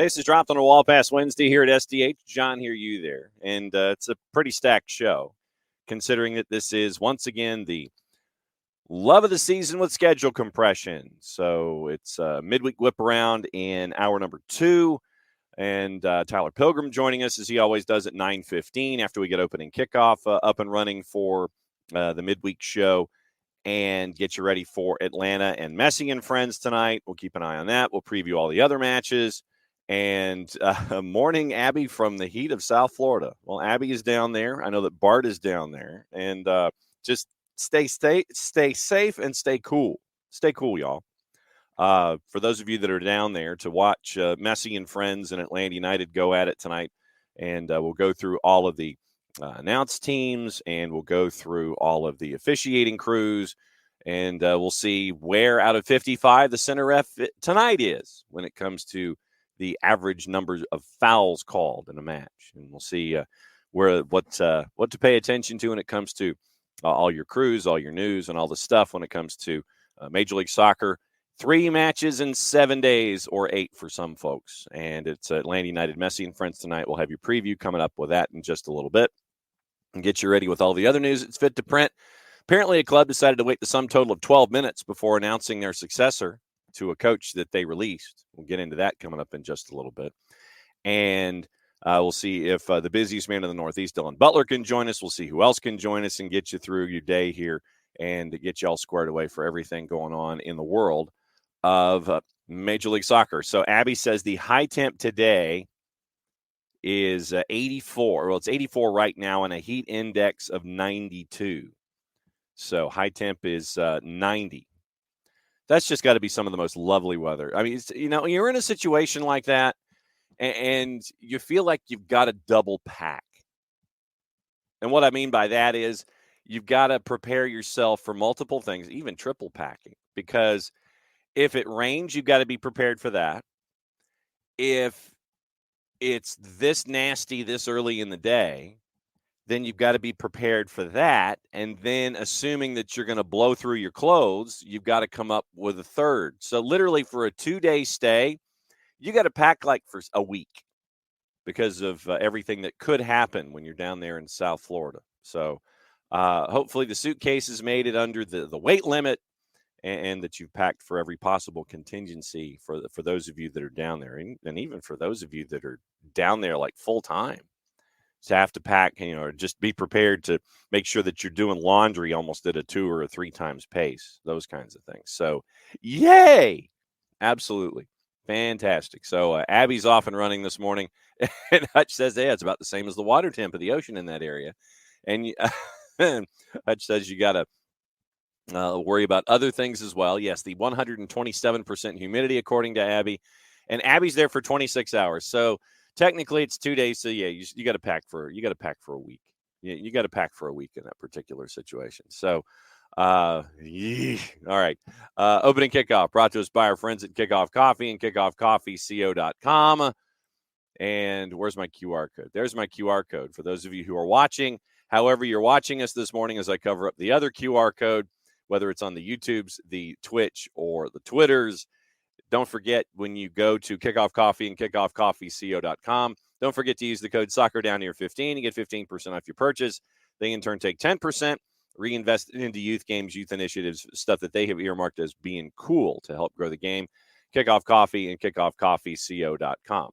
This is dropped on a WallPass Wednesday here at SDH. John here, you there. And it's a pretty stacked show, considering that this is, once again, the love of the season with schedule compression. So it's a midweek whip around in hour number 2. And Tyler Pilgrim joining us, as he always does, at 9:15 after we get opening kickoff up and running for the midweek show. And get you ready for Atlanta and Messi and friends tonight. We'll keep an eye on that. We'll preview all the other matches. And morning, Abby from the heat of South Florida. Well, Abby is down there. I know that Bart is down there. And just stay safe and stay cool. Stay cool, y'all. For those of you that are down there to watch Messi and friends and Atlanta United go at it tonight. And we'll go through all of the announced teams, and we'll go through all of the officiating crews, and we'll see where out of 55 the center ref tonight is when it comes to the average numbers of fouls called in a match. And we'll see what to pay attention to when it comes to all your crews, all your news, and all the stuff when it comes to Major League Soccer. 3 matches in 7 days, or 8 for some folks. And it's Atlanta United, Messi and friends tonight. We'll have your preview coming up with that in just a little bit. And get you ready with all the other news that's fit to print. Apparently, a club decided to wait the sum total of 12 minutes before announcing their successor to a coach that they released. We'll get into that coming up in just a little bit. And we'll see if the busiest man in the Northeast, Dylan Butler, can join us. We'll see who else can join us and get you through your day here and get you all squared away for everything going on in the world of Major League Soccer. So Abby says the high temp today is 84. Well, it's 84 right now and a heat index of 92. So high temp is 90. That's just got to be some of the most lovely weather. I mean, you're in a situation like that and you feel like you've got to double pack. And what I mean by that is you've got to prepare yourself for multiple things, even triple packing, because if it rains, you've got to be prepared for that. If it's this nasty this early in the day, then you've got to be prepared for that. And then assuming that you're going to blow through your clothes, you've got to come up with a third. So literally for a 2-day stay, you got to pack like for a week because of everything that could happen when you're down there in South Florida. So hopefully the suitcases made it under the weight limit, and that you've packed for every possible contingency for those of you that are down there. And even for those of you that are down there like full time, to have to pack, or just be prepared to make sure that you're doing laundry almost at a 2 or 3 times pace, those kinds of things. So yay, absolutely fantastic. So Abby's off and running this morning. And Hutch says, yeah, it's about the same as the water temp of the ocean in that area. And Hutch says you got to worry about other things as well. Yes, the 127% humidity, according to Abby. And Abby's there for 26 hours. So technically it's 2 days. So yeah, you got to pack for a week. You got to pack for a week in that particular situation. So all right. Opening kickoff brought to us by our friends at Kickoff Coffee and kickoffcoffeeco.com. And where's my QR code? There's my QR code for those of you who are watching. However, you're watching us this morning as I cover up the other QR code, whether it's on the YouTubes, the Twitch, or the Twitters. Don't forget, when you go to Kickoff Coffee and kickoffcoffeeco.com, don't forget to use the code SoccerDownHere15 to get 15% off your purchase. They, in turn, take 10%, reinvest it into youth games, youth initiatives, stuff that they have earmarked as being cool to help grow the game. Kickoff Coffee and kickoffcoffeeco.com.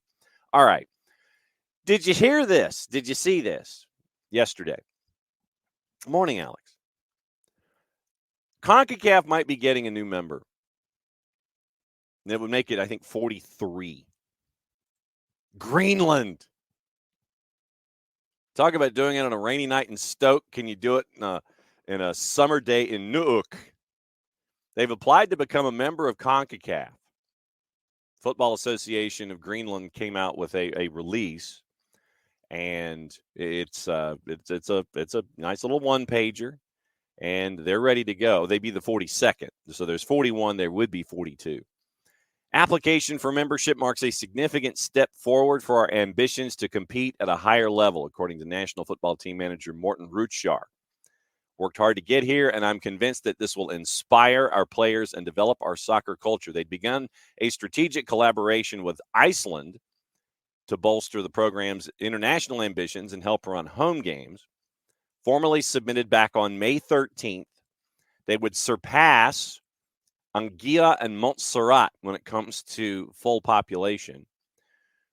All right. Did you hear this? Did you see this yesterday? Morning, Alex. CONCACAF might be getting a new member. That would make it, I think, 43. Greenland. Talk about doing it on a rainy night in Stoke. Can you do it in a summer day in Nuuk? They've applied to become a member of CONCACAF. Football Association of Greenland came out with a release, and it's a nice little one-pager. And they're ready to go. They'd be the 42nd. So there's 41. There would be 42. Application for membership marks a significant step forward for our ambitions to compete at a higher level, according to National Football Team Manager Morten Rutschar. Worked hard to get here, and I'm convinced that this will inspire our players and develop our soccer culture. They'd begun a strategic collaboration with Iceland to bolster the program's international ambitions and help run home games, formally submitted back on May 13th. They would surpass Anguilla and Montserrat when it comes to full population.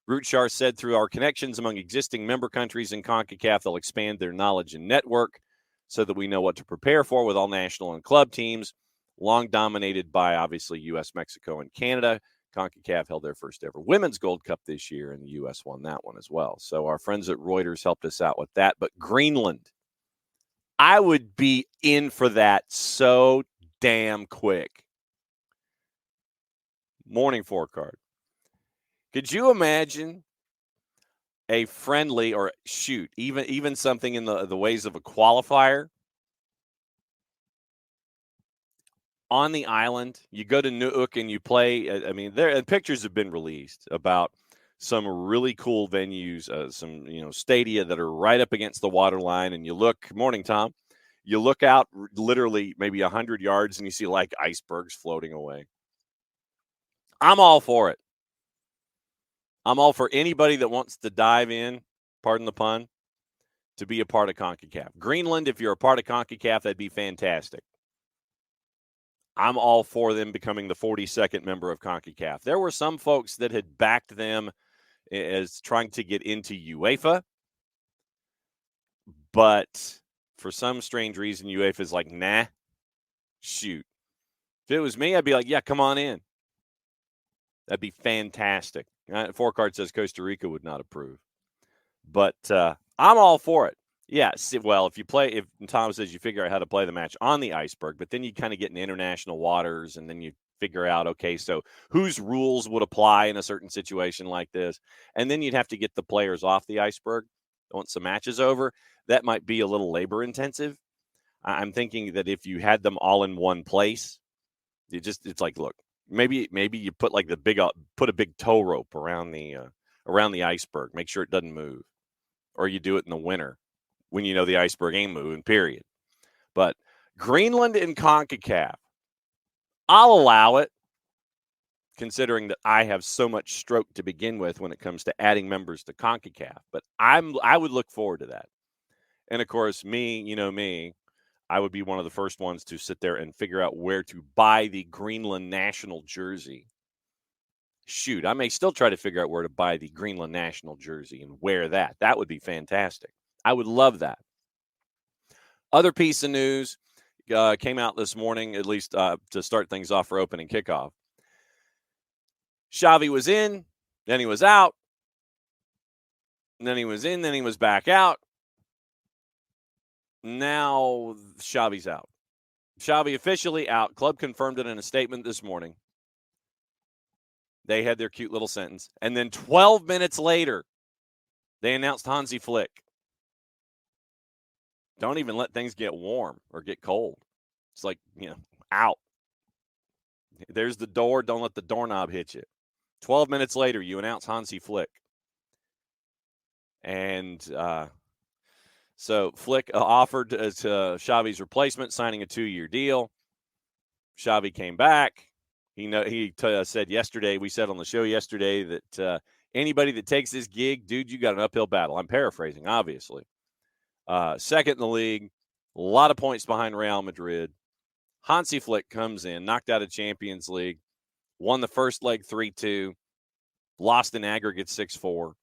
Rootshar said through our connections among existing member countries in CONCACAF, they'll expand their knowledge and network so that we know what to prepare for with all national and club teams, long dominated by, obviously, U.S., Mexico, and Canada. CONCACAF held their first ever Women's Gold Cup this year, and the U.S. won that one as well. So our friends at Reuters helped us out with that. But Greenland, I would be in for that so damn quick. Morning forecast. Could you imagine a friendly, or shoot, even something in the ways of a qualifier on the island? You go to Nuuk and you play. I mean, pictures have been released about some really cool venues, some stadia that are right up against the waterline. And you look. Morning, Tom. You look out literally maybe 100 yards and you see like icebergs floating away. I'm all for it. I'm all for anybody that wants to dive in, pardon the pun, to be a part of CONCACAF. Greenland, if you're a part of CONCACAF, that'd be fantastic. I'm all for them becoming the 42nd member of CONCACAF. There were some folks that had backed them as trying to get into UEFA, but for some strange reason, UEFA is like, nah, shoot. If it was me, I'd be like, yeah, come on in. That'd be fantastic. Forecard says Costa Rica would not approve. But I'm all for it. Yeah, well, if Tom says you figure out how to play the match on the iceberg, but then you kind of get in international waters, and then you figure out, okay, so whose rules would apply in a certain situation like this? And then you'd have to get the players off the iceberg once the match is over. That might be a little labor intensive. I'm thinking that if you had them all in one place, it's like, look, maybe you put like put a big tow rope around the iceberg, make sure it doesn't move, or you do it in the winter when you know the iceberg ain't moving, period. But Greenland and CONCACAF, I'll allow it, considering that I have so much stroke to begin with when it comes to adding members to CONCACAF. But I would look forward to that. And of course, me, I would be one of the first ones to sit there and figure out where to buy the Greenland national jersey. Shoot, I may still try to figure out where to buy the Greenland national jersey and wear that. That would be fantastic. I would love that. Other piece of news came out this morning, at least to start things off for opening kickoff. Xavi was in, then he was out, and then he was in, then he was back out. Now Xavi's out. Xavi officially out. Club confirmed it in a statement this morning. They had their cute little sentence. And then 12 minutes later, they announced Hansi Flick. Don't even let things get warm or get cold. It's like, out. There's the door. Don't let the doorknob hit you. 12 minutes later, you announce Hansi Flick. And so Flick offered to Xavi's replacement, signing a 2-year deal. Xavi came back. He said yesterday, we said on the show yesterday that anybody that takes this gig, dude, you got an uphill battle. I'm paraphrasing, obviously. Second in the league, a lot of points behind Real Madrid. Hansi Flick comes in, knocked out of Champions League, won the first leg 3-2, lost in aggregate 6-4.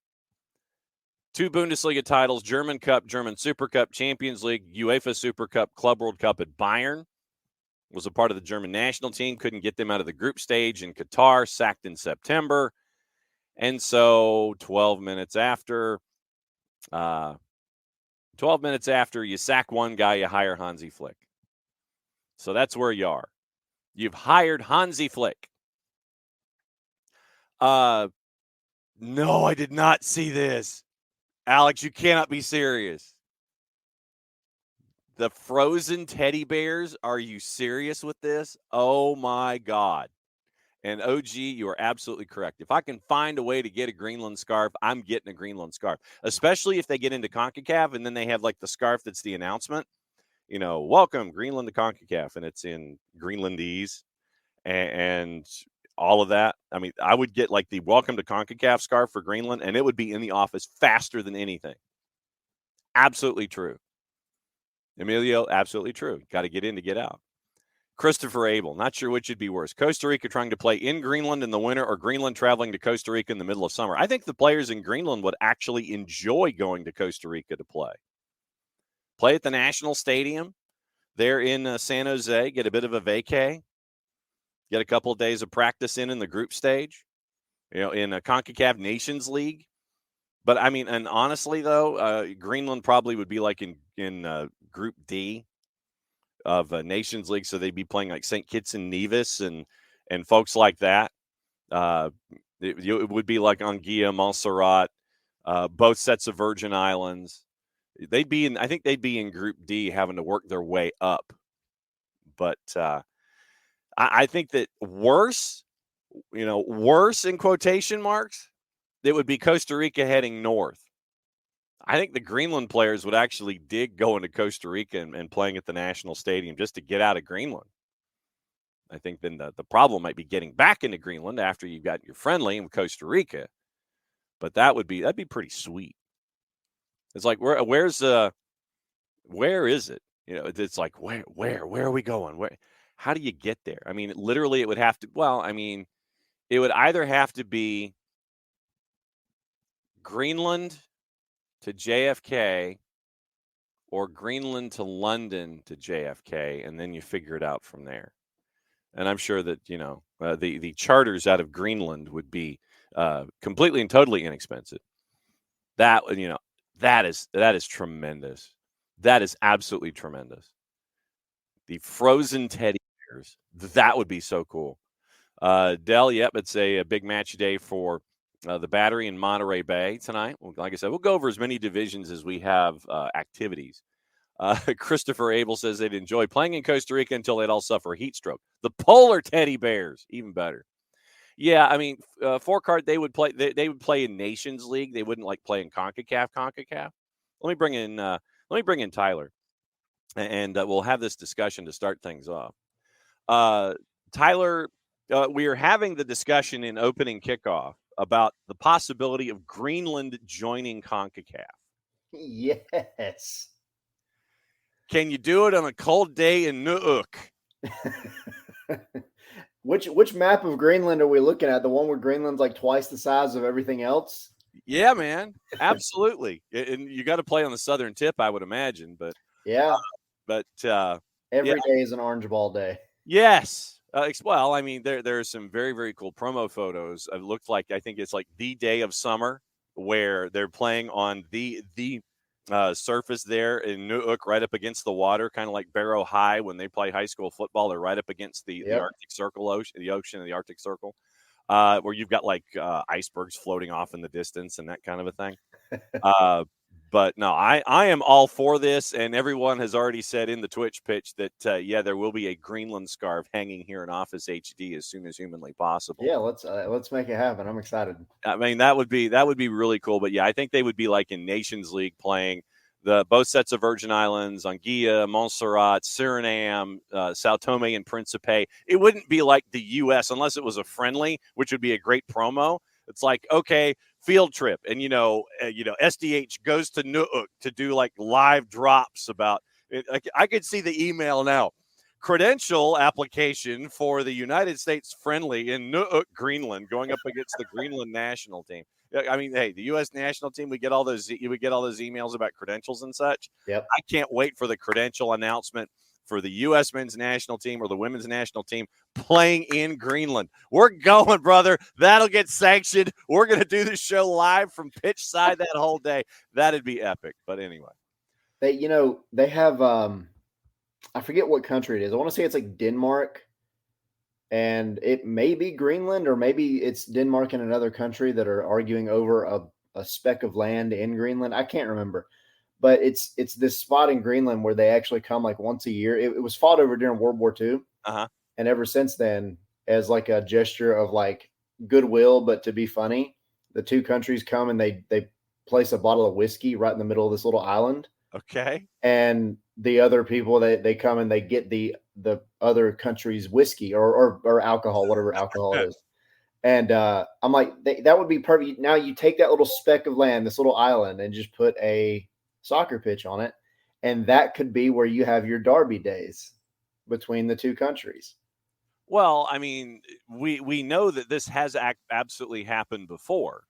2 Bundesliga titles, German Cup, German Super Cup, Champions League, UEFA Super Cup, Club World Cup at Bayern. Was a part of the German national team, couldn't get them out of the group stage in Qatar, sacked in September. And so 12 minutes after you sack one guy, you hire Hansi Flick. So that's where you are. You've hired Hansi Flick. No, I did not see this. Alex, you cannot be serious. The frozen teddy bears, are you serious with this? Oh, my God. And OG, you are absolutely correct. If I can find a way to get a Greenland scarf, I'm getting a Greenland scarf, especially if they get into CONCACAF and then they have like the scarf that's the announcement. Welcome Greenland to CONCACAF, and it's in Greenlandese. And all of that. I mean, I would get like the welcome to CONCACAF scarf for Greenland, and it would be in the office faster than anything. Absolutely true. Emilio, absolutely true. Got to get in to get out. Christopher Abel, not sure which would be worse. Costa Rica trying to play in Greenland in the winter or Greenland traveling to Costa Rica in the middle of summer. I think the players in Greenland would actually enjoy going to Costa Rica to play. Play at the National Stadium there in San Jose, get a bit of a vacay, get a couple of days of practice in the group stage, in a CONCACAF Nations League. But, I mean, and honestly, though, Greenland probably would be like in Group D of Nations League, so they'd be playing like St. Kitts and Nevis and folks like that. It would be like Anguilla, Montserrat, both sets of Virgin Islands. I think they'd be in Group D, having to work their way up. But I think that worse in quotation marks, it would be Costa Rica heading north. I think the Greenland players would actually dig going to Costa Rica and playing at the National Stadium just to get out of Greenland. I think then the problem might be getting back into Greenland after you've got your friendly in Costa Rica. But that'd be pretty sweet. It's like where is it? It's like where are we going? How do you get there? I mean, literally it would have to it would either have to be Greenland to JFK or Greenland to London to JFK, and then you figure it out from there. And I'm sure that, the charters out of Greenland would be completely and totally inexpensive. That is tremendous. That is absolutely tremendous. The frozen teddy bears, that would be so cool. Dell, yep, it's a big match day for the Battery in Monterey Bay tonight. Like I said, we'll go over as many divisions as we have activities. Christopher Abel says they'd enjoy playing in Costa Rica until they'd all suffer a heat stroke. The polar teddy bears, even better. Yeah, I mean, four-card, they would play. They would play in Nations League. They wouldn't like play in CONCACAF. Let me bring in Tyler, and we'll have this discussion to start things off. Tyler, we are having the discussion in opening kickoff about the possibility of Greenland joining CONCACAF. Yes. Can you do it on a cold day in Nuuk? Which map of Greenland are we looking at? The one where Greenland's like twice the size of everything else? Yeah, man. Absolutely. And you got to play on the southern tip, I would imagine. But yeah. Every day is an orange ball day. Yes. Well, I mean, there are some very, very cool promo photos. It looked like, I think it's like the day of summer where they're playing on the surface there in Nuuk, right up against the water, kind of like Barrow High when they play high school football. They're right up against the Arctic Circle ocean, the ocean of the Arctic Circle, where you've got like icebergs floating off in the distance and that kind of a thing. But no, I am all for this, and everyone has already said in the Twitch pitch that there will be a Greenland scarf hanging here in Office HD as soon as humanly possible. Yeah, let's make it happen. I'm excited. I mean, that would be really cool. But yeah, I think they would be like in Nations League playing both sets of Virgin Islands, Anguilla, Montserrat, Suriname, Sao Tome and Principe. It wouldn't be like the U.S. unless it was a friendly, which would be a great promo. It's like, okay, field trip, and SDH goes to Nuuk to do like live drops about it. I could see the email now. Credential application for the United States friendly in Nuuk, Greenland, going up against the Greenland national team. I mean, hey, the U.S. national team, we get all those emails about credentials and such. Yep. I can't wait for the credential announcement for the U.S. men's national team or the women's national team playing in Greenland. We're going, brother. That'll get sanctioned. We're going to do the show live from pitch side that whole day. That'd be epic. But anyway. They have, I forget what country it is. I want to say it's like Denmark, and it may be Greenland, or maybe it's Denmark and another country that are arguing over a speck of land in Greenland. I can't remember. But it's this spot in Greenland where they actually come like once a year. It was fought over during World War II. Uh-huh. And ever since then, as like a gesture of like goodwill, but to be funny, the two countries come and they place a bottle of whiskey right in the middle of this little island. Okay. And the other people, they come and they get the other country's whiskey or alcohol, whatever alcohol it is. And I'm like, that would be perfect. Now you take that little speck of land, this little island, and just put a soccer pitch on it. And that could be where you have your derby days between the two countries. Well, I mean, we know that this has absolutely happened before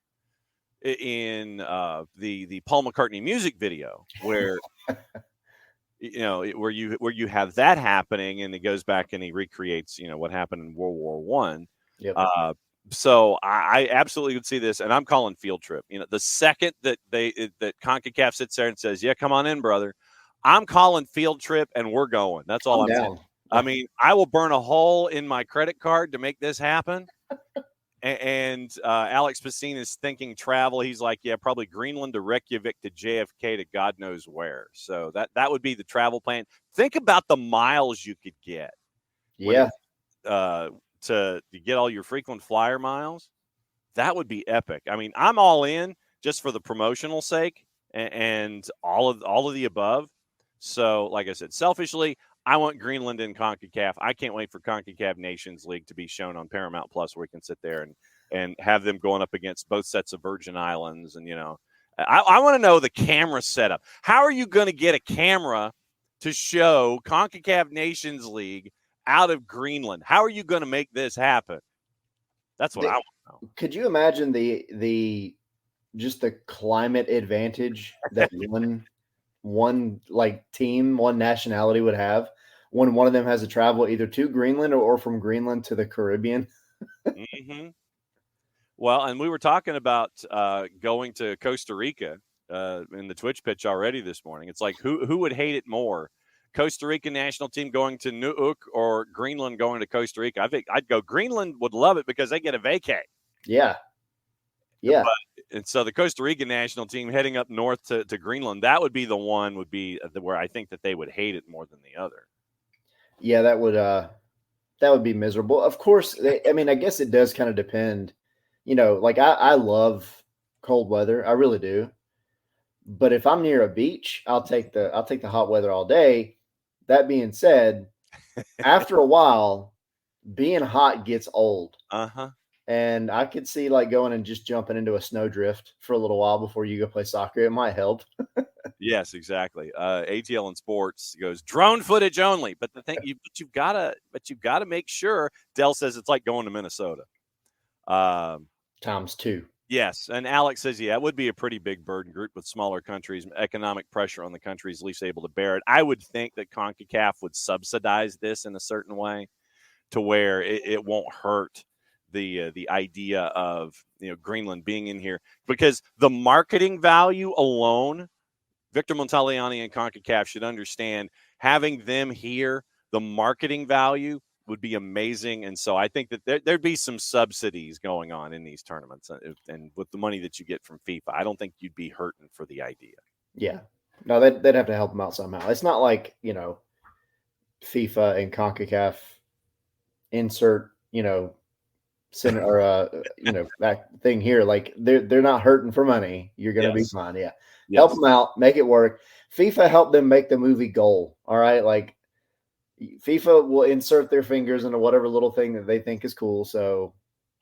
in the Paul McCartney music video, where where you have that happening, and it goes back and he recreates what happened in World War One. Yep. So I absolutely would see this, and I'm calling field trip. The second that that CONCACAF sits there and says, "Yeah, come on in, brother," I'm calling field trip, and we're going. That's all I'm saying. I mean, I will burn a hole in my credit card to make this happen. And Alex Pacine is thinking travel. He's like, yeah, probably Greenland to Reykjavik to JFK to God knows where. So that would be the travel plan. Think about the miles you could get. Yeah. To get all your frequent flyer miles. That would be epic. I mean, I'm all in just for the promotional sake and all of the above. So, like I said, selfishly, I want Greenland in CONCACAF. I can't wait for CONCACAF Nations League to be shown on Paramount Plus, where we can sit there and have them going up against both sets of Virgin Islands. And, I want to know the camera setup. How are you going to get a camera to show CONCACAF Nations League out of Greenland? How are you going to make this happen? That's what I want to know. Could you imagine the climate advantage that one like team, one nationality would have when one of them has to travel either to Greenland or from Greenland to the Caribbean? Mm-hmm. Well, and we were talking about going to Costa Rica in the Twitch pitch already this morning. It's like, who would hate it more? Costa Rica national team going to Nuuk or Greenland going to Costa Rica? I think I'd go Greenland. Would love it because they get a vacay. Yeah. Yeah. And so the Costa Rica national team heading up north to Greenland, that would be the one where I think that they would hate it more than the other. Yeah, that would be miserable. Of course, I guess it does kind of depend. Like I love cold weather. I really do. But if I'm near a beach, I'll take the hot weather all day. That being said, after a while, being hot gets old. Uh-huh. And I could see like going and just jumping into a snowdrift for a little while before you go play soccer. It might help. Yes, exactly. ATL and Sports goes drone footage only, but the thing you've got to make sure. Dell says it's like going to Minnesota. Times 2. Yes, and Alex says, yeah, it would be a pretty big burden group with smaller countries, economic pressure on the countries least able to bear it. I would think that CONCACAF would subsidize this in a certain way to where it won't hurt the idea of Greenland being in here, because the marketing value alone, Victor Montaliani and CONCACAF should understand having them here. The marketing value would be amazing, and so I think that there'd be some subsidies going on in these tournaments, and with the money that you get from FIFA, I don't think you'd be hurting for the idea. Yeah, no, they'd have to help them out somehow. It's not like FIFA and CONCACAF insert center or that thing here. Like they're not hurting for money. You're gonna be fine. Yeah, yes. Help them out, make it work. FIFA helped them make the movie Goal. All right, like FIFA will insert their fingers into whatever little thing that they think is cool. So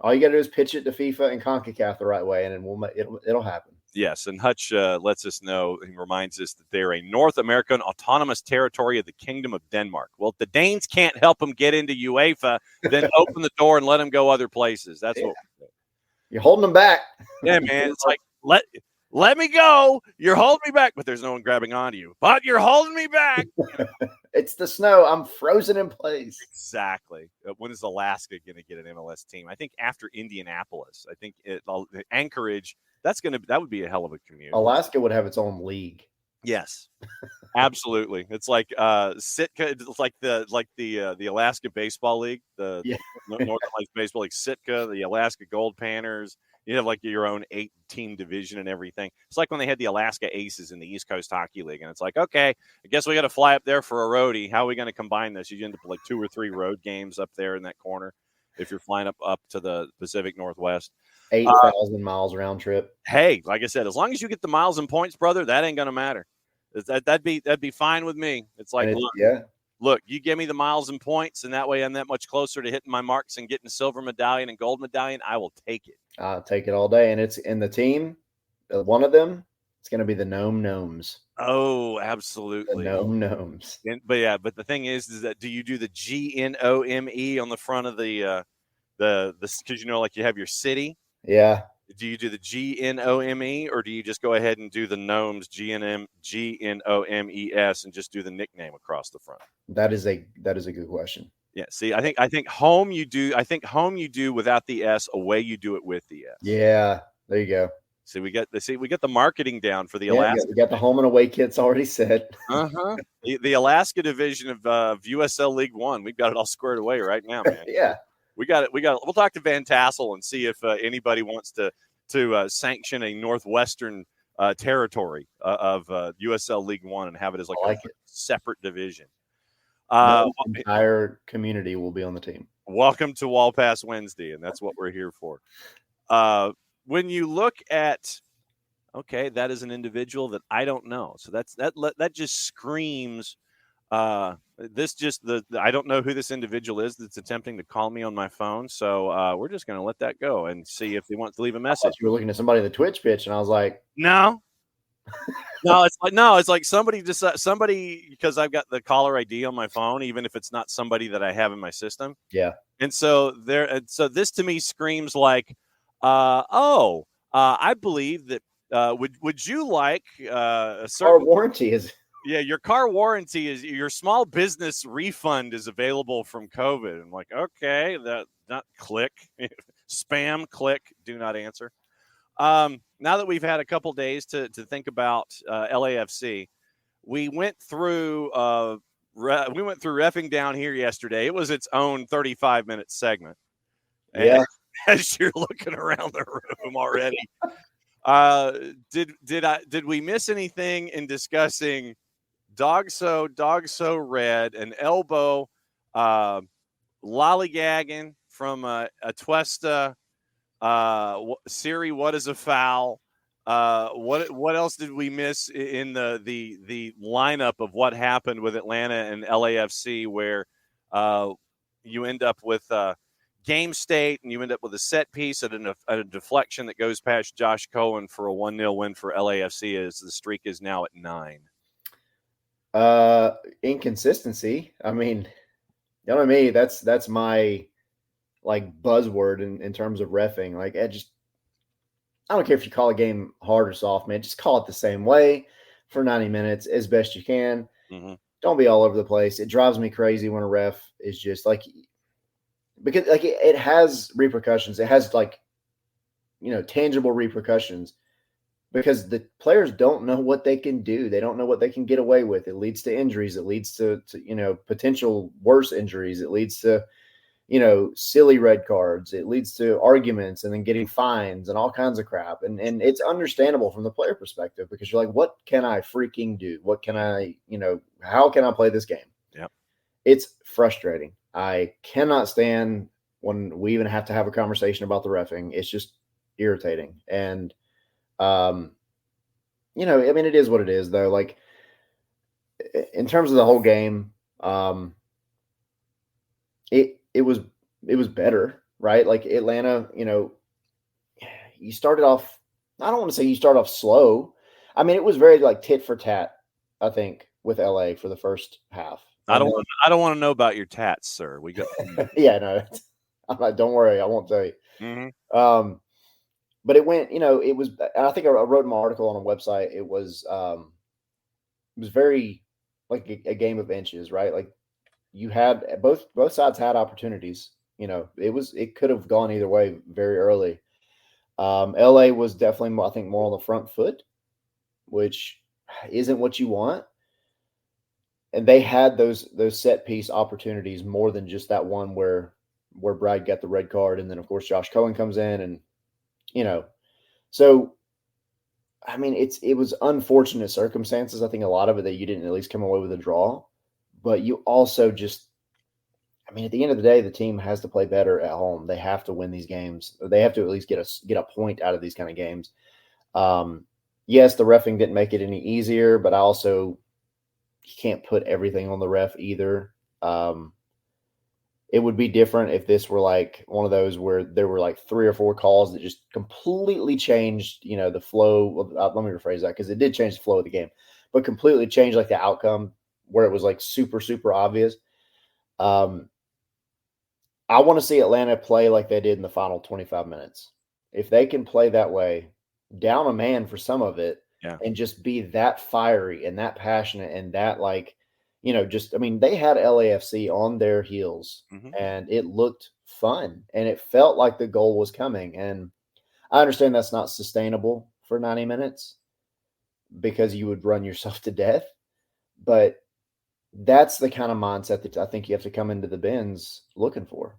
all you got to do is pitch it to FIFA and CONCACAF the right way, and then it'll happen. Yes, and Hutch lets us know and reminds us that they're a North American autonomous territory of the Kingdom of Denmark. Well, if the Danes can't help them get into UEFA, then open the door and let them go other places. That's what you're holding them back. Yeah, man. It's like, let me go. You're holding me back, but there's no one grabbing onto you. But you're holding me back. It's the snow. I'm frozen in place. Exactly. When is Alaska going to get an MLS team? I think after Indianapolis. I think Anchorage. That would be a hell of a community. Alaska would have its own league. Yes, absolutely. It's like Sitka. It's like the Alaska Baseball League, the Northern Lights Baseball League. Sitka, the Alaska Gold Panthers. You have like your own 8-team division and everything. It's like when they had the Alaska Aces in the East Coast Hockey League, and it's like, okay, I guess we got to fly up there for a roadie. How are we going to combine this? You end up with like 2 or 3 road games up there in that corner if you're flying up to the Pacific Northwest. 8,000 miles round trip. Hey, like I said, as long as you get the miles and points, brother, that ain't gonna matter. That'd be fine with me. It's like, look, look, you give me the miles and points, and that way I'm that much closer to hitting my marks and getting a silver medallion and gold medallion. I will take it. I'll take it all day. And it's in the team, one of them, it's going to be the Gnome Gnomes. Oh, The absolutely. Gnome Gnomes. But the thing is that do you do the GNOME on the front of the because like you have your city? Yeah. Do you do the GNOME, or do you just go ahead and do the gnomes GNOMES and just do the nickname across the front? That is a good question. Yeah. See, I think home you do. I think home you do without the S. Away you do it with the S. Yeah. There you go. See, we got the marketing down for the Yeah, Alaska. we got the home and away kits already set. The Alaska division of USL League One. We've got it all squared away right now, man. Yeah. We got it. We'll talk to Van Tassel and see if anybody wants to sanction a Northwestern territory of USL League One and have it as like a separate division. The entire community will be on the team. Welcome to WallPass Wednesday, and that's what we're here for. When you look at, that is an individual that I don't know. So that just screams. I don't know who this individual is that's attempting to call me on my phone. So we're just going to let that go and see if they want to leave a message. You were looking at somebody in the Twitch pitch, and I was like, no. It's like somebody because I've got the caller ID on my phone, even if it's not somebody that I have in my system. Yeah. And so this to me screams like, I believe that would you like a certain our warranty is. Yeah, your car warranty is your small business refund is available from COVID. I'm like, okay, that not click, spam, click, do not answer. Now that we've had a couple days to think about LAFC, we went through reffing down here yesterday. It was its own 35-minute segment. Yeah. And as you're looking around the room already, did we miss anything in discussing Dog So Red, an elbow, lollygagging from Atuesta, Siri, what is a foul? What else did we miss in the lineup of what happened with Atlanta and LAFC, where you end up with game state and you end up with a set piece at a deflection that goes past Josh Cohen for a 1-0 win for LAFC as the streak is now at 9. Inconsistency. I mean, you know what I mean? That's my like buzzword in terms of reffing. Like I don't care if you call a game hard or soft, man. Just call it the same way for 90 minutes as best you can. Mm-hmm. Don't be all over the place. It drives me crazy when a ref is just like, because like it has repercussions. It has like, tangible repercussions because the players don't know what they can do. They don't know what they can get away with. It leads to injuries. It leads to potential worse injuries. It leads to, silly red cards. It leads to arguments and then getting fines and all kinds of crap. And it's understandable from the player perspective because you're like, what can I freaking do? What can I, how can I play this game? Yeah. It's frustrating. I cannot stand when we even have to have a conversation about the reffing. It's just irritating. And, it is what it is though. Like in terms of the whole game, it was better, right? Like Atlanta, you started off, I don't want to say you start off slow. I mean, it was very like tit for tat, I think, with LA for the first half. I don't want to know about your tats, sir. We got yeah, no. Don't worry, I won't tell you. Mm-hmm. But it went, it was, I think I wrote my article on a website. It was very like a game of inches, right? Like you had both sides had opportunities. It could have gone either way very early. LA was definitely, I think, more on the front foot, which isn't what you want. And they had those set piece opportunities more than just that one where Brad got the red card, and then of course Josh Cohen comes in, and so I mean it was unfortunate circumstances. I think a lot of it that you didn't at least come away with a draw, but you also just, I mean, at the end of the day, the team has to play better at home. They have to win these games. They have to at least get a point out of these kind of games. Yes, the reffing didn't make it any easier, but I also you can't put everything on the ref either. It would be different if this were like one of those where there were like 3 or 4 calls that just completely changed, the flow. Let me rephrase that, because it did change the flow of the game, but completely changed like the outcome where it was like super, super obvious. I want to see Atlanta play like they did in the final 25 minutes. If they can play that way, down a man for some of it, and just be that fiery and that passionate and that they had LAFC on their heels, and it looked fun and it felt like the goal was coming. And I understand that's not sustainable for 90 minutes because you would run yourself to death, but that's the kind of mindset that I think you have to come into the bins looking for.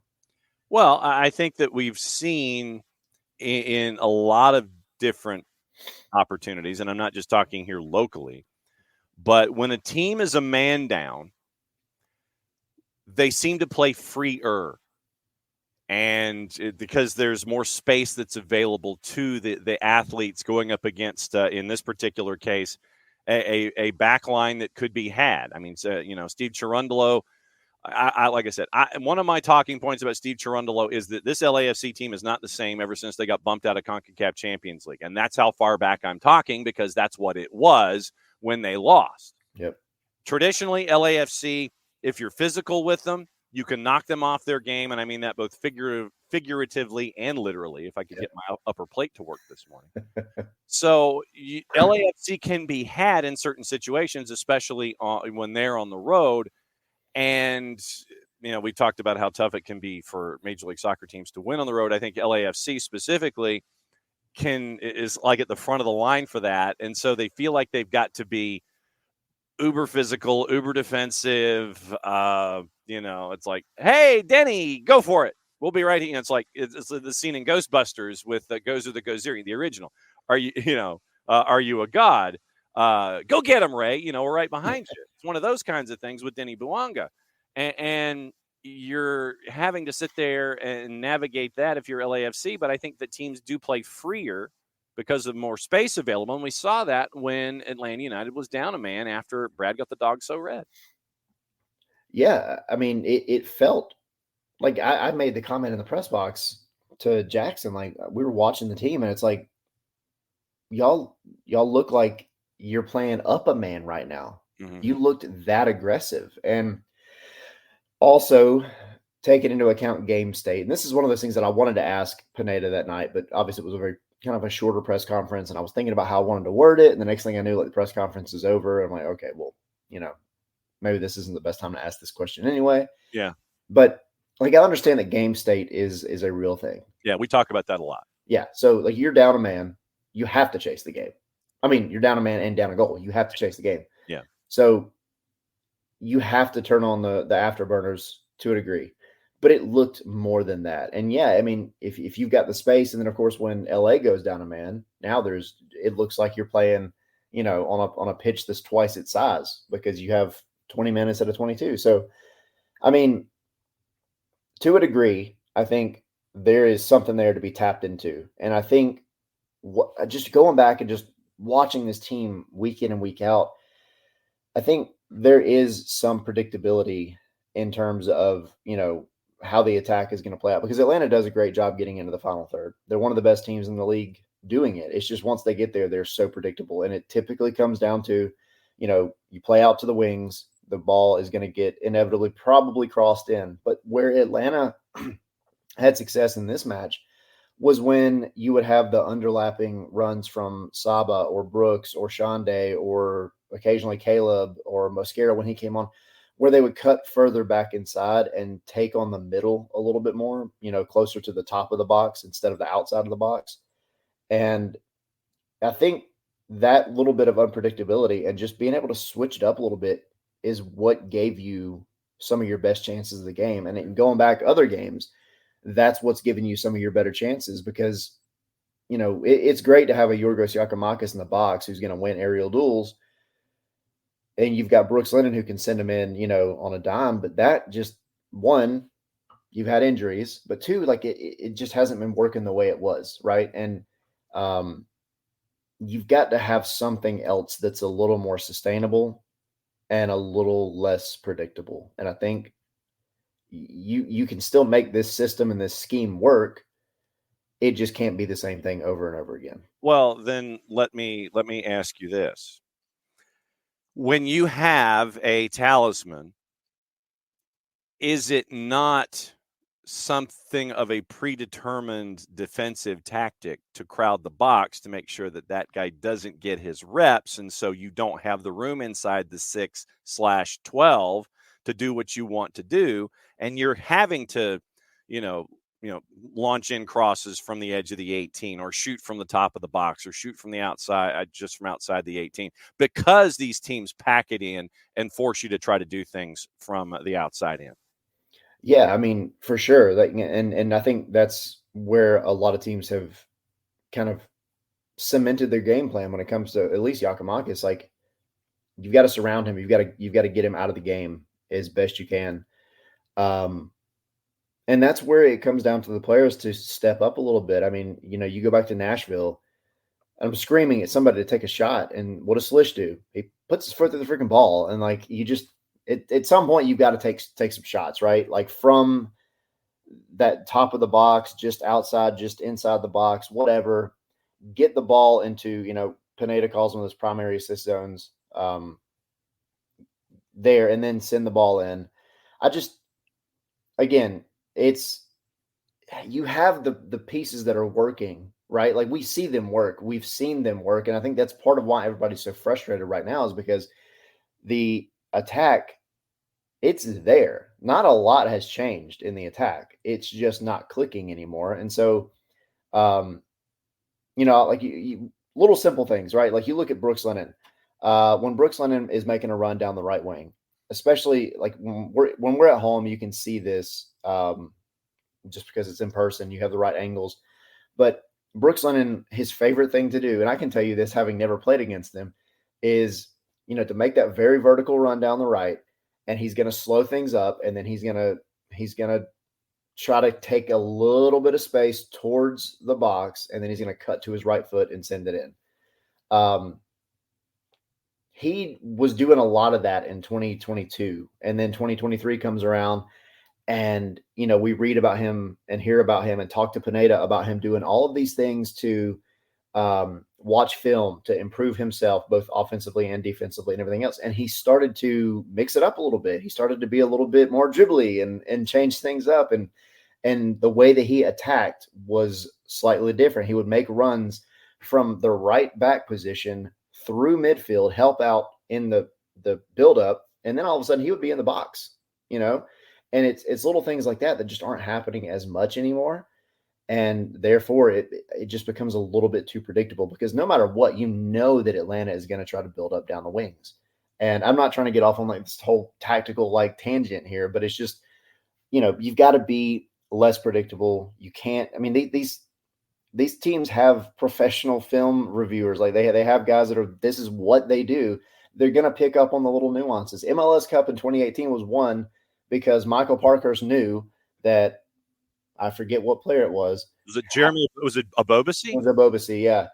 Well, I think that we've seen in a lot of different opportunities, and I'm not just talking here locally, but when a team is a man down, they seem to play freer. And because there's more space that's available to the athletes going up against, in this particular case, a back line that could be had. I mean, Steve Cherundolo, like I said, one of my talking points about Steve Cherundolo is that this LAFC team is not the same ever since they got bumped out of CONCACAF Champions League. And that's how far back I'm talking, because that's what it was when they lost. Yep. Traditionally, LAFC, if you're physical with them, you can knock them off their game. And I mean that both figuratively and literally, if I could get my upper plate to work this morning. So LAFC can be had in certain situations, especially when they're on the road. And, we talked about how tough it can be for Major League Soccer teams to win on the road. I think LAFC specifically is like at the front of the line for that. And so they feel like they've got to be uber physical, uber defensive. It's like, hey, Denny, go for it. We'll be right here. It's like it's the scene in Ghostbusters with Gozer the Gozeri, the original. Are you a god? Go get him, Ray. We're right behind you. It's one of those kinds of things with Denny Bouanga. And you're having to sit there and navigate that if you're LAFC. But I think that teams do play freer because of more space available. And we saw that when Atlanta United was down a man after Brad got the dog so red. Yeah. I mean, it felt like I made the comment in the press box to Jackson, like we were watching the team and it's like, y'all look like you're playing up a man right now. Mm-hmm. You looked that aggressive. And also taking into account game state. And this is one of those things that I wanted to ask Pineda that night, but obviously it was a very kind of a shorter press conference. And I was thinking about how I wanted to word it. And the next thing I knew, like the press conference is over. I'm like, okay, well, maybe this isn't the best time to ask this question anyway. Yeah. But like, I understand that game state is a real thing. Yeah. We talk about that a lot. Yeah. So like you're down a man, you have to chase the game. I mean, you're down a man and down a goal. You have to chase the game. Yeah. So you have to turn on the afterburners to a degree, but it looked more than that. And yeah, I mean, if you've got the space, and then of course when LA goes down a man, now it looks like you're playing, on a pitch that's twice its size because you have 20 minutes out of 22. So, I mean, to a degree, I think there is something there to be tapped into. And I think just going back and just watching this team week in and week out, I think there is some predictability in terms of, how the attack is going to play out, because Atlanta does a great job getting into the final third. They're one of the best teams in the league doing it. It's just once they get there, they're so predictable. And it typically comes down to, you play out to the wings, the ball is going to get inevitably probably crossed in. But where Atlanta had success in this match was when you would have the underlapping runs from Saba or Brooks or Shande or occasionally Caleb or Mosquera when he came on, where they would cut further back inside and take on the middle a little bit more, closer to the top of the box instead of the outside of the box. And I think that little bit of unpredictability and just being able to switch it up a little bit is what gave you some of your best chances of the game. And going back other games, that's what's giving you some of your better chances, because, it's great to have a Yorgos Yakimakis in the box who's going to win aerial duels. And you've got Brooks Lennon who can send him in, on a dime. But that just, one, you've had injuries, but two, like it just hasn't been working the way it was. Right. And you've got to have something else that's a little more sustainable. and a little less predictable. And I think you can still make this system and this scheme work. It just can't be the same thing over and over again. Well, then let me ask you this. When you have a talisman, is it not something of a predetermined defensive tactic to crowd the box to make sure that that guy doesn't get his reps, and so you don't have the room inside the 6/12 to do what you want to do, and you're having to, launch in crosses from the edge of the 18 or shoot from the top of the box or shoot from the outside, just from outside the 18, because these teams pack it in and force you to try to do things from the outside in. Yeah, I mean, for sure. Like, and I think that's where a lot of teams have kind of cemented their game plan when it comes to at least Giakoumakis. Like, you've got to surround him. You've got to get him out of the game as best you can. And that's where it comes down to the players to step up a little bit. I mean, you go back to Nashville, I'm screaming at somebody to take a shot, and what does Slish do? He puts his foot through the freaking ball, and like you just at some point you've got to take some shots, right? Like from that top of the box, just outside, just inside the box, whatever. Get the ball into, Pineda calls them those primary assist zones there, and then send the ball in. Again, it's you have the pieces that are working, right? Like we see them work. We've seen them work. And I think that's part of why everybody's so frustrated right now is because the attack, it's there. Not a lot has changed in the attack. It's just not clicking anymore. And so, like you little simple things, right? Like you look at Brooks Lennon. When Brooks Lennon is making a run down the right wing, especially like when we're at home, you can see this just because it's in person, you have the right angles. But Brooks Lennon, his favorite thing to do, and I can tell you this having never played against them, is to make that very vertical run down the right, and he's going to slow things up, and then he's going to try to take a little bit of space towards the box, and then he's going to cut to his right foot and send it in. He was doing a lot of that in 2022, and then 2023 comes around, and we read about him and hear about him and talk to Pineda about him doing all of these things to watch film to improve himself both offensively and defensively and everything else. And he started to mix it up a little bit. He started to be a little bit more dribbly and change things up. And the way that he attacked was slightly different. He would make runs from the right back position through midfield, help out in the buildup, and then all of a sudden he would be in the box, and it's little things like that just aren't happening as much anymore. And therefore it just becomes a little bit too predictable because no matter what, that Atlanta is going to try to build up down the wings. And I'm not trying to get off on like this whole tactical like tangent here, but it's just, you've got to be less predictable. You can't, I mean, these teams have professional film reviewers. Like they have guys that this is what they do. They're going to pick up on the little nuances. MLS Cup in 2018 was won because Michael Parkhurst knew that, I forget what player it was. Was it Jeremy? Was it Abobasi? It was Abobasi, yeah.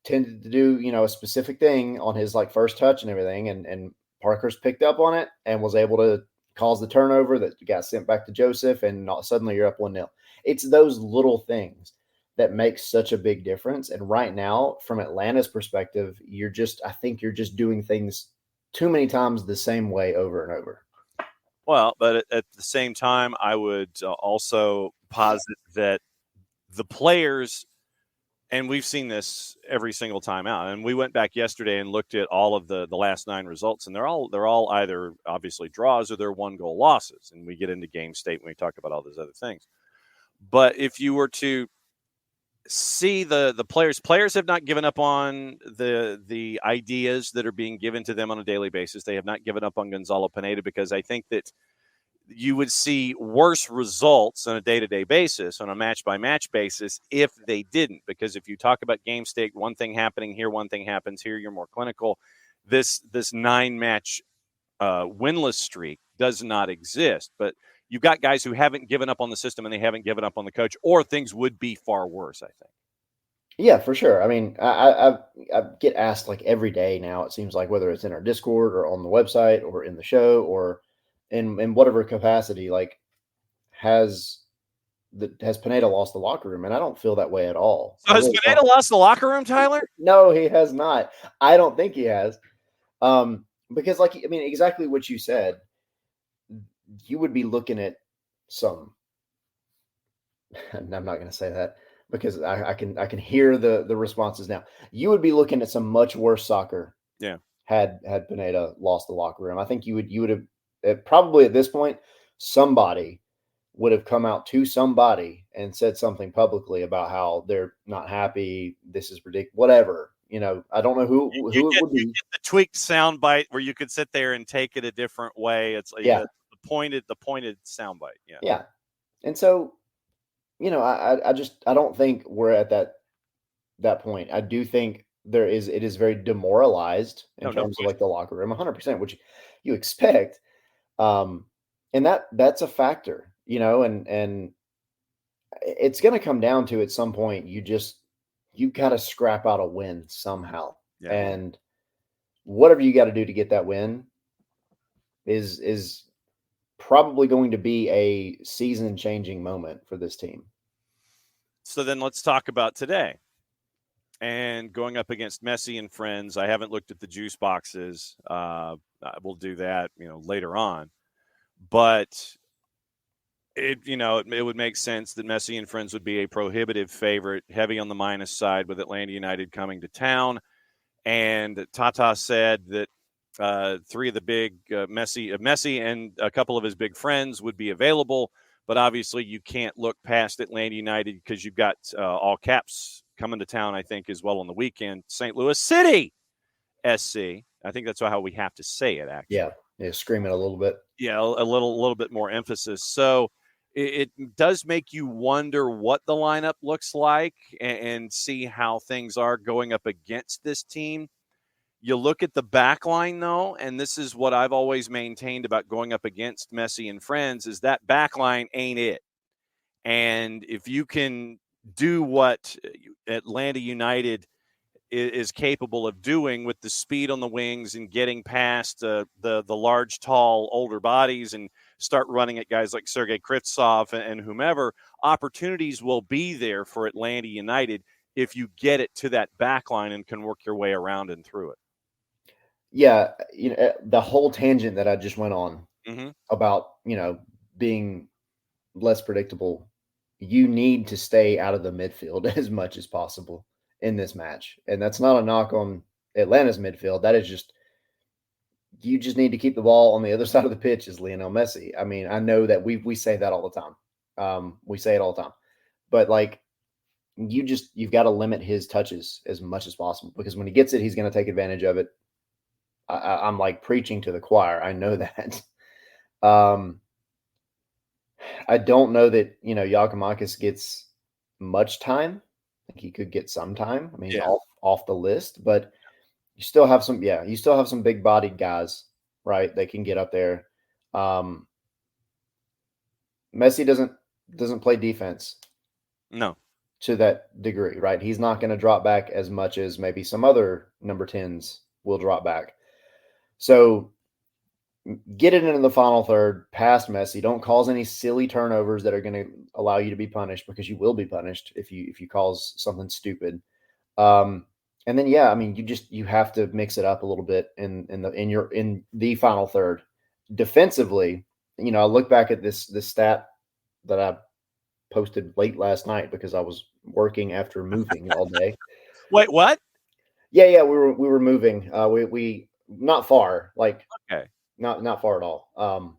Tended to do, a specific thing on his like first touch and everything. And Parkhurst picked up on it and was able to cause the turnover that got sent back to Joseph. And suddenly you're up 1-0. It's those little things that makes such a big difference. And right now, from Atlanta's perspective, I think you're just doing things too many times the same way over and over. Well, but at the same time, I would also posit that the players, and we've seen this every single time out, and we went back yesterday and looked at all of the last 9 results, and they're all either obviously draws or they're 1-goal losses, and we get into game state when we talk about all those other things. But if you were to see the players have not given up on the ideas that are being given to them on a daily basis. They have not given up on Gonzalo Pineda, because I think that you would see worse results on a day-to-day basis, on a match-by-match basis, if they didn't. Because if you talk about game state, one thing happening here, one thing happens here, you're more clinical. This 9-match winless streak does not exist. But you've got guys who haven't given up on the system and they haven't given up on the coach, or things would be far worse, I think. Yeah, for sure. I mean, I get asked like every day now. It seems like whether it's in our Discord or on the website or in the show or in whatever capacity, like has has Pineda lost the locker room? And I don't feel that way at all. So I has really don't. Pineda lost the locker room, Tyler? No, he has not. I don't think he has. Because like I mean, exactly what you said. You would be looking at some. I'm not going to say that because I can hear the responses now. You would be looking at some much worse soccer. Yeah. Had Pineda lost the locker room. I think you would have probably at this point somebody would have come out to somebody and said something publicly about how they're not happy. This is ridiculous. Whatever. I don't know You, who it would you be. get the tweaked soundbite where you could sit there and take it a different way. It's like Yeah, the pointed soundbite. Yeah. yeah. And so I don't think we're at that point. I do think it is very demoralized in No terms of like question. the locker room, 100%, which you expect. Um, and that's a factor, and it's going to come down to at some point you got to scrap out a win somehow, Yeah. and whatever you got to do to get that win is probably going to be a season changing moment for this team. So then let's talk about today. And going up against Messi and friends, I haven't looked at the juice boxes. We'll do that, later on. But it would make sense that Messi and friends would be a prohibitive favorite, heavy on the minus side with Atlanta United coming to town. And Tata said that three of the big Messi and a couple of his big friends would be available. But obviously, you can't look past Atlanta United because you've got all caps coming to town, I think, as well on the weekend. St. Louis City SC. I think that's how we have to say it, actually. Yeah, scream it a little bit. Yeah, a little bit more emphasis. So it does make you wonder what the lineup looks like and see how things are going up against this team. You look at the back line, though, and this is what I've always maintained about going up against Messi and friends, is that back line ain't it. And if you can do what Atlanta United is capable of doing with the speed on the wings and getting past the large, tall, older bodies and start running at guys like Sergei Kritsov and whomever, opportunities will be there for Atlanta United if you get it to that back line and can work your way around and through it. Yeah, the whole tangent that I just went on Mm-hmm. about, being less predictable, you need to stay out of the midfield as much as possible in this match. And that's not a knock on Atlanta's midfield. That is just you just need to keep the ball on the other side of the pitch as Lionel Messi. I mean, I know that we say that all the time. We say it all the time. But like you've got to limit his touches as much as possible because when he gets it, he's going to take advantage of it. I'm like preaching to the choir. I know that. Um, I don't know that Yakimakis gets much time. I think he could get some time. I mean, he's Yeah. off the list, but you still have some. Yeah, you still have some big bodied guys, right? They can get up there. Um, Messi doesn't play defense No. to that degree, right? He's not going to drop back as much as maybe some other number 10s will drop back. So get it into the final third, past Messi. Don't cause any silly turnovers that are going to allow you to be punished because you will be punished if you cause something stupid. And then I mean you have to mix it up a little bit in the final third. Defensively, I look back at this stat that I posted late last night because I was working after moving all day. Wait, what? Yeah, we were moving. We not far, like Okay. not far at all.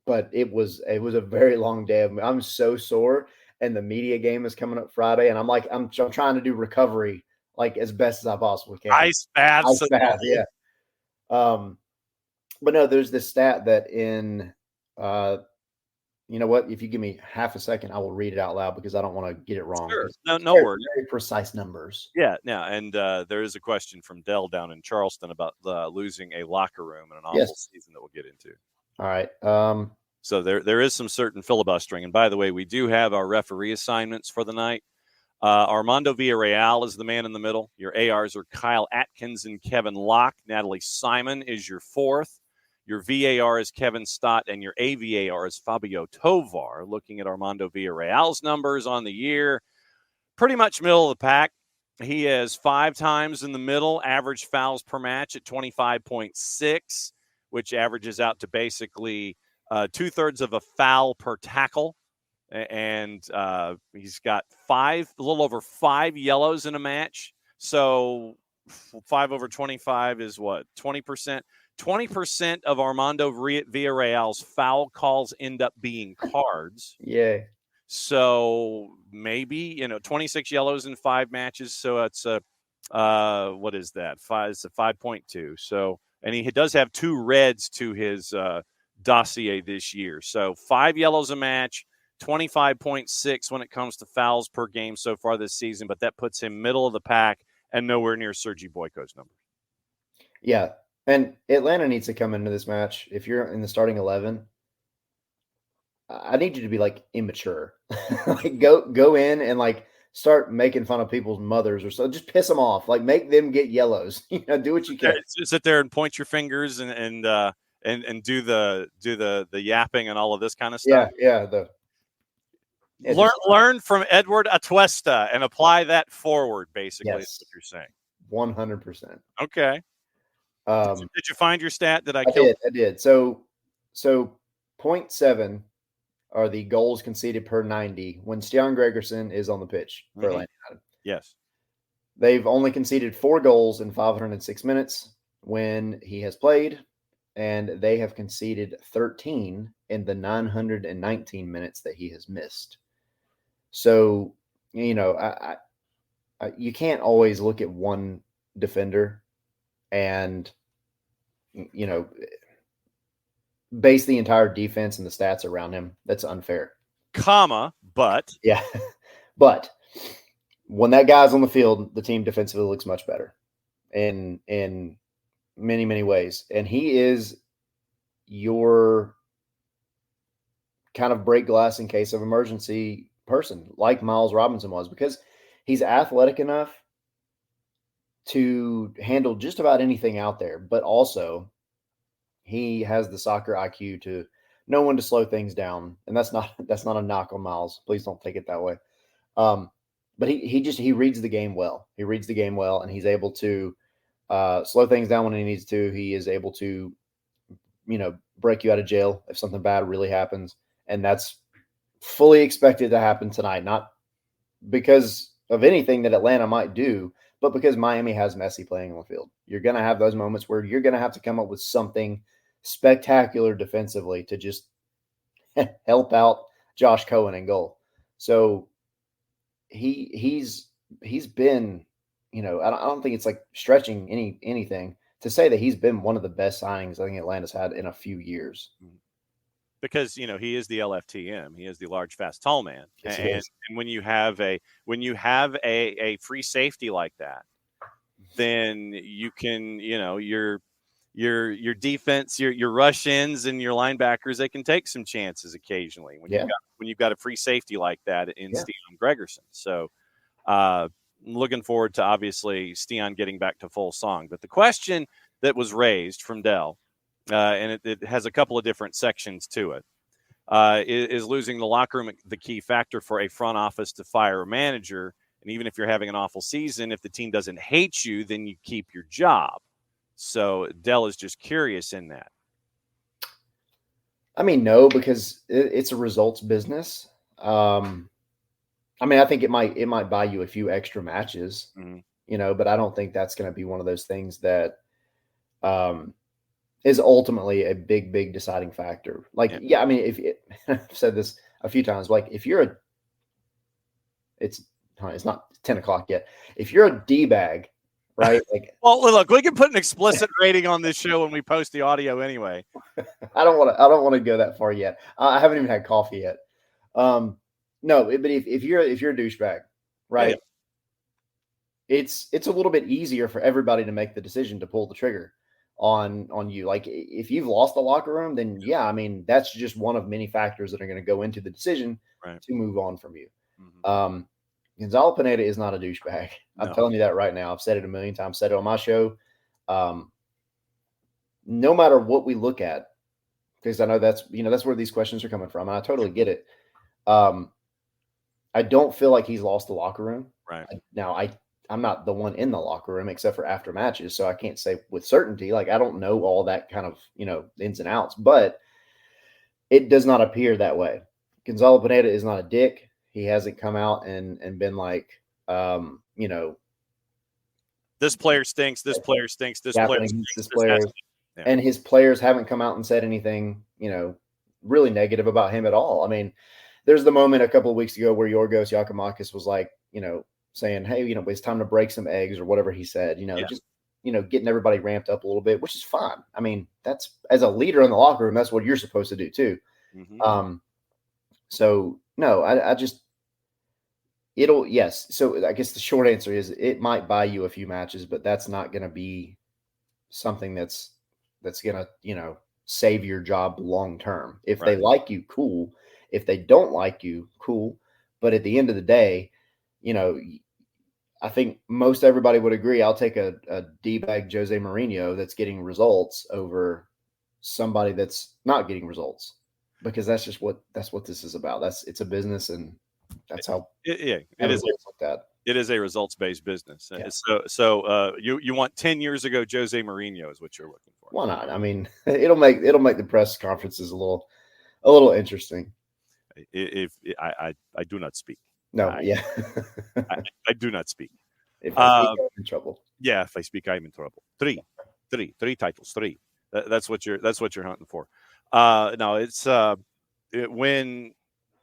But it was a very long day. I'm so sore, and the media game is coming up Friday, and I'm trying to do recovery like as best as I possibly can. Ice baths. Ice bath, yeah. But no, there's this stat that in you know what? If you give me half a second, I will read it out loud because I don't want to get it wrong. Sure. It's No very, worries. very precise numbers. Yeah, and there is a question from Dell down in Charleston about losing a locker room in an awful Yes. season that we'll get into. All right. So there is some certain filibustering. And by the way, we do have our referee assignments for the night. Armando Villarreal is the man in the middle. Your ARs are Kyle Atkins and Kevin Locke. Natalie Simon is your fourth. Your VAR is Kevin Stott, and your AVAR is Fabio Tovar. Looking at Armando Villarreal's numbers on the year, pretty much middle of the pack. He has 5 times in the middle, average fouls per match at 25.6, which averages out to basically 2/3 of a foul per tackle. And he's got a little over 5 yellows in a match. So 5 over 25 is what? 20%. 20% of Armando Villarreal's foul calls end up being cards. Yeah. So maybe, 26 yellows in 5 matches. So it's what is that? It's a 5.2. So, and he does have 2 reds to his dossier this year. So 5 yellows a match, 25.6 when it comes to fouls per game so far this season, but that puts him middle of the pack and nowhere near Sergi Boyko's number. Yeah. And Atlanta needs to come into this match. If you're in the starting 11, I need you to be like immature. Like go in and like start making fun of people's mothers or so. Just piss them off. Like make them get yellows. Do what you can. Sit there and point your fingers and do the yapping and all of this kind of stuff. Yeah. Learn from Edward Atuesta and apply that forward. Basically, yes. is what you're saying. 100%. Okay. Did you find your stat that I did. So 0.7 are the goals conceded per 90 when Stian Gregerson is on the pitch for Atlanta United. Yes. They've only conceded 4 goals in 506 minutes when he has played, and they have conceded 13 in the 919 minutes that he has missed. So, you can't always look at one defender and, base the entire defense and the stats around him. That's unfair. But. Yeah. But when that guy's on the field, the team defensively looks much better in many, many ways. And he is your kind of break glass in case of emergency person, like Miles Robinson was, because he's athletic enough to handle just about anything out there, but also he has the soccer IQ to know when to slow things down. And that's not a knock on Miles. Please don't take it that way. But he reads the game well. He reads the game well, and he's able to slow things down when he needs to. He is able to, break you out of jail if something bad really happens. And that's fully expected to happen tonight, not because of anything that Atlanta might do, but because Miami has Messi playing on the field. You're going to have those moments where you're going to have to come up with something spectacular defensively to just help out Josh Cohen in goal. So he's been, I don't think it's like stretching anything to say that he's been one of the best signings I think Atlanta's had in a few years. Because he is the LFTM, he is the large, fast, tall man, yes, and when you have a free safety like that, then you can your defense, your rush ins and your linebackers, they can take some chances occasionally when you've got a free safety like that in Stian Gregerson. So looking forward to obviously Stian getting back to full song. But the question that was raised from Dell, and it has a couple of different sections to it. Is losing the locker room the key factor for a front office to fire a manager? And even if you're having an awful season, if the team doesn't hate you, then you keep your job. So Dell is just curious in that. I mean, no, because it's a results business. I think it might buy you a few extra matches, but I don't think that's going to be one of those things that is ultimately a big deciding factor. I've said this a few times, like if you're it's not 10 o'clock yet. If you're a D-bag, right? Like, well, look, we can put an explicit rating on this show when we post the audio anyway. I don't want to go that far yet. I haven't even had coffee yet. No, but if you're a douchebag, right? Yeah. It's a little bit easier for everybody to make the decision to pull the trigger on you. Like if you've lost the locker room, then that's just one of many factors that are going to go into the decision to move on from you. Gonzalo Pineda is not a douchebag. I'm No. telling you that right now. I've said it a million times. Said it on my show. No matter what we look at, because I know that's where these questions are coming from, and I totally get it. I don't feel like he's lost the locker room. Right. I'm not the one in the locker room except for after matches, so I can't say with certainty. Like, I don't know all that kind of, ins and outs, but it does not appear that way. Gonzalo Pineda is not a dick. He hasn't come out and been like, this player stinks. This player stinks. This player stinks. This player. Yeah. And his players haven't come out and said anything, really negative about him at all. I mean, there's the moment a couple of weeks ago where Yorgos Yakimakis was like, saying, hey, it's time to break some eggs or whatever he said, just, getting everybody ramped up a little bit, which is fine. I mean, that's, as a leader in the locker room, that's what you're supposed to do too. Mm-hmm. So no, I just, yes. So I guess the short answer is it might buy you a few matches, but that's not going to be something that's going to, save your job long term. If they like you, cool. If they don't like you, cool. But at the end of the day, I think most everybody would agree. I'll take a D-bag Jose Mourinho that's getting results over somebody that's not getting results, because that's what this is about. It's a business, and that's how it is like that. It is a results-based business. Yeah. So you want 10 years ago Jose Mourinho is what you're looking for. Why not? I mean, it'll make the press conferences a little interesting. If I do not speak. No, I do not speak. If I speak, I'm in trouble. Yeah, if I speak, I'm in trouble. Three titles. Three. That's what you're hunting for. No, it's when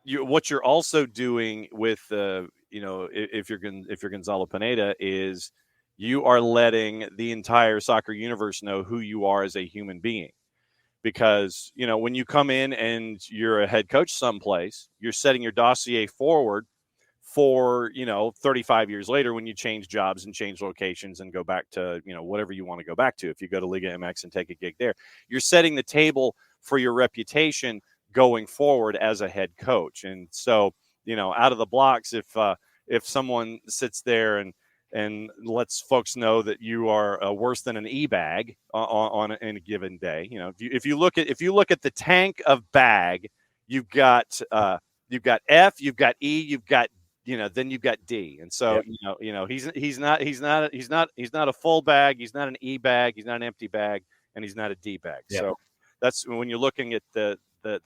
what you're also doing with if you're Gonzalo Pineda is you are letting the entire soccer universe know who you are as a human being. Because, when you come in and you're a head coach someplace, you're setting your dossier forward for, 35 years later when you change jobs and change locations and go back to, whatever you want to go back to. If you go to Liga MX and take a gig there, you're setting the table for your reputation going forward as a head coach. And so, out of the blocks, if someone sits there and lets folks know that you are worse than an e-bag on a given day. If you look at the tank of bag, you've got F, you've got E, you've got then you've got D. And so he's not a full bag, he's not an e-bag, he's not an empty bag, and he's not a D bag. Yeah. So that's when you're looking at the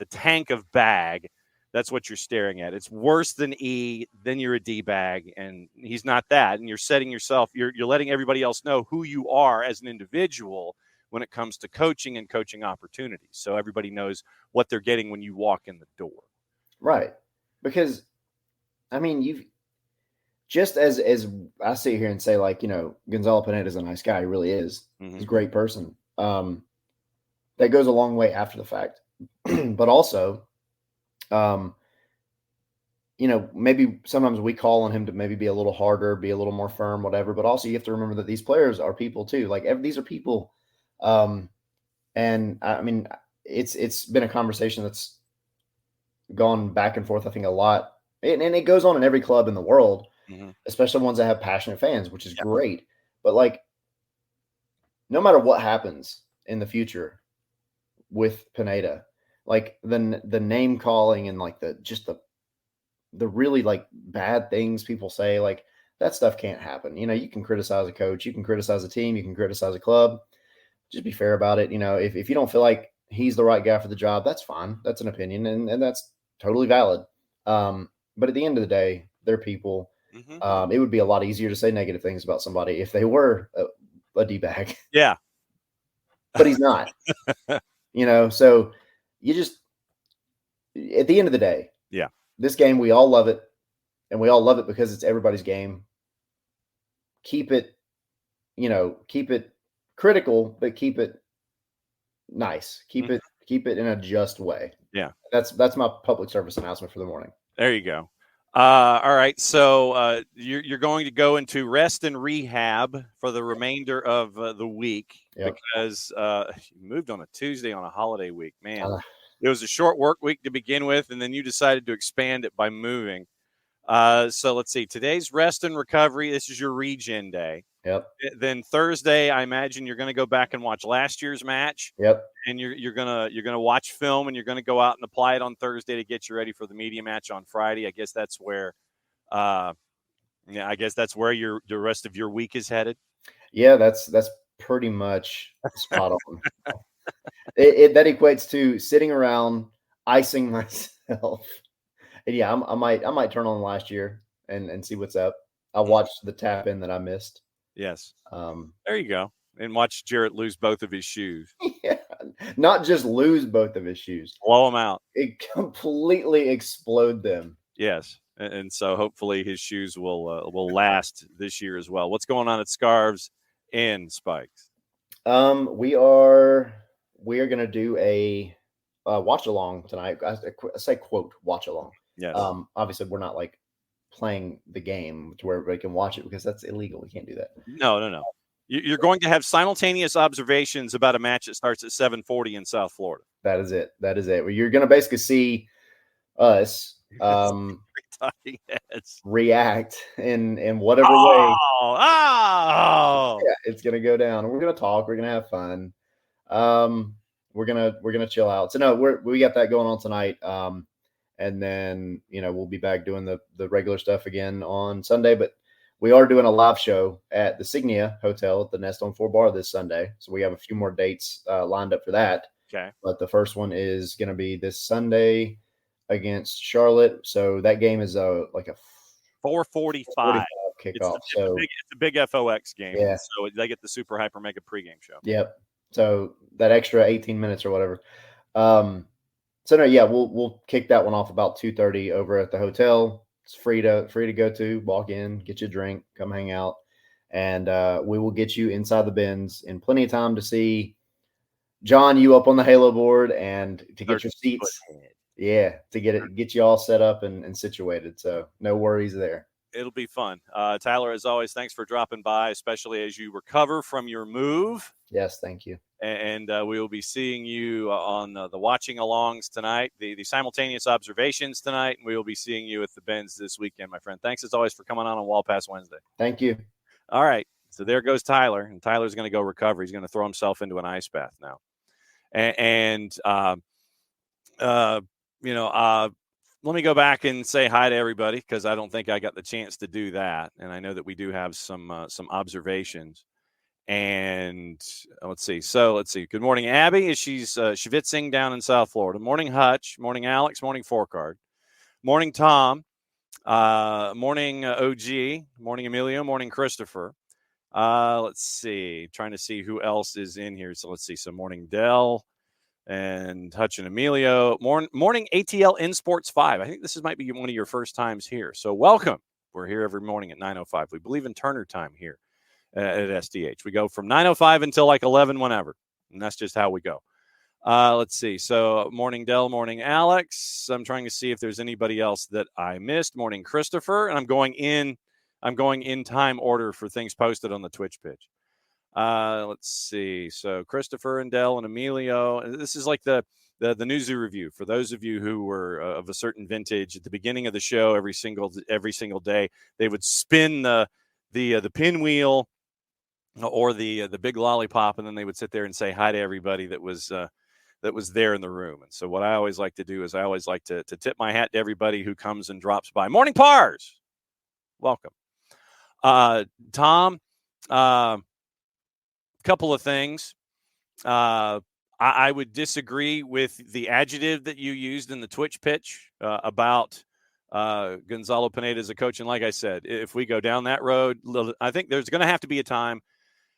tank of bag. That's what you're staring at. It's worse than E, then you're a D bag, and he's not that. And you're setting yourself, you're letting everybody else know who you are as an individual when it comes to coaching and coaching opportunities. So everybody knows what they're getting when you walk in the door. Right. Because, I mean, you've just as I sit here and say, like, Gonzalo Pineda is a nice guy. He really is. Mm-hmm. He's a great person. That goes a long way after the fact. But also, maybe sometimes we call on him to maybe be a little harder, be a little more firm, whatever. But also, you have to remember that these players are people too. Like, these are people, and I mean, it's been a conversation that's gone back and forth, I think, a lot, and it goes on in every club in the world, mm-hmm. especially ones that have passionate fans, which is great. But, like, no matter what happens in the future with Pineda, like the name calling and like the really, like, bad things people say, like, that stuff can't happen. You can criticize a coach, you can criticize a team, you can criticize a club. Just be fair about it. If you don't feel like he's the right guy for the job, that's fine. That's an opinion, and that's totally valid. But at the end of the day, they're people. Mm-hmm. It would be a lot easier to say negative things about somebody if they were a D-bag. Yeah. But he's not. So you just, at the end of the day, this game, we all love it, and we all love it because it's everybody's game. Keep it critical, but keep it nice. Keep it in a just way. Yeah. That's my public service announcement for the morning. There you go. All right. So you're going to go into rest and rehab for the remainder of the week because you moved on a Tuesday on a holiday week, man. It was a short work week to begin with, and then you decided to expand it by moving. So let's see. Today's rest and recovery. This is your regen day. Yep. Then Thursday, I imagine you're going to go back and watch last year's match. Yep. And you're gonna watch film, and you're gonna go out and apply it on Thursday to get you ready for the media match on Friday. I guess that's where, your the rest of your week is headed. Yeah, that's pretty much spot on. That equates to sitting around icing myself. And yeah, I might turn on last year and see what's up. I'll watch the tap in that I missed. Yes. There you go. And watch Jarrett lose both of his shoes. Yeah, not just lose both of his shoes, blow them out. It completely explode them. Yes, and so hopefully his shoes will last this year as well. What's going on at Scarves and Spikes? We are gonna do a watch along tonight. I say quote watch along. Yes. Obviously we're not like playing the game to where everybody can watch it because that's illegal. We can't do that. No. You're going to have simultaneous observations about a match that starts at 7:40 in South Florida. That is it. Well, you're going to basically see us react in whatever way. Oh, yeah, it's going to go down. We're going to talk. We're going to have fun. We're gonna chill out. So no, we got that going on tonight. And then we'll be back doing the regular stuff again on Sunday, but we are doing a live show at the Signia Hotel at the Nest on 4 Bar this Sunday. So we have a few more dates lined up for that. Okay. But the first one is going to be this Sunday against Charlotte. So that game is like a 4:45 kickoff. It's a big FOX game. Yeah. So they get the super hyper mega pregame show. Yep. So that extra 18 minutes or whatever. So no, yeah, we'll kick that one off about 2:30 over at the hotel. It's free to go to, walk in, get you a drink, come hang out, and we will get you inside the bins in plenty of time to see Jon, you up on the Halo board, and to get your seats. Yeah, to get you all set up and situated. So no worries there. It'll be fun. Tyler, as always, thanks for dropping by, especially as you recover from your move. Yes, thank you. And we will be seeing you on the watching alongs tonight, the simultaneous observations tonight, and we will be seeing you at the Benz this weekend, my friend. Thanks as always for coming on WallPass Wednesday. Thank you. All right, so there goes Tyler, and Tyler's going to go recover. He's going to throw himself into an ice bath now, let me go back and say hi to everybody because I don't think I got the chance to do that, and I know that we do have some observations. And let's see. Good morning, Abby. She's schwitzing down in South Florida. Morning, Hutch. Morning, Alex. Morning, Fourcard. Morning, Tom. Morning, OG. Morning, Emilio. Morning, Christopher. Let's see. Trying to see who else is in here. So let's see. So morning, Dell and Hutch and Emilio. Morning, ATL in Sports 5. I think this might be one of your first times here. So welcome. We're here every morning at 9:05. We believe in Turner time here at SDH. We go from 9:05 until like 11 whenever, and that's just how we go. Let's see. So morning, Dell. Morning, Alex. I'm trying to see if there's anybody else that I missed. Morning, Christopher. And I'm going in time order for things posted on the Twitch pitch. Let's see. So Christopher and Dell and Emilio. And this is like the Newsy review for those of you who were of a certain vintage. At the beginning of the show, every single day, they would spin the pinwheel or the big lollipop, and then they would sit there and say hi to everybody that was there in the room. And so what I always like to do is I always like to tip my hat to everybody who comes and drops by. Morning, Pars. Welcome. Tom, couple of things. I would disagree with the adjective that you used in the Twitch pitch about Gonzalo Pineda as a coach. And like I said, if we go down that road, I think there's going to have to be a time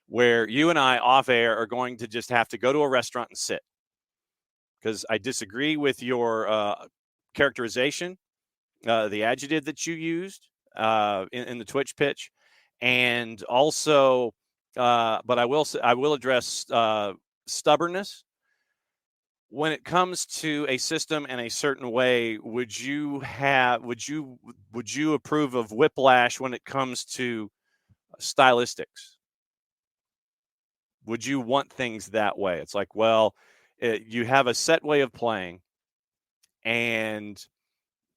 where you and I off air are going to just have to go to a restaurant and sit, because I disagree with your characterization, the adjective that you used in the Twitch pitch. And also, but I will address stubbornness. When it comes to a system and a certain way, would you approve of whiplash when it comes to stylistics? Would you want things that way? It's like, well, you have a set way of playing, and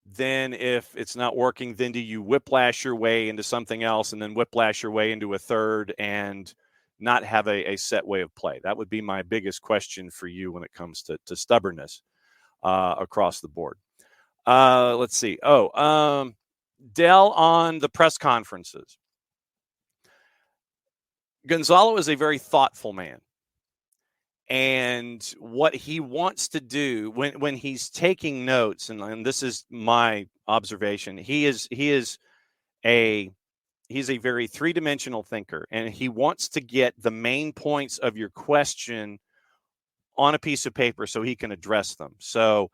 Then if it's not working, then do you whiplash your way into something else and then whiplash your way into a third and not have a set way of play? That would be my biggest question for you when it comes to stubbornness across the board. Let's see. Dell on the press conferences. Gonzalo is a very thoughtful man. And what he wants to do when he's taking notes, and this is my observation, he's a very three-dimensional thinker, and he wants to get the main points of your question on a piece of paper so he can address them. So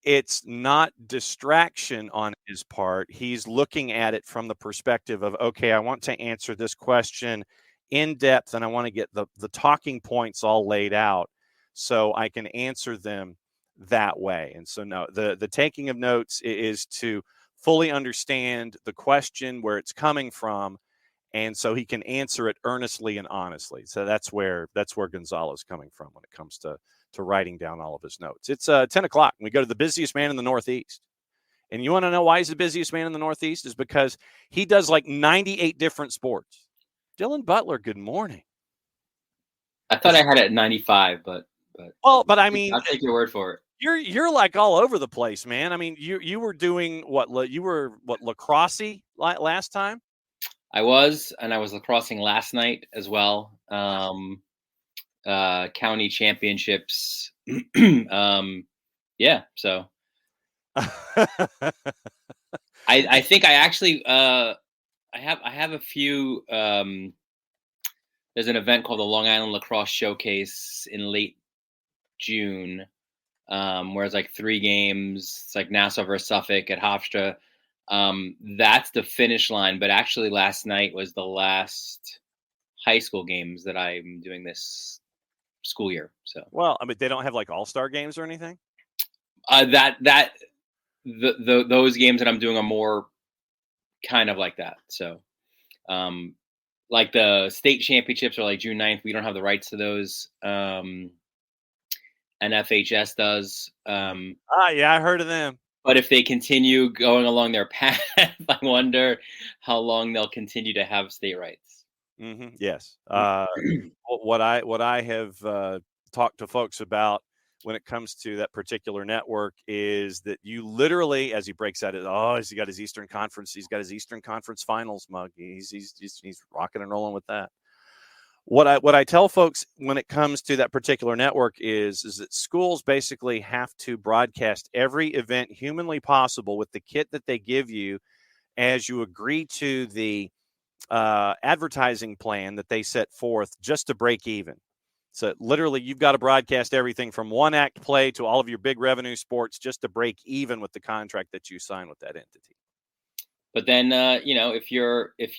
it's not distraction on his part. He's looking at it from the perspective of, okay, I want to answer this question in depth, and I want to get the talking points all laid out so I can answer them that way. And so, no, the taking of notes is to fully understand the question, where it's coming from, and so he can answer it earnestly and honestly. So that's where Gonzalo's coming from when it comes to writing down all of his notes. It's 10 o'clock. We go to the busiest man in the Northeast. And you want to know why he's the busiest man in the Northeast? Is because he does like 98 different sports. Dylan Butler, good morning. I thought I had it at 95, but I mean, I'll take your word for it. You're like all over the place, man. I mean, you were doing lacrosse last time? I was lacrossing last night as well. County championships. Yeah, so I think I actually I have a few. There's an event called the Long Island Lacrosse Showcase in late June, where it's like 3 games. It's like Nassau versus Suffolk at Hofstra. That's the finish line, but actually last night was the last high school games that I'm doing this school year. So, well, I mean, they don't have like all-star games or anything. Those games that I'm doing are more kind of like that. So, like the state championships are like June 9th. We don't have the rights to those. And FHS does. Yeah, I heard of them. But if they continue going along their path, I wonder how long they'll continue to have state rights. Mm-hmm. Yes. What I have talked to folks about when it comes to that particular network is that you literally, as he breaks out, he's got his Eastern Conference. He's got his Eastern Conference Finals mug. He's rocking and rolling with that. What I tell folks when it comes to that particular network is that schools basically have to broadcast every event humanly possible with the kit that they give you as you agree to the advertising plan that they set forth just to break even. So literally, you've got to broadcast everything from one act play to all of your big revenue sports just to break even with the contract that you sign with that entity. But then, if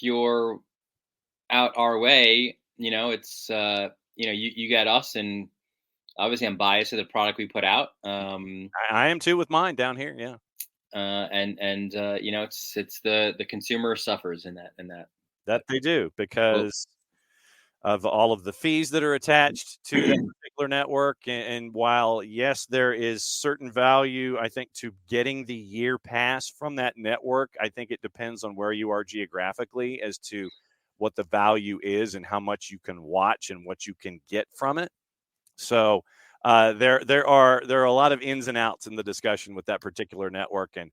you're out our way, it's you got us, and obviously I'm biased to the product we put out. I am too with mine down here, yeah. It's the consumer suffers in that they do because of all of the fees that are attached to that particular network. And while, yes, there is certain value, I think, to getting the year pass from that network, I think it depends on where you are geographically as to what the value is and how much you can watch and what you can get from it. So there are a lot of ins and outs in the discussion with that particular network. And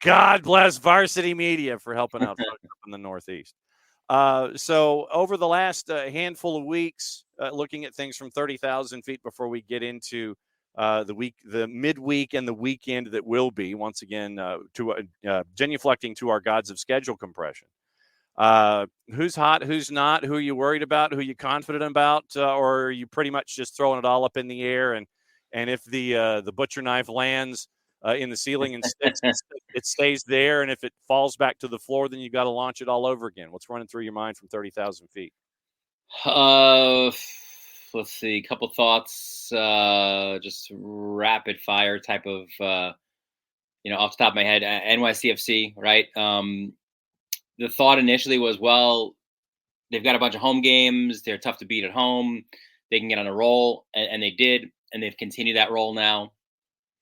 God bless Varsity Media for helping out folks up in the Northeast. So over the last handful of weeks, looking at things from 30,000 feet before we get into the midweek and the weekend that will be, once again, genuflecting to our gods of schedule compression. Who's hot, who's not, who are you worried about, who are you confident about, or are you pretty much just throwing it all up in the air? And if the butcher knife lands in the ceiling and it stays there, and if it falls back to the floor, then you got to launch it all over again. What's running through your mind from 30,000 feet? Let's see, a couple thoughts, just rapid fire type of, off the top of my head, NYCFC, right? The thought initially was, well, they've got a bunch of home games. They're tough to beat at home. They can get on a roll, and they did, and they've continued that roll now.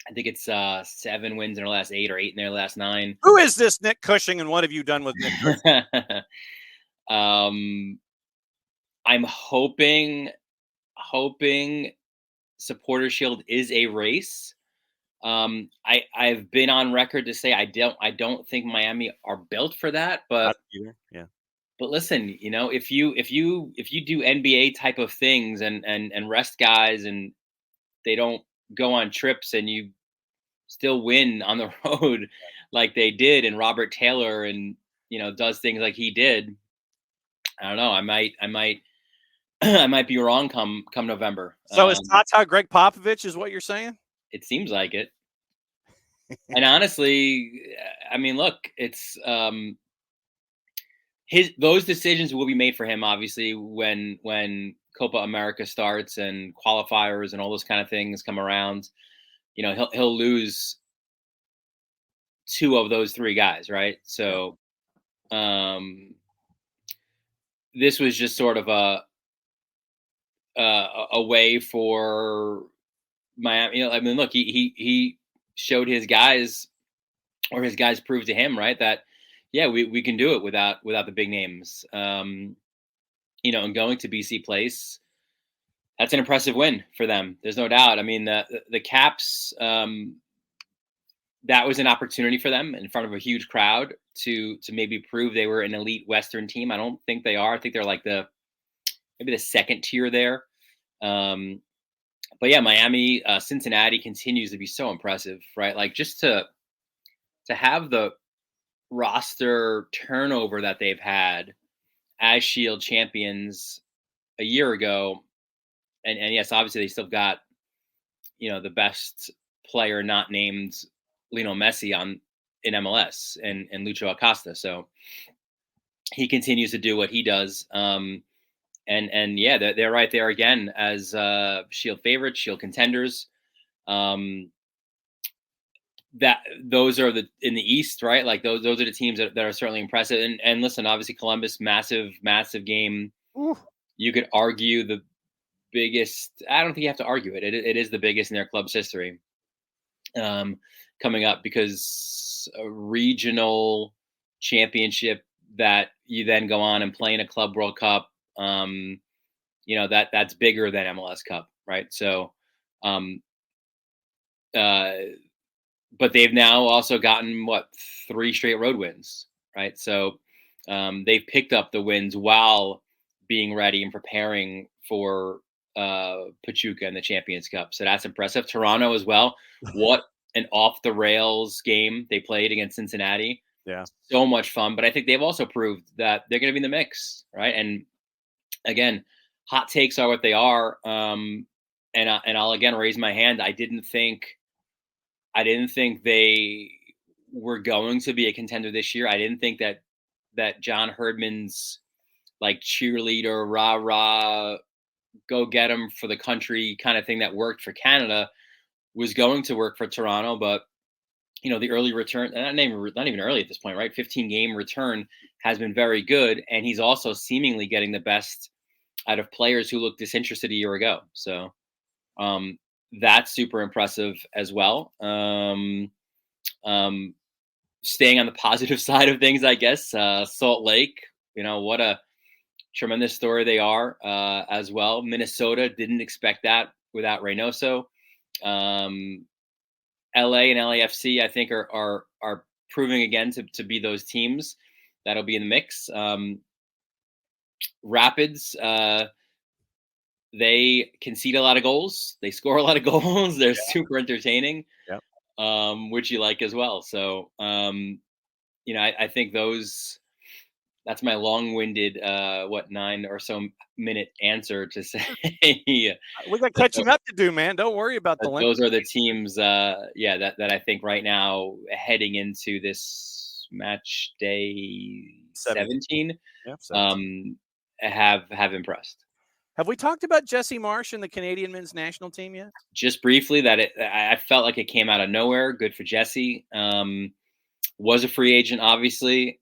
I think it's 7 wins in their last 8 or 8 in their last 9. Who is this Nick Cushing, and what have you done with Nick Cushing? I'm hoping Supporter Shield is a race. I've been on record to say I don't think Miami are built for that, but yeah. But listen, if you do NBA type of things and rest guys and they don't go on trips and you still win on the road like they did, and Robert Taylor and does things like he did, I don't know. I might I might be wrong come November. So is Tata Greg Popovich is what you're saying? It seems like it. And honestly, I mean, look, it's those decisions will be made for him, obviously, when Copa America starts and qualifiers and all those kind of things come around. He'll lose 2 of those 3 guys, right? So this was just sort of a way for Miami. I mean, look, he showed his guys, or his guys proved to him, right, that yeah, we can do it without the big names. And going to BC Place, that's an impressive win for them. There's no doubt. I mean, the Caps, that was an opportunity for them in front of a huge crowd to maybe prove they were an elite Western team. I don't think they are. I think they're like maybe the second tier there. But yeah, Miami, Cincinnati continues to be so impressive, right? Like, just to have the roster turnover that they've had as Shield champions a year ago, and yes, obviously they still got the best player not named Lionel Messi in MLS and Lucho Acosta, so he continues to do what he does. And yeah, they're right there again as Shield favorites, Shield contenders. That those are in the East, right? Like those are the teams that are certainly impressive. And listen, obviously Columbus, massive game. Ooh. You could argue the biggest. I don't think you have to argue it. It is the biggest in their club's history. Coming up, because a regional championship that you then go on and play in a Club World Cup, that's bigger than MLS Cup, right? So, but they've now also gotten 3 straight road wins, right? So they've picked up the wins while being ready and preparing for Pachuca and the Champions Cup. So that's impressive. Toronto as well. What an off the rails game they played against Cincinnati. Yeah, so much fun. But I think they've also proved that they're going to be in the mix, right? And again, hot takes are what they are. And I'll again raise my hand. I didn't think they were going to be a contender this year. I didn't think that John Herdman's like cheerleader, rah, go get him for the country kind of thing that worked for Canada was going to work for Toronto. But, the early return, not even early at this point, right? 15-game return has been very good. And he's also seemingly getting the best out of players who looked disinterested a year ago. So, that's super impressive as well. Staying on the positive side of things, I guess, Salt Lake, what a tremendous story they are as well. Minnesota didn't expect that without Reynoso. LA and LAFC, I think, are proving again to be those teams that'll be in the mix. Rapids, they concede a lot of goals. They score a lot of goals. They're super entertaining, which you like as well. So, I think that's my long-winded, 9 or so minute answer to say. We got catching up to do, man. Don't worry about the length. Those are the teams, that I think right now heading into this match day 17, have impressed. Have we talked about Jesse Marsh and the Canadian men's national team yet? Just briefly, I felt like it came out of nowhere. Good for Jesse. Was a free agent, obviously.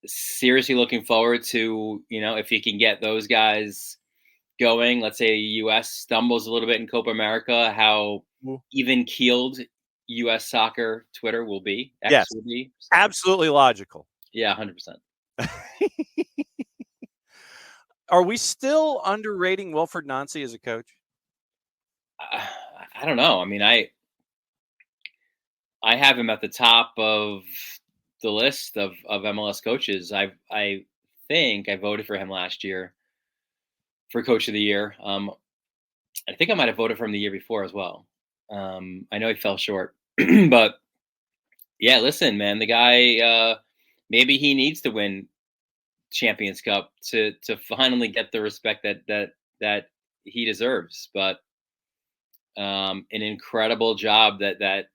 Seriously looking forward to, if he can get those guys going. Let's say U.S. stumbles a little bit in Copa America, how even keeled U.S. soccer Twitter will be. Yes, will be. So, absolutely logical. Yeah, 100%. Are we still underrating Wilfred Nancy as a coach? I don't know. I mean, I have him at the top of the list of MLS coaches. I think I voted for him last year for Coach of the Year. I think I might have voted for him the year before as well. I know he fell short, but yeah, listen, man, the guy, maybe he needs to win Champions Cup to finally get the respect that he deserves. But an incredible job that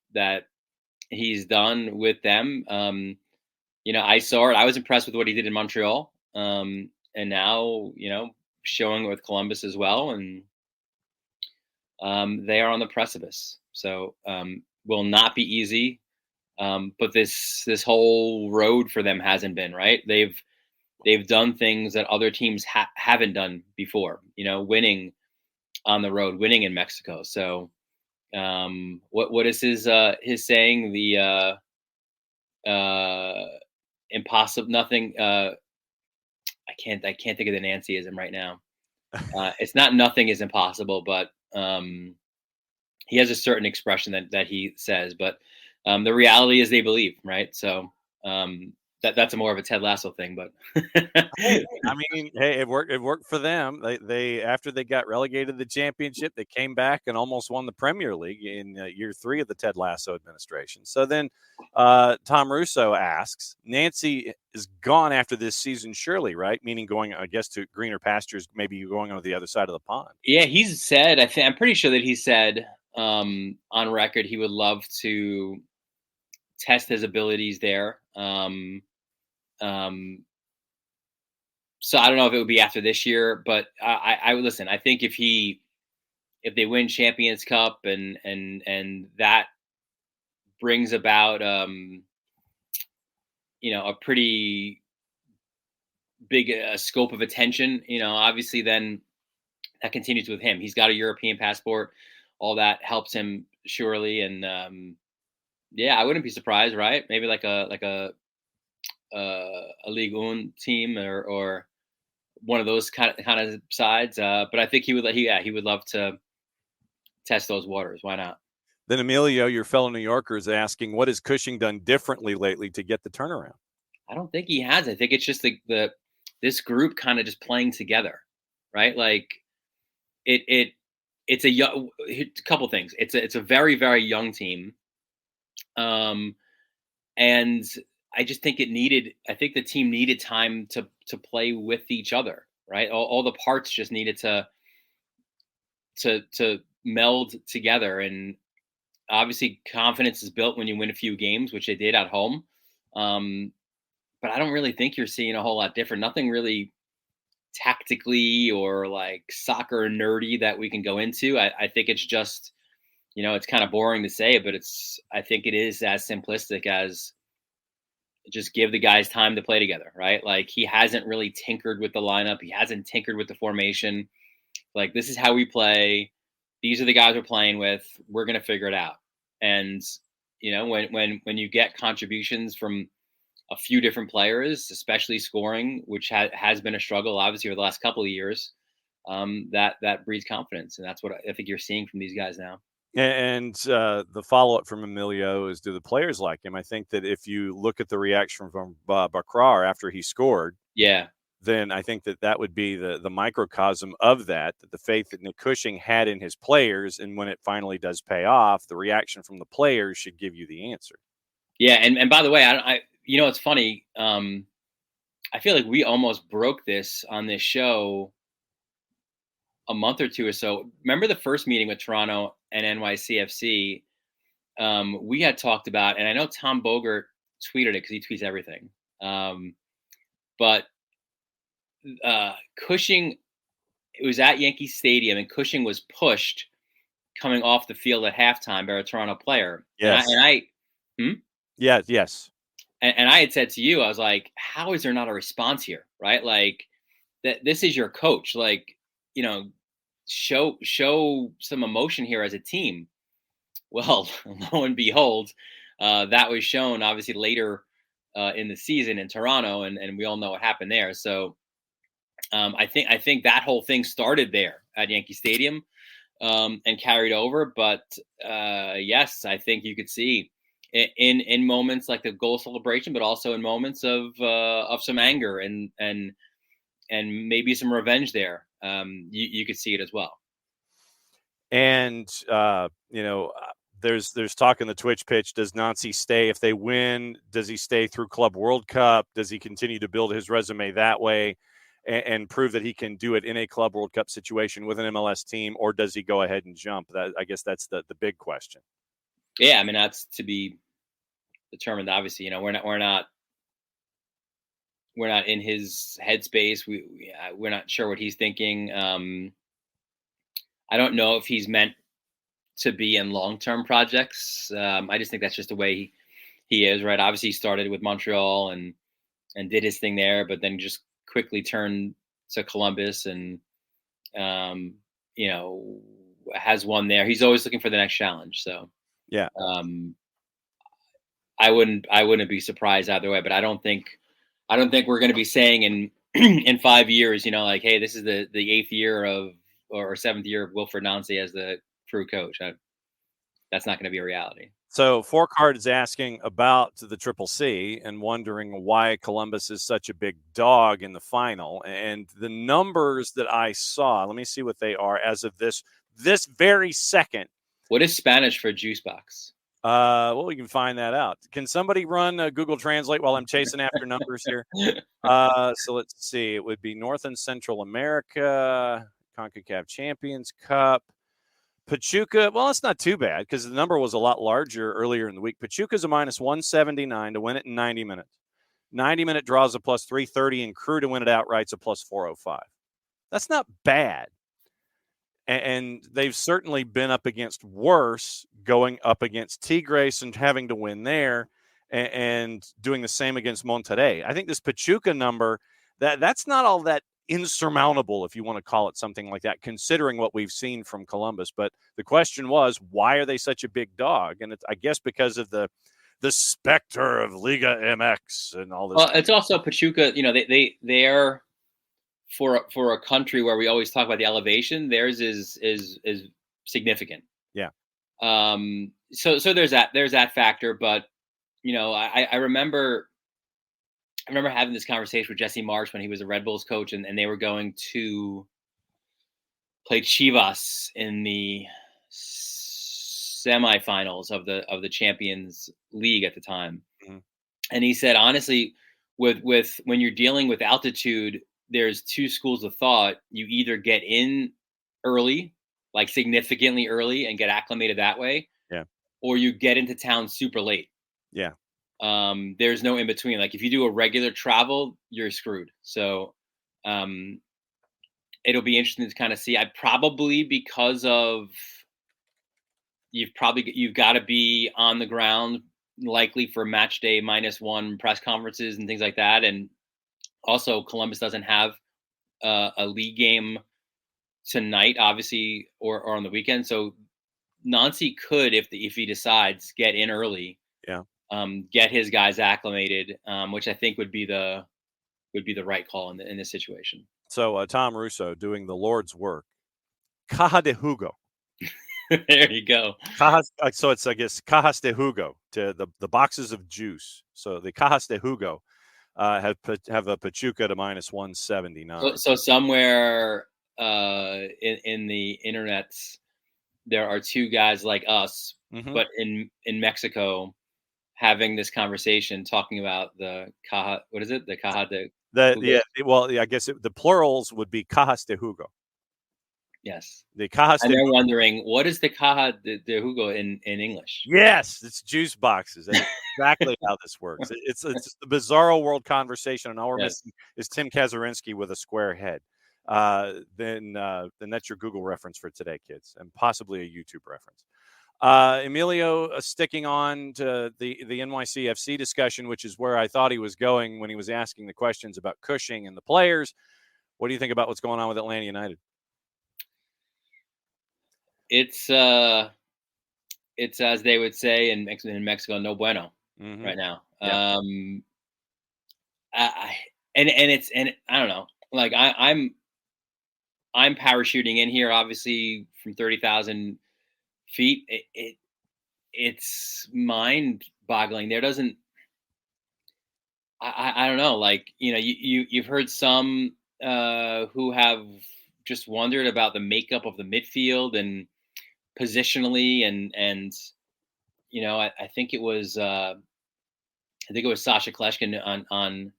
he's done with them. I saw it. I was impressed with what he did in Montreal, and now showing it with Columbus as well, and they are on the precipice. So will not be easy. But this whole road for them hasn't been right. They've done things that other teams haven't done before. Winning on the road, winning in Mexico. So what is his saying? The impossible nothing. I can't think of the Nancyism right now. It's not nothing is impossible, but he has a certain expression that he says, but the reality is they believe, right? So that's a more of a Ted Lasso thing, but hey, it worked for them. They after they got relegated to the championship, they came back and almost won the Premier League in year 3 of the Ted Lasso administration. So then Tom Russo asks, Nancy is gone after this season, surely, right? Meaning going, I guess, to greener pastures, maybe going on the other side of the pond. Yeah, he's said, I'm pretty sure that he said on record he would love to test his abilities there. So I don't know if it would be after this year, but I would listen. I think if they win Champions Cup and that brings about a pretty big scope of attention, obviously then that continues with him. He's got a European passport. All that helps him surely, and yeah, I wouldn't be surprised, right? Maybe like a Ligue 1 team or one of those kind of sides. But I think he would love to test those waters. Why not? Then Emilio, your fellow New Yorker, is asking, what has Cushing done differently lately to get the turnaround? I don't think he has. I think it's just this group kind of just playing together, right? Like it's a couple things. It's a very, very young team. And I just think I think the team needed time to play with each other, right? All the parts just needed to meld together. And obviously confidence is built when you win a few games, which they did at home. But I don't really think you're seeing a whole lot different. Nothing really tactically or like soccer nerdy that we can go into. I think it's just, it's kind of boring to say it, but I think it is as simplistic as just give the guys time to play together, right? Like he hasn't really tinkered with the lineup. He hasn't tinkered with the formation. Like, this is how we play. These are the guys we're playing with. We're going to figure it out. And, when you get contributions from a few different players, especially scoring, which has been a struggle, obviously, over the last couple of years, that breeds confidence. And that's what I think you're seeing from these guys now. And the follow-up from Emilio is, do the players like him? I think that if you look at the reaction from Bakrar after he scored, then I think that would be the microcosm of that the faith that Nick Cushing had in his players, and when it finally does pay off, the reaction from the players should give you the answer. Yeah, and by the way, it's funny. I feel like we almost broke this on this show a month or two or so. Remember the first meeting with Toronto and NYCFC? We had talked about, and I know Tom Bogert tweeted it because he tweets everything. But Cushing, it was at Yankee Stadium, and Cushing was pushed coming off the field at halftime by a Toronto player. Yes. Yes. And I had said to you, I was like, how is there not a response here, right? Like, this is your coach. Like, show some emotion here as a team. Well, lo and behold, that was shown obviously later in the season in Toronto, and we all know what happened there. So I think that whole thing started there at Yankee Stadium and carried over. But yes, I think you could see in moments like the goal celebration, but also in moments of some anger and maybe some revenge there. You could see it as well. And there's talk in the Twitch pitch. Does Nancy stay if they win? Does he stay through Club World Cup? Does he continue to build his resume that way and prove that he can do it in a Club World Cup situation with an MLS team, or does he go ahead and jump? I guess that's the big question. Yeah, I mean, that's to be determined. Obviously, we're not in his headspace. We're not sure what he's thinking. I don't know if he's meant to be in long-term projects. I just think that's just the way he is, right? Obviously, he started with Montreal and did his thing there, but then just quickly turned to Columbus and has won there. He's always looking for the next challenge. So yeah, I wouldn't be surprised either way. But I don't think we're going to be saying in 5 years, like, hey, this is the 8th year or 7th year of Wilfried Nancy as the crew coach. That's not going to be a reality. So Four Card is asking about the Triple C and wondering why Columbus is such a big dog in the final. And the numbers that I saw, let me see what they are as of this very second. What is Spanish for juice box? Well, we can find that out. Can somebody run Google Translate while I'm chasing after numbers here? So let's see. It would be North and Central America, CONCACAF Champions Cup. Pachuca, well, it's not too bad because the number was a lot larger earlier in the week. Pachuca's a minus 179 to win it in 90 minutes. 90-minute draws a plus 330, and Crew to win it outright's a plus 405. That's not bad. And they've certainly been up against worse, going up against Tigres and having to win there and doing the same against Monterrey. I think this Pachuca number, that's not all that insurmountable, if you want to call it something like that, considering what we've seen from Columbus. But the question was, why are they such a big dog? And it's, I guess, because of the specter of Liga MX and all this. Well, it's also Pachuca. They are for a country where we always talk about the elevation. Theirs is significant. Yeah. So there's that factor, but I remember having this conversation with Jesse Marsh when he was a Red Bulls coach, and they were going to play Chivas in the semifinals of the Champions League at the time. Mm-hmm. And he said, honestly, with when you're dealing with altitude, there's two schools of thought. You either get in early, like significantly early, and get acclimated that way. Yeah. Or you get into town super late. Yeah. There's no in between. Like if you do a regular travel, you're screwed. So it'll be interesting to kind of see. Because of you've got to be on the ground likely for match day -1 press conferences and things like that. And also Columbus doesn't have a league game tonight, obviously, or on the weekend. So Nancy could, if he decides, get in early. Yeah. Get his guys acclimated, which I think would be the right call in this situation. So Tom Russo doing the Lord's work. Caja de Jugo. There you go. So it's, I guess, Cajas de Jugo, to the boxes of juice. So the Cajas de Jugo have a Pachuca to -179. So somewhere in the internet, there are two guys like us, mm-hmm. but in Mexico, having this conversation, talking about the Caja. What is it? The Caja de. I guess the plurals would be Cajas de Jugo. Yes. The Cajas. And they're wondering, what is the Caja de Jugo in English? Yes, it's juice boxes. That's exactly how this works. It's the bizarro world conversation, and all we're missing is Tim Kazurinsky with a square head. Then that's your Google reference for today, kids, and possibly a YouTube reference. Emilio sticking on to the NYCFC discussion, which is where I thought he was going when he was asking the questions about Cushing and the players. What do you think about what's going on with Atlanta United? it's as they would say in Mexico, no bueno right now. Yeah. And I don't know. Like I'm parachuting in here, obviously from 30,000 feet. It's mind boggling. There doesn't. I don't know. Like you've heard some who have just wondered about the makeup of the midfield and positionally and I think it was Sasha Kleshkin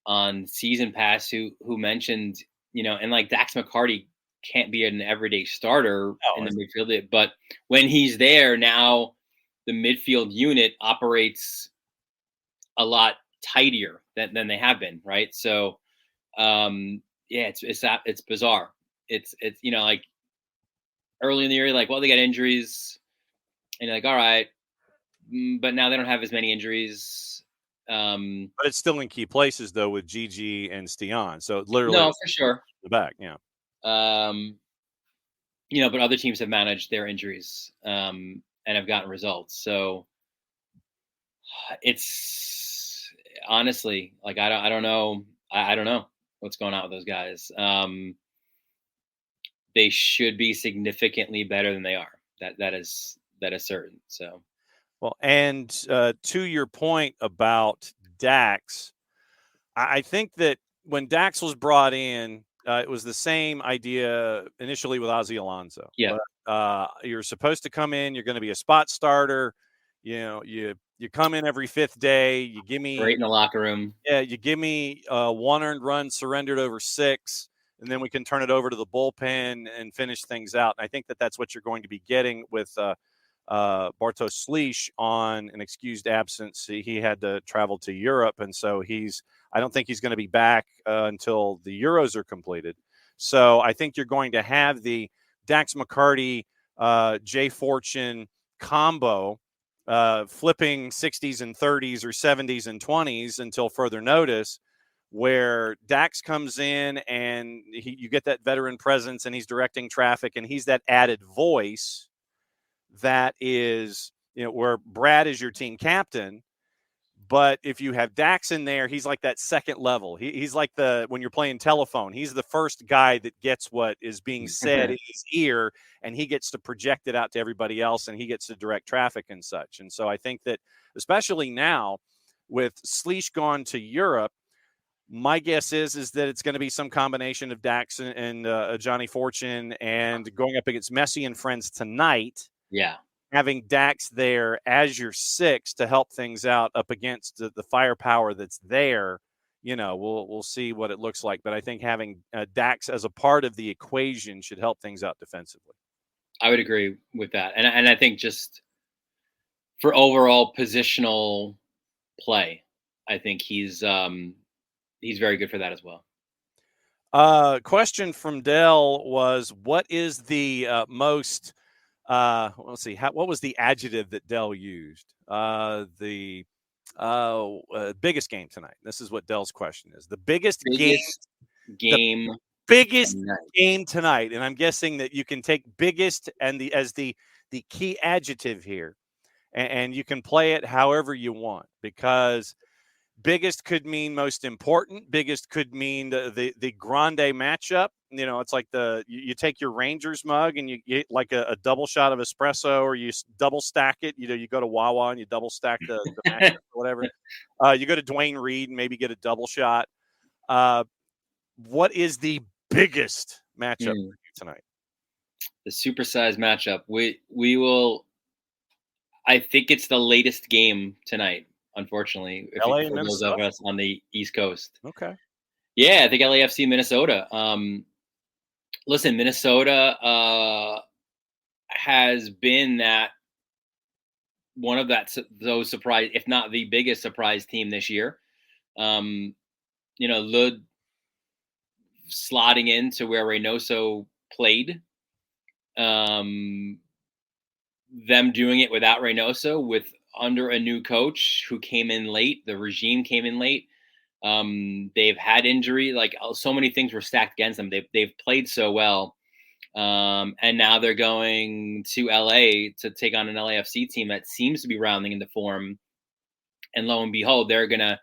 on Season Pass who mentioned and like Dax McCarty can't be an everyday starter in the midfield, but when he's there now, the midfield unit operates a lot tidier than they have been, right? So it's bizarre. It's like early in the year, like, well, they got injuries, and you're like, all right, but now they don't have as many injuries. But it's still in key places though with Gigi and Stian. So literally, no, for sure, the back, yeah. But other teams have managed their injuries and have gotten results. So it's honestly like I don't know. I don't know what's going on with those guys. They should be significantly better than they are. That is certain. So, well, and to your point about Dax, I think that when Dax was brought in, it was the same idea initially with Ozzy Alonso. Yeah, but, you're supposed to come in. You're going to be a spot starter. You come in every fifth day. You give me great in the locker room. Yeah, you give me 1 earned run surrendered over 6, and then we can turn it over to the bullpen and finish things out. And I think that that's what you're going to be getting with Bartosz Slisz on an excused absence. He had to travel to Europe, and so I don't think he's going to be back until the Euros are completed. So I think you're going to have the Dax McCarty, Jay Fortune combo flipping 60s and 30s or 70s and 20s until further notice, where Dax comes in and you get that veteran presence and he's directing traffic and he's that added voice that is, where Brad is your team captain. But if you have Dax in there, he's like that second level. He's like when you're playing telephone, he's the first guy that gets what is being said in his ear, and he gets to project it out to everybody else, and he gets to direct traffic and such. And so I think that, especially now with Slisz gone to Europe, my guess is that it's going to be some combination of Dax and Johnny Fortune, and going up against Messi and friends tonight. Yeah. Having Dax there as your 6 to help things out up against the firepower that's there, we'll see what it looks like. But I think having Dax as a part of the equation should help things out defensively. I would agree with that. And I think just for overall positional play, I think he's very good for that as well. Question from Dell was, what is the most let's see. What was the adjective that Dell used? The biggest game tonight. This is what Dell's question is. The biggest game tonight. And I'm guessing that you can take biggest as the key adjective here, and you can play it however you want, because biggest could mean most important. Biggest could mean the grande matchup. It's like you take your Rangers mug and you get like a double shot of espresso, or you double stack it. You go to Wawa and you double stack the matchup or whatever. You go to Dwayne Reed and maybe get a double shot. What is the biggest matchup for you tonight? The supersized matchup. We will. I think it's the latest game tonight. Unfortunately, LA and for those of us on the East Coast. Okay. Yeah, I think LAFC Minnesota. Listen, Minnesota has been one of those surprise, if not the biggest surprise team this year. Lud slotting into where Reynoso played. Them doing it without Reynoso, under a new coach who came in late. The regime came in late. They've had injury, like so many things were stacked against them. They've played so well. And now they're going to LA to take on an LAFC team that seems to be rounding into form. And lo and behold, they're going to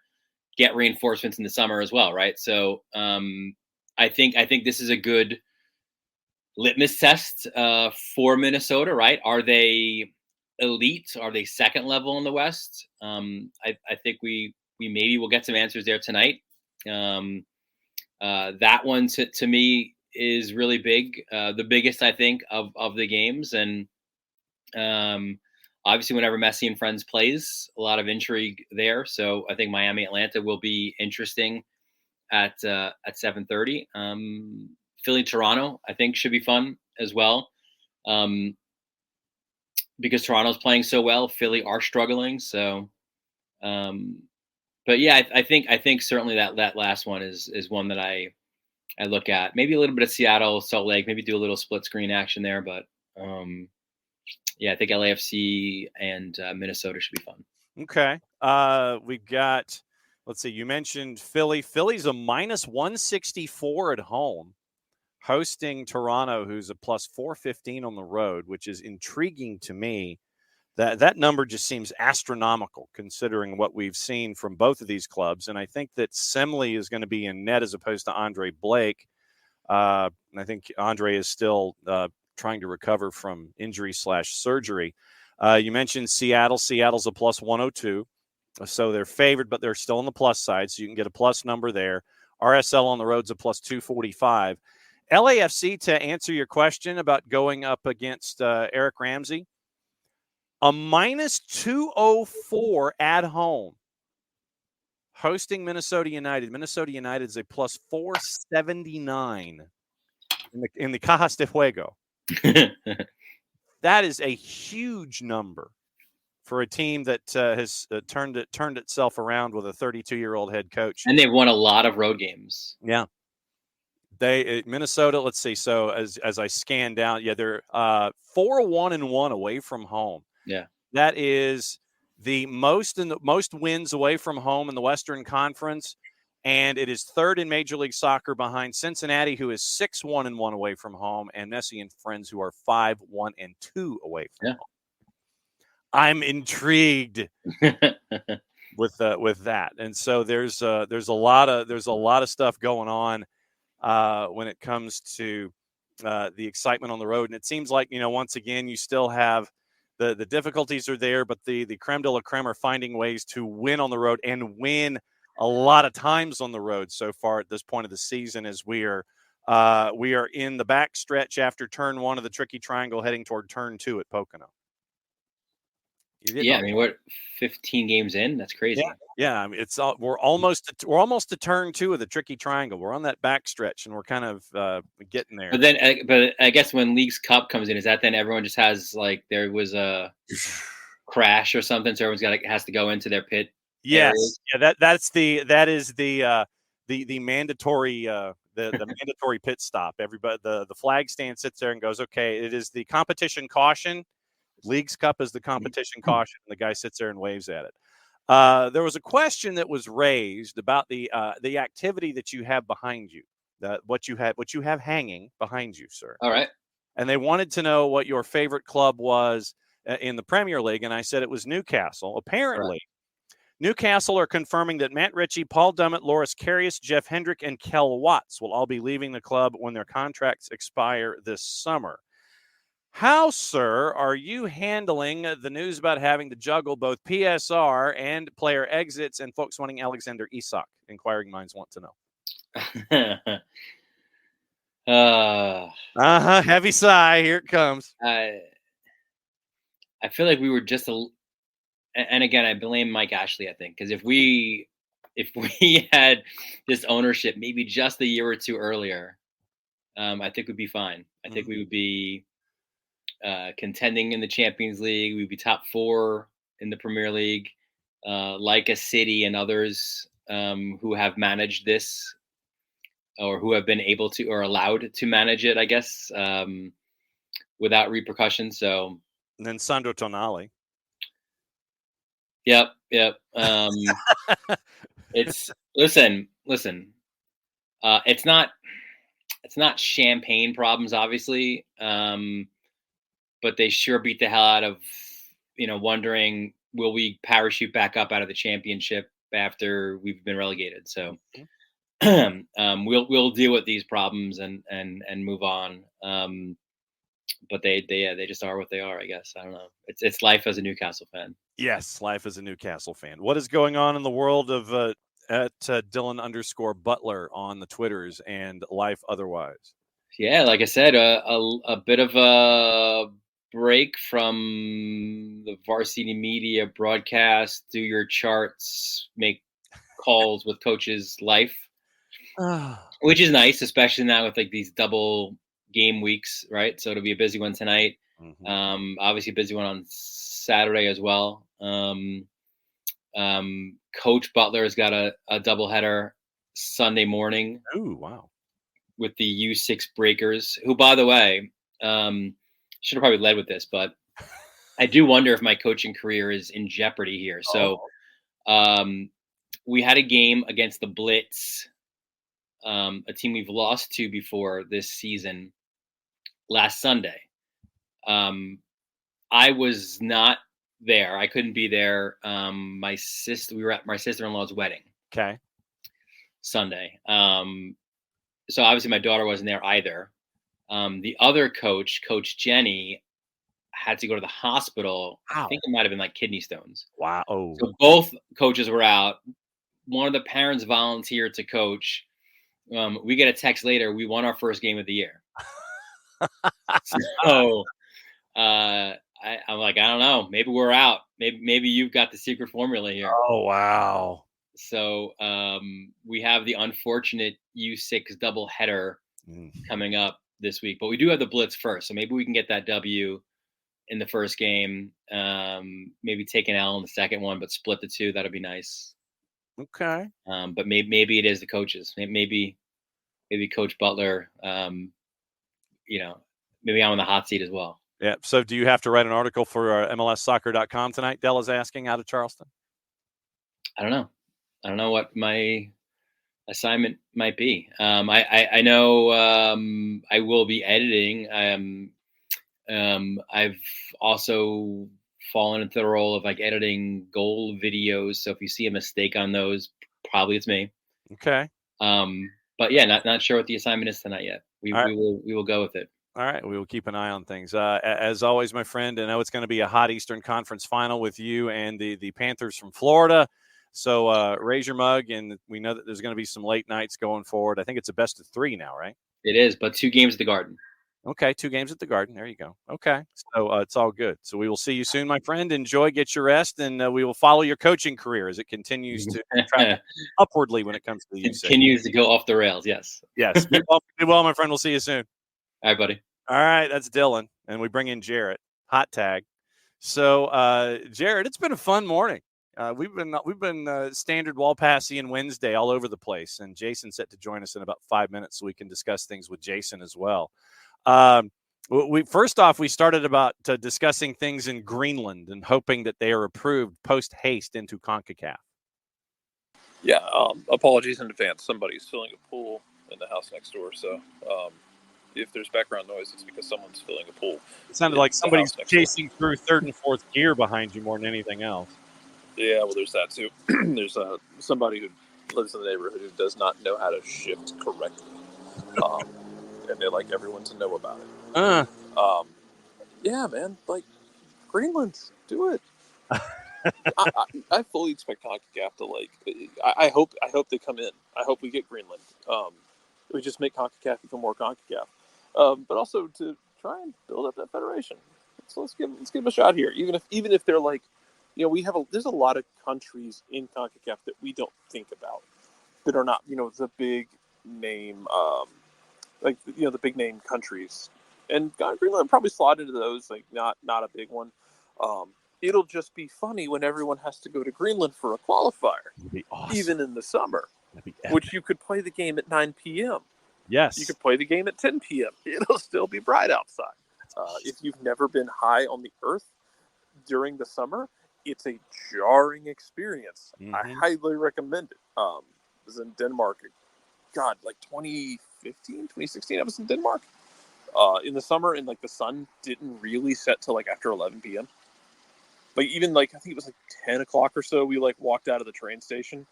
get reinforcements in the summer as well, right? So I think this is a good litmus test for Minnesota, right? Are they elite? Are they second level in the West? I think we maybe will get some answers there tonight. That one to me is really big, the biggest I think of the games, and obviously whenever Messi and friends plays, a lot of intrigue there. So I think Miami Atlanta will be interesting at 7:30. Philly Toronto I think should be fun as well, because Toronto's playing so well. Philly are struggling, so. But yeah, I think certainly that last one is one that I look at. Maybe a little bit of Seattle, Salt Lake, maybe do a little split screen action there. But yeah, I think LAFC and Minnesota should be fun. Okay. We've got, let's see, you mentioned Philly. Philly's a -164 at home, hosting Toronto, who's a +415 on the road, which is intriguing to me. That number just seems astronomical considering what we've seen from both of these clubs. And I think that Semley is going to be in net as opposed to Andre Blake. I think Andre is still trying to recover from injury/surgery. You mentioned Seattle. Seattle's a +102. So they're favored, but they're still on the plus side. So you can get a plus number there. RSL on the road's a +245. LAFC, to answer your question about going up against Eric Ramsey, a -204 at home, hosting Minnesota United. Minnesota United is a +479 in the Cajas de Juego. That is a huge number for a team that has turned itself around with a 32-year-old head coach. And they've won a lot of road games. Yeah. Minnesota, let's see. So as I scan down, yeah, they're 4-1-1 away from home. Yeah. That is the most wins away from home in the Western Conference, and it is third in Major League Soccer behind Cincinnati, who is 6-1-1 away from home, and Messi and friends, who are 5-1-2 away from home. I'm intrigued with that, and so there's a lot of stuff going on when it comes to the excitement on the road, and it seems like, once again, you still have. The difficulties are there, but the creme de la creme are finding ways to win on the road and win a lot of times on the road so far at this point of the season, as we are in the back stretch after turn 1 of the tricky triangle, heading toward turn 2 at Pocono. Yeah, I mean, we're 15 games in. That's crazy. Yeah. I mean, we're almost to turn 2 of the tricky triangle. We're on that back stretch, and we're kind of getting there. But I guess when Leagues Cup comes in, is that then everyone just has, like, there was a crash or something, so everyone's has to go into their pit? Yes, areas? yeah. That is the mandatory the mandatory pit stop. Everybody, the flag stand sits there and goes, okay, it is the competition caution. Leagues Cup is the competition caution, and the guy sits there and waves at it. There was a question that was raised about the activity that you have behind you, what you have hanging behind you, sir. All right. And they wanted to know what your favorite club was in the Premier League, and I said it was Newcastle. Apparently, Newcastle are confirming that Matt Ritchie, Paul Dummett, Loris Karius, Jeff Hendrick, and Kel Watts will all be leaving the club when their contracts expire this summer. How, sir, are you handling the news about having to juggle both PSR and player exits and folks wanting Alexander Isak? Inquiring minds want to know. Heavy sigh. Here it comes. I feel like we were just and again, I blame Mike Ashley, I think, because if we had this ownership maybe just a year or two earlier, I think we'd be fine. I think we would be contending in the Champions League. We'd be top 4 in the Premier League, like a City and others who have managed this, or who have been able to or allowed to manage it, I guess, without repercussions. So, and then Sandro Tonali. Yep. It's listen. It's not it's not champagne problems, obviously, but they sure beat the hell out of, wondering, will we parachute back up out of the championship after we've been relegated? So we'll deal with these problems and move on. But they just are what they are, I guess. I don't know. It's life as a Newcastle fan. Yes, life as a Newcastle fan. What is going on in the world of at Dylan_Butler on the Twitters and life otherwise? Yeah, like I said, a bit of a break from the varsity media broadcast, do your charts, make calls with coaches life, which is nice, especially now with like these double game weeks, right? So it'll be a busy one tonight. Obviously a busy one on Saturday as well. Coach Butler has got a doubleheader Sunday morning. Oh, wow. With the U6 Breakers, who, by the way, should have probably led with this, but I do wonder if my coaching career is in jeopardy here. So we had a game against the Blitz, a team we've lost to before this season, last Sunday. I was not there. I couldn't be there. We were at my sister-in-law's wedding. Okay. Sunday. So obviously my daughter wasn't there either. The other coach, Coach Jenny, had to go to the hospital. Wow. I think it might have been like kidney stones. Wow. Oh. So both coaches were out. One of the parents volunteered to coach. We get a text later. We won our first game of the year. So I'm like, I don't know. Maybe we're out. Maybe you've got the secret formula here. Oh, wow. So we have the unfortunate U6 doubleheader coming up this week, but we do have the Blitz first. So maybe we can get that W in the first game, maybe take an L in the second one, but split the two. That'd be nice. Okay. But maybe it is the coaches. Maybe Coach Butler, maybe I'm on the hot seat as well. Yeah. So do you have to write an article for MLSsoccer.com tonight? Della's asking out of Charleston. I don't know. I don't know what my assignment might be. I know I will be editing. I've also fallen into the role of like editing goal videos. So if you see a mistake on those, probably it's me. Okay. But yeah, not sure what the assignment is tonight yet. We will go with it. All right, we will keep an eye on things. As always, my friend, I know it's going to be a hot Eastern Conference final with you and the Panthers from Florida. So raise your mug, and we know that there's going to be some late nights going forward. I think it's a best of 3 now, right? It is, but 2 games at the Garden. Okay, 2 games at the Garden. There you go. Okay, so it's all good. So we will see you soon, my friend. Enjoy, get your rest, and we will follow your coaching career as it continues to travel upwardly when it comes to the UC. Continues to go off the rails, yes. Yes. Be well, my friend. We'll see you soon. All right, buddy. All right, that's Dylan, and we bring in Jarrett. Hot tag. So, Jarrett, it's been a fun morning. We've been standard WallPassian Wednesday all over the place, and Jason's set to join us in about 5 minutes so we can discuss things with Jason as well. We started about discussing things in Greenland and hoping that they are approved post haste into CONCACAF. Yeah, apologies in advance. Somebody's filling a pool in the house next door, so if there's background noise, it's because someone's filling a pool. It sounded like somebody's chasing through 3rd and 4th gear behind you more than anything else. Yeah, well, there's that too. There's somebody who lives in the neighborhood who does not know how to shift correctly, and they like everyone to know about it. Yeah, man, like Greenland, do it. I fully expect CONCACAF to I hope they come in. I hope we get Greenland. We just make CONCACAF even more CONCACAF, but also to try and build up that federation. So let's give them a shot here, even if they're like. There's a lot of countries in CONCACAF that we don't think about that are not, the big name, the big name countries. And Greenland probably slot into those, not a big one. It'll just be funny when everyone has to go to Greenland for a qualifier, That'd be awesome. Even in the summer, which you could play the game at 9 p.m. Yes. You could play the game at 10 p.m. It'll still be bright outside. If you've never been high on the earth during the summer, it's a jarring experience. I highly recommend it. I was in Denmark a like 2015, 2016, I was in Denmark in the summer, and like the sun didn't really set till like after 11 p.m. Like even like I think it was like 10 o'clock or so, we like walked out of the train station,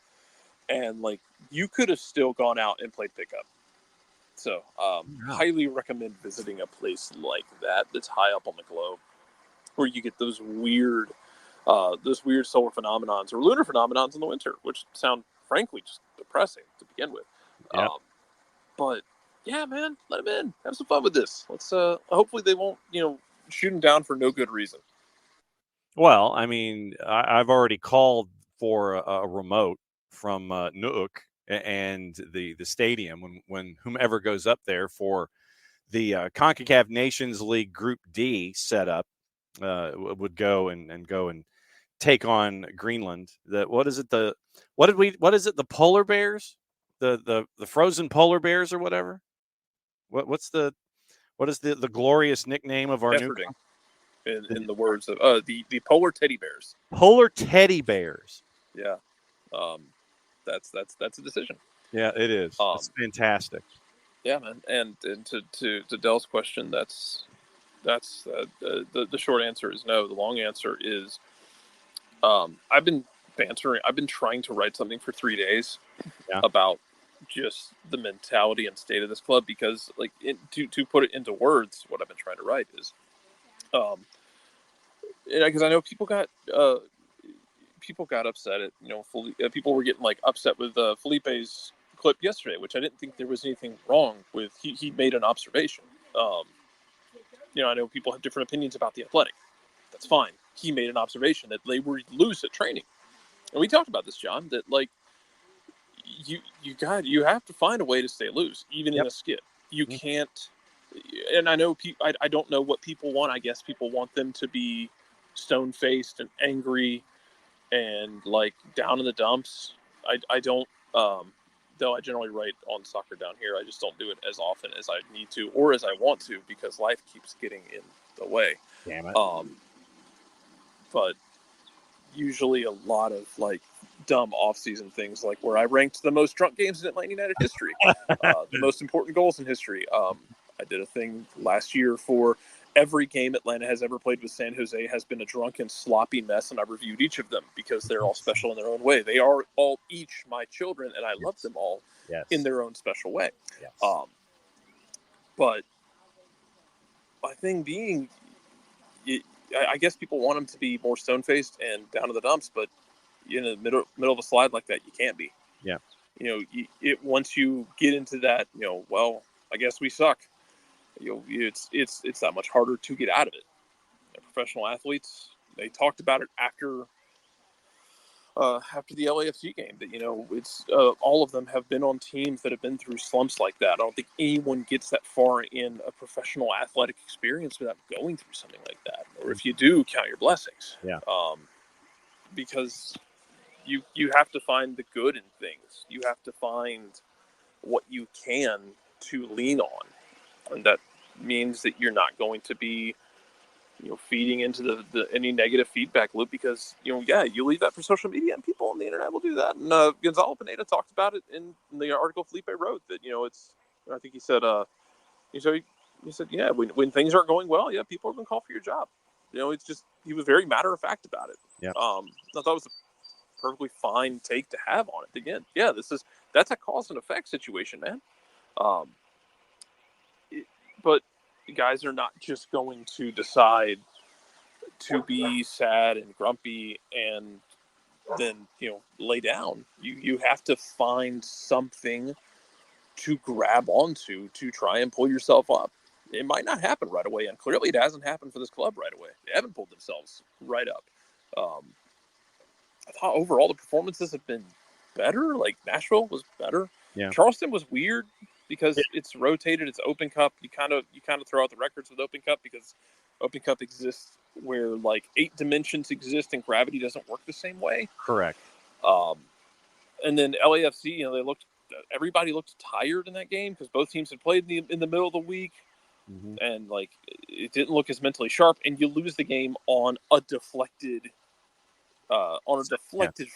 and like you could have still gone out and played pickup. So highly recommend visiting a place like that that's high up on the globe, where you get those weird solar phenomenons or lunar phenomenons in the winter, which sound frankly just depressing to begin with. Yep. But yeah, man, let them in. Have some fun with this. Let's hopefully they won't, shoot them down for no good reason. Well, I mean, I've already called for a remote from Nuuk and the stadium when whomever goes up there for the CONCACAF Nations League Group D setup would go and take on Greenland. What is it? The polar bears? The frozen polar bears or whatever? What is the glorious nickname of our Efforting, in the words of the polar teddy bears. Polar teddy bears. Yeah. That's a decision. Yeah, it is. It's fantastic. Yeah, man. And to Dell's question, that's the short answer is no. The long answer is I've been trying to write something for 3 days about just the mentality and state of this club, because like to put it into words, what I've been trying to write is because I know people got upset at people were getting like upset with Felipe's clip yesterday, which I didn't think there was anything wrong with. He made an observation. I know people have different opinions about the Athletic. That's fine. He made an observation that they were loose at training, and we talked about this, John. That like you have to find a way to stay loose, even in a skit. You can't. And I know I don't know what people want. I guess people want them to be stone-faced and angry and like down in the dumps. I don't. Though I generally write on soccer down here, I just don't do it as often as I need to or as I want to, because life keeps getting in the way. Damn it. But usually a lot of like dumb off-season things, like where I ranked the most drunk games in Atlanta United history, the most important goals in history. I did a thing last year for every game Atlanta has ever played with San Jose has been a drunken, sloppy mess, and I reviewed each of them because they're all special in their own way. They are all each my children, and I love them all in their own special way. Yes. But my thing being, I guess people want them to be more stone-faced and down to the dumps, but in the middle of a slide like that, you can't be. Yeah. Once you get into that, well, I guess we suck. It's that much harder to get out of it. Professional athletes, they talked about it after the LAFC game that it's all of them have been on teams that have been through slumps like that. I don't think anyone gets that far in a professional athletic experience without going through something like that. Or if you do, count your blessings. Yeah. Because you have to find the good in things. You have to find what you can to lean on. And that means that you're not going to be, feeding into the any negative feedback loop, because, you leave that for social media and people on the internet will do that. And Gonzalo Pineda talked about it in the article Felipe wrote, that, I think he said, when things aren't going well, people are going to call for your job. It's just, he was very matter of fact about it. Yeah. I thought it was a perfectly fine take to have on it. Again, that's a cause and effect situation, man. But guys are not just going to decide to be sad and grumpy and then, lay down. You have to find something to grab onto to try and pull yourself up. It might not happen right away, and clearly it hasn't happened for this club right away. They haven't pulled themselves right up. I thought overall the performances have been better. Like Nashville was better. Yeah. Charleston was weird because it's rotated. It's Open Cup. You kind of throw out the records with Open Cup because Open Cup exists where like 8 dimensions exist and gravity doesn't work the same way. Correct. And then LAFC, everybody looked tired in that game because both teams had played in the middle of the week. Mm-hmm. And like it didn't look as mentally sharp, and you lose the game on a deflected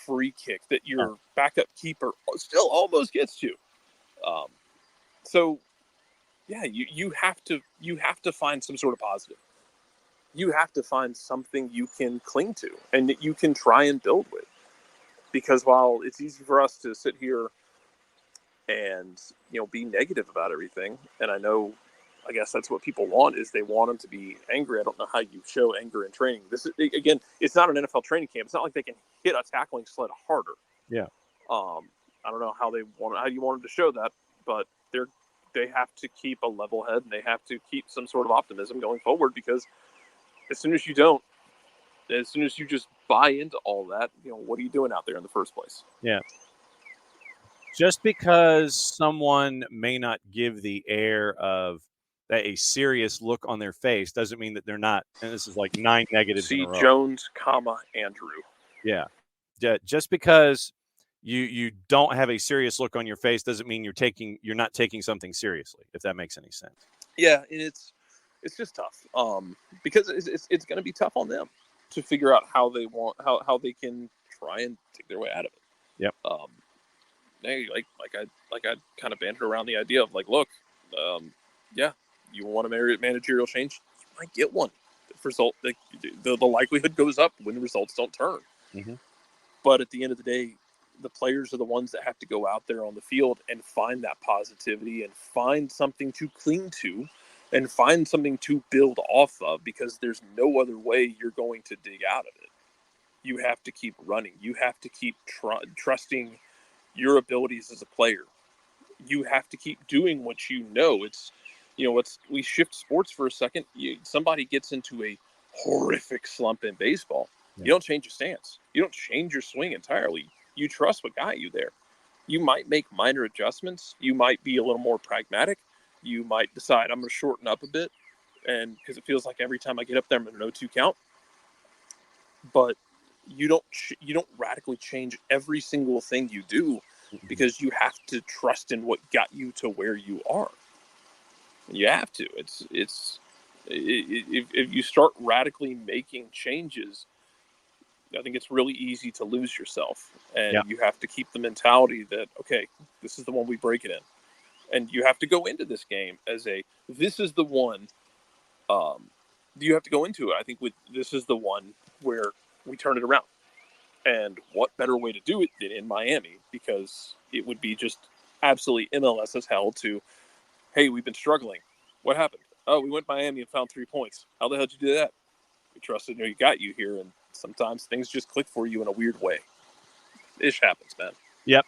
free kick that your backup keeper still almost gets to. So yeah, you have to find some sort of positive. You have to find something you can cling to and that you can try and build with. Because while it's easy for us to sit here and be negative about everything, and I guess that's what people want, is they want them to be angry. I don't know how you show anger in training. This is, again, it's not an NFL training camp. It's not like they can hit a tackling sled harder. Yeah. I don't know how you want them to show that, but they have to keep a level head and they have to keep some sort of optimism going forward, because as soon as you don't, as soon as you just buy into all that, what are you doing out there in the first place? Yeah. Just because someone may not give the air of a serious look on their face doesn't mean that they're not. And this is like 9 negatives in a row. Jones, Andrew. Yeah. Just because you don't have a serious look on your face doesn't mean you're not taking something seriously, if that makes any sense. Yeah, and it's just tough. Because it's going to be tough on them to figure out how they can try and take their way out of it. Yep. Like I kind of bantered around the idea of like, look, yeah, you want a managerial change, you might get one. The likelihood goes up when the results don't turn. Mm-hmm. But at the end of the day, the players are the ones that have to go out there on the field and find that positivity and find something to cling to and find something to build off of, because there's no other way you're going to dig out of it. You have to keep running. You have to keep trusting your abilities as a player. You have to keep doing what you know. We shift sports for a second. Somebody gets into a horrific slump in baseball. Yeah. You don't change your stance. You don't change your swing entirely. You trust what got you there. You might make minor adjustments. You might be a little more pragmatic. You might decide, I'm going to shorten up a bit, and because it feels like every time I get up there, I'm going to no 2 count. But you don't radically change every single thing you do, because you have to trust in what got you to where you are. You have to. If you start radically making changes, I think it's really easy to lose yourself. And yeah. You have to keep the mentality that, okay, this is the one we break it in. And you have to go into this game as this is the one. You have to go into it, I think, with this is the one where we turn it around. And what better way to do it than in Miami? Because it would be just absolutely MLS as hell to, hey, we've been struggling. What happened? Oh, we went to Miami and found 3 points. How the hell did you do that? We trusted you got you here, and sometimes things just click for you in a weird way. Ish happens, man. Yep.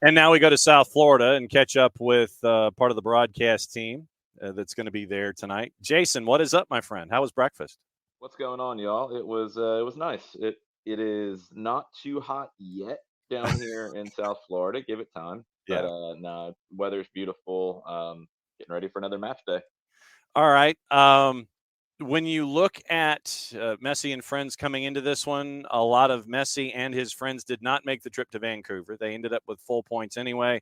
And now we go to South Florida and catch up with part of the broadcast team that's going to be there tonight. Jason, what is up, my friend? How was breakfast? What's going on, y'all? It was nice. It is not too hot yet down here in South Florida. Give it time. Yeah. But no, weather's beautiful. Getting ready for another match day. All right. When you look at Messi and friends coming into this one, a lot of Messi and his friends did not make the trip to Vancouver. They ended up with full points anyway,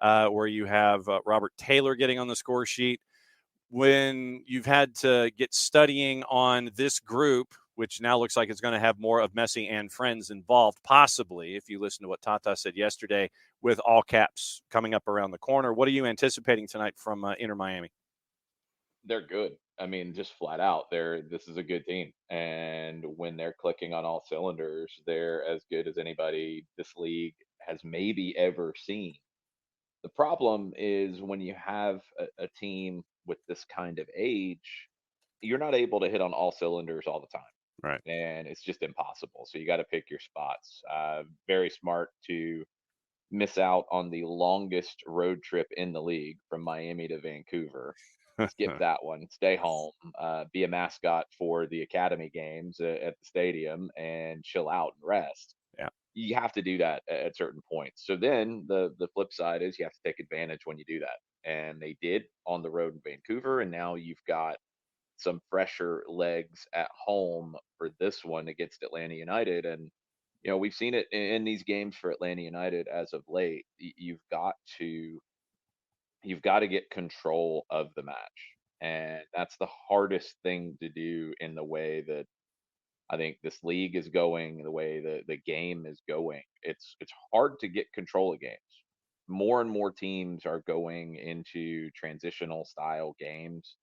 where you have Robert Taylor getting on the score sheet. When you've had to get studying on this group, which now looks like it's going to have more of Messi and friends involved, possibly, if you listen to what Tata said yesterday, with all caps coming up around the corner. What are you anticipating tonight from Inter Miami? They're good. I mean, just flat out, this is a good team. And when they're clicking on all cylinders, they're as good as anybody this league has maybe ever seen. The problem is when you have a team with this kind of age, you're not able to hit on all cylinders all the time. Right. And it's just impossible. So you got to pick your spots. Very smart to miss out on the longest road trip in the league from Miami to Vancouver. Skip that one. Stay home. Be a mascot for the academy games at the stadium and chill out and rest. Yeah. You have to do that at certain points. So then the flip side is you have to take advantage when you do that. And they did on the road in Vancouver. And now you've got some fresher legs at home for this one against Atlanta United. And, we've seen it in these games for Atlanta United as of late. You've got to get control of the match. And that's the hardest thing to do in the way that I think this league is going, the way the game is going. It's hard to get control of games. more and more teams are going into transitional style games.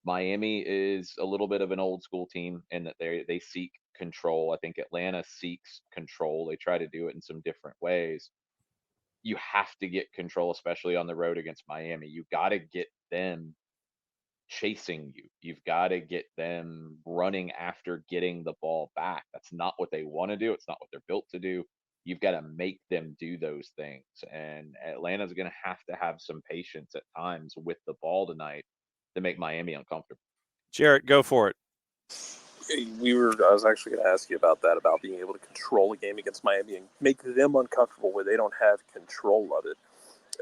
Miami is a little bit of an old school team in that they seek control. I think Atlanta seeks control. They try to do it in some different ways. You have to get control, especially on the road against Miami. You got to get them chasing you. You've got to get them running after getting the ball back. That's not what they want to do. It's not what they're built to do. You've got to make them do those things. And Atlanta's going to have some patience at times with the ball tonight to make Miami uncomfortable. Jarrett, go for it. I was actually going to ask you about that, about being able to control a game against Miami and make them uncomfortable where they don't have control of it.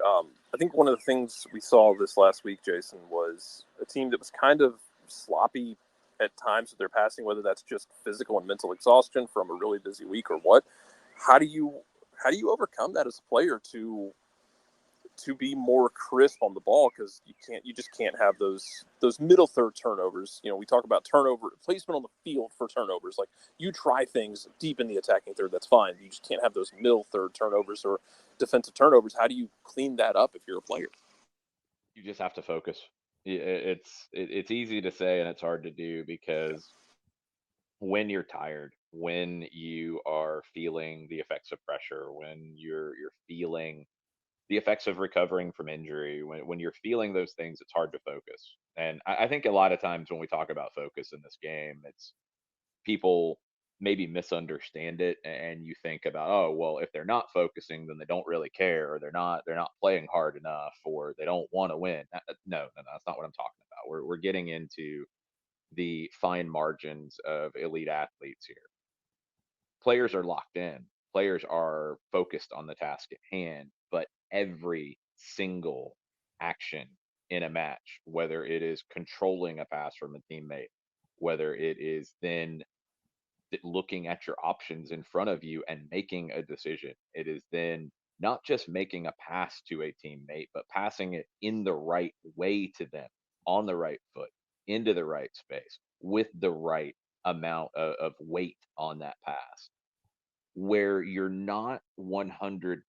I think one of the things we saw this last week, Jason, was a team that was kind of sloppy at times with their passing, whether that's just physical and mental exhaustion from a really busy week or what. How do you overcome that as a player to be more crisp on the ball? Because you just can't have those middle third turnovers. We talk about turnover placement on the field for turnovers. Like, you try things deep in the attacking third, that's fine. You just can't have those middle third turnovers or defensive turnovers. How do you clean that up if you're a player? You just have to focus. It's easy to say and it's hard to do, because when you're tired, when you are feeling the effects of pressure, when you're feeling the effects of recovering from injury, when you're feeling those things, it's hard to focus. And I think a lot of times when we talk about focus in this game, it's people maybe misunderstand it, and you think about, oh, well, if they're not focusing, then they don't really care, or they're not playing hard enough, or they don't want to win. No, that's not what I'm talking about. We're getting into the fine margins of elite athletes here. Players are locked in. Players are focused on the task at hand, but every single action in a match, whether it is controlling a pass from a teammate, whether it is then looking at your options in front of you and making a decision, it is then not just making a pass to a teammate, but passing it in the right way to them, on the right foot, into the right space, with the right amount of weight on that pass, where you're not 100%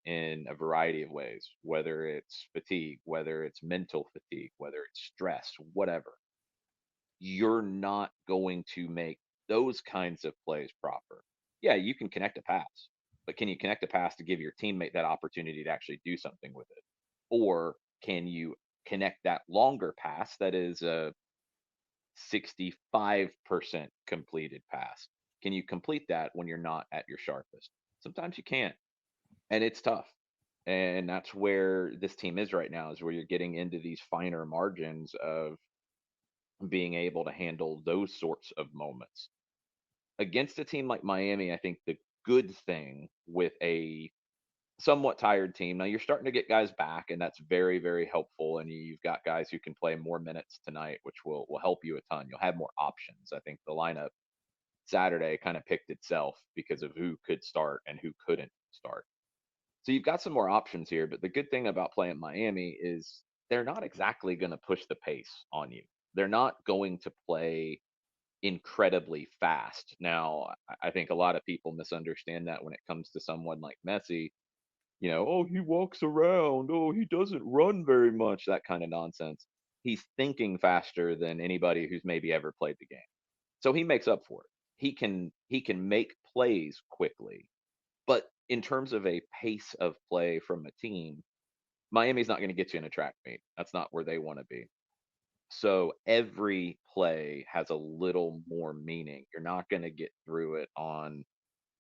in a variety of ways, whether it's fatigue, whether it's mental fatigue, whether it's stress, whatever. You're not going to make those kinds of plays proper. Yeah, you can connect a pass, but can you connect a pass to give your teammate that opportunity to actually do something with it? Or can you connect that longer pass that is a 65% completed pass? Can you complete that when you're not at your sharpest? Sometimes you can't, and it's tough. And that's where this team is right now, is where you're getting into these finer margins of being able to handle those sorts of moments. Against a team like Miami, I think the good thing with a somewhat tired team, now you're starting to get guys back, and that's very, very helpful. And you've got guys who can play more minutes tonight, which will help you a ton. You'll have more options. I think the lineup Saturday kind of picked itself because of who could start and who couldn't start. So you've got some more options here. But the good thing about playing Miami is they're not exactly going to push the pace on you. They're not going to play incredibly fast. Now, I think a lot of people misunderstand that when it comes to someone like Messi. Oh, he walks around. Oh, he doesn't run very much. That kind of nonsense. He's thinking faster than anybody who's maybe ever played the game. So he makes up for it. He can make plays quickly. But in terms of a pace of play from a team, Miami's not going to get you in a track meet. That's not where they want to be. So every play has a little more meaning. You're not going to get through it on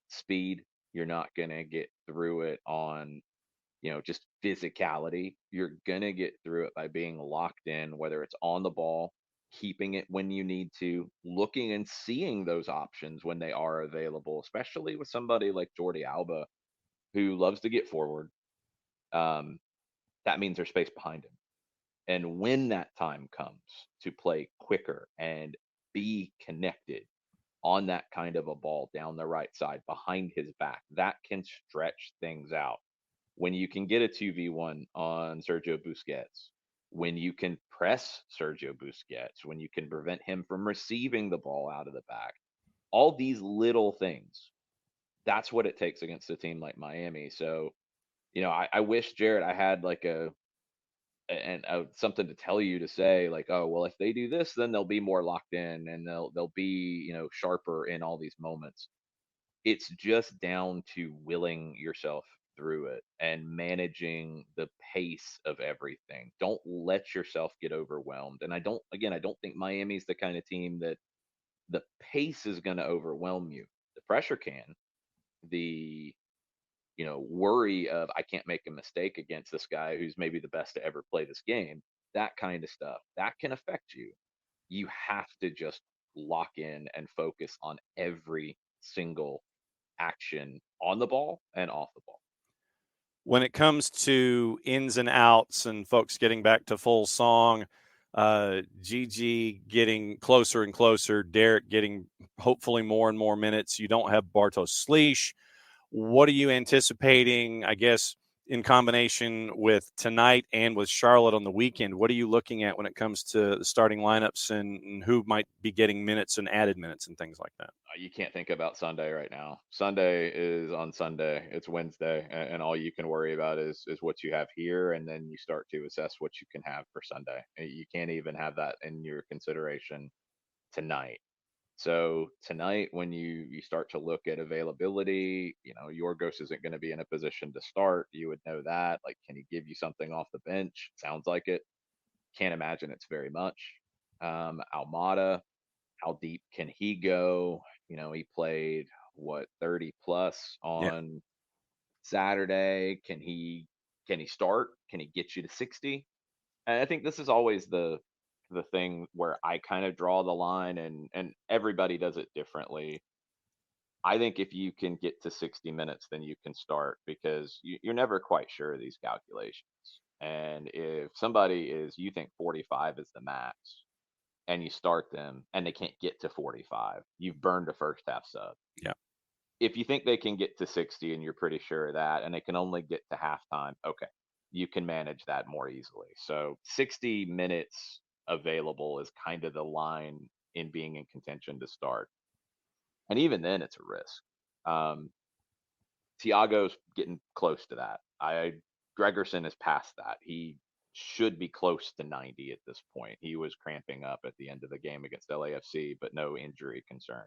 speed. You're not going to get through it on, just physicality. You're going to get through it by being locked in, whether it's on the ball, keeping it when you need to, looking and seeing those options when they are available, especially with somebody like Jordi Alba, who loves to get forward. That means there's space behind him. And when that time comes to play quicker and be connected on that kind of a ball down the right side behind his back, that can stretch things out. When you can get a 2v1 on Sergio Busquets, when you can press Sergio Busquets, when you can prevent him from receiving the ball out of the back, all these little things, that's what it takes against a team like Miami. So I wish, Jarrett, I had like something to tell you to say, like, oh, well, if they do this, then they'll be more locked in and they'll be, sharper in all these moments. It's just down to willing yourself through it and managing the pace of everything. Don't let yourself get overwhelmed. And I don't think Miami's the kind of team that the pace is going to overwhelm you. The pressure can. The worry of I can't make a mistake against this guy who's maybe the best to ever play this game. That kind of stuff that can affect you. You have to just lock in and focus on every single action on the ball and off the ball. When it comes to ins and outs and folks getting back to full song, Gigi getting closer and closer, Derek getting hopefully more and more minutes. You don't have Bartosz Slisz. What are you anticipating, I guess, in combination with tonight and with Charlotte on the weekend? What are you looking at when it comes to the starting lineups and who might be getting minutes and added minutes and things like that? You can't think about Sunday right now. Sunday is on Sunday. It's Wednesday, and all you can worry about is what you have here, and then you start to assess what you can have for Sunday. You can't even have that in your consideration tonight. So tonight, when you start to look at availability, Yorgos isn't going to be in a position to start. You would know that. Like, can he give you something off the bench? Sounds like it. Can't imagine it's very much. Almada, how deep can he go? He played 30 plus on Saturday. Can he start? Can he get you to 60? And I think this is always the thing where I kind of draw the line, and everybody does it differently. I think if you can get to 60 minutes, then you can start, because you're never quite sure of these calculations. And if somebody you think 45 is the max, and you start them and they can't get to 45, you've burned a first half sub. Yeah. If you think they can get to 60 and you're pretty sure of that, and they can only get to halftime, okay, you can manage that more easily. So 60 minutes available is kind of the line in being in contention to start. And even then, it's a risk. Thiago's getting close to that. Gregerson is past that. He should be close to 90 at this point. He was cramping up at the end of the game against LAFC, but no injury concern.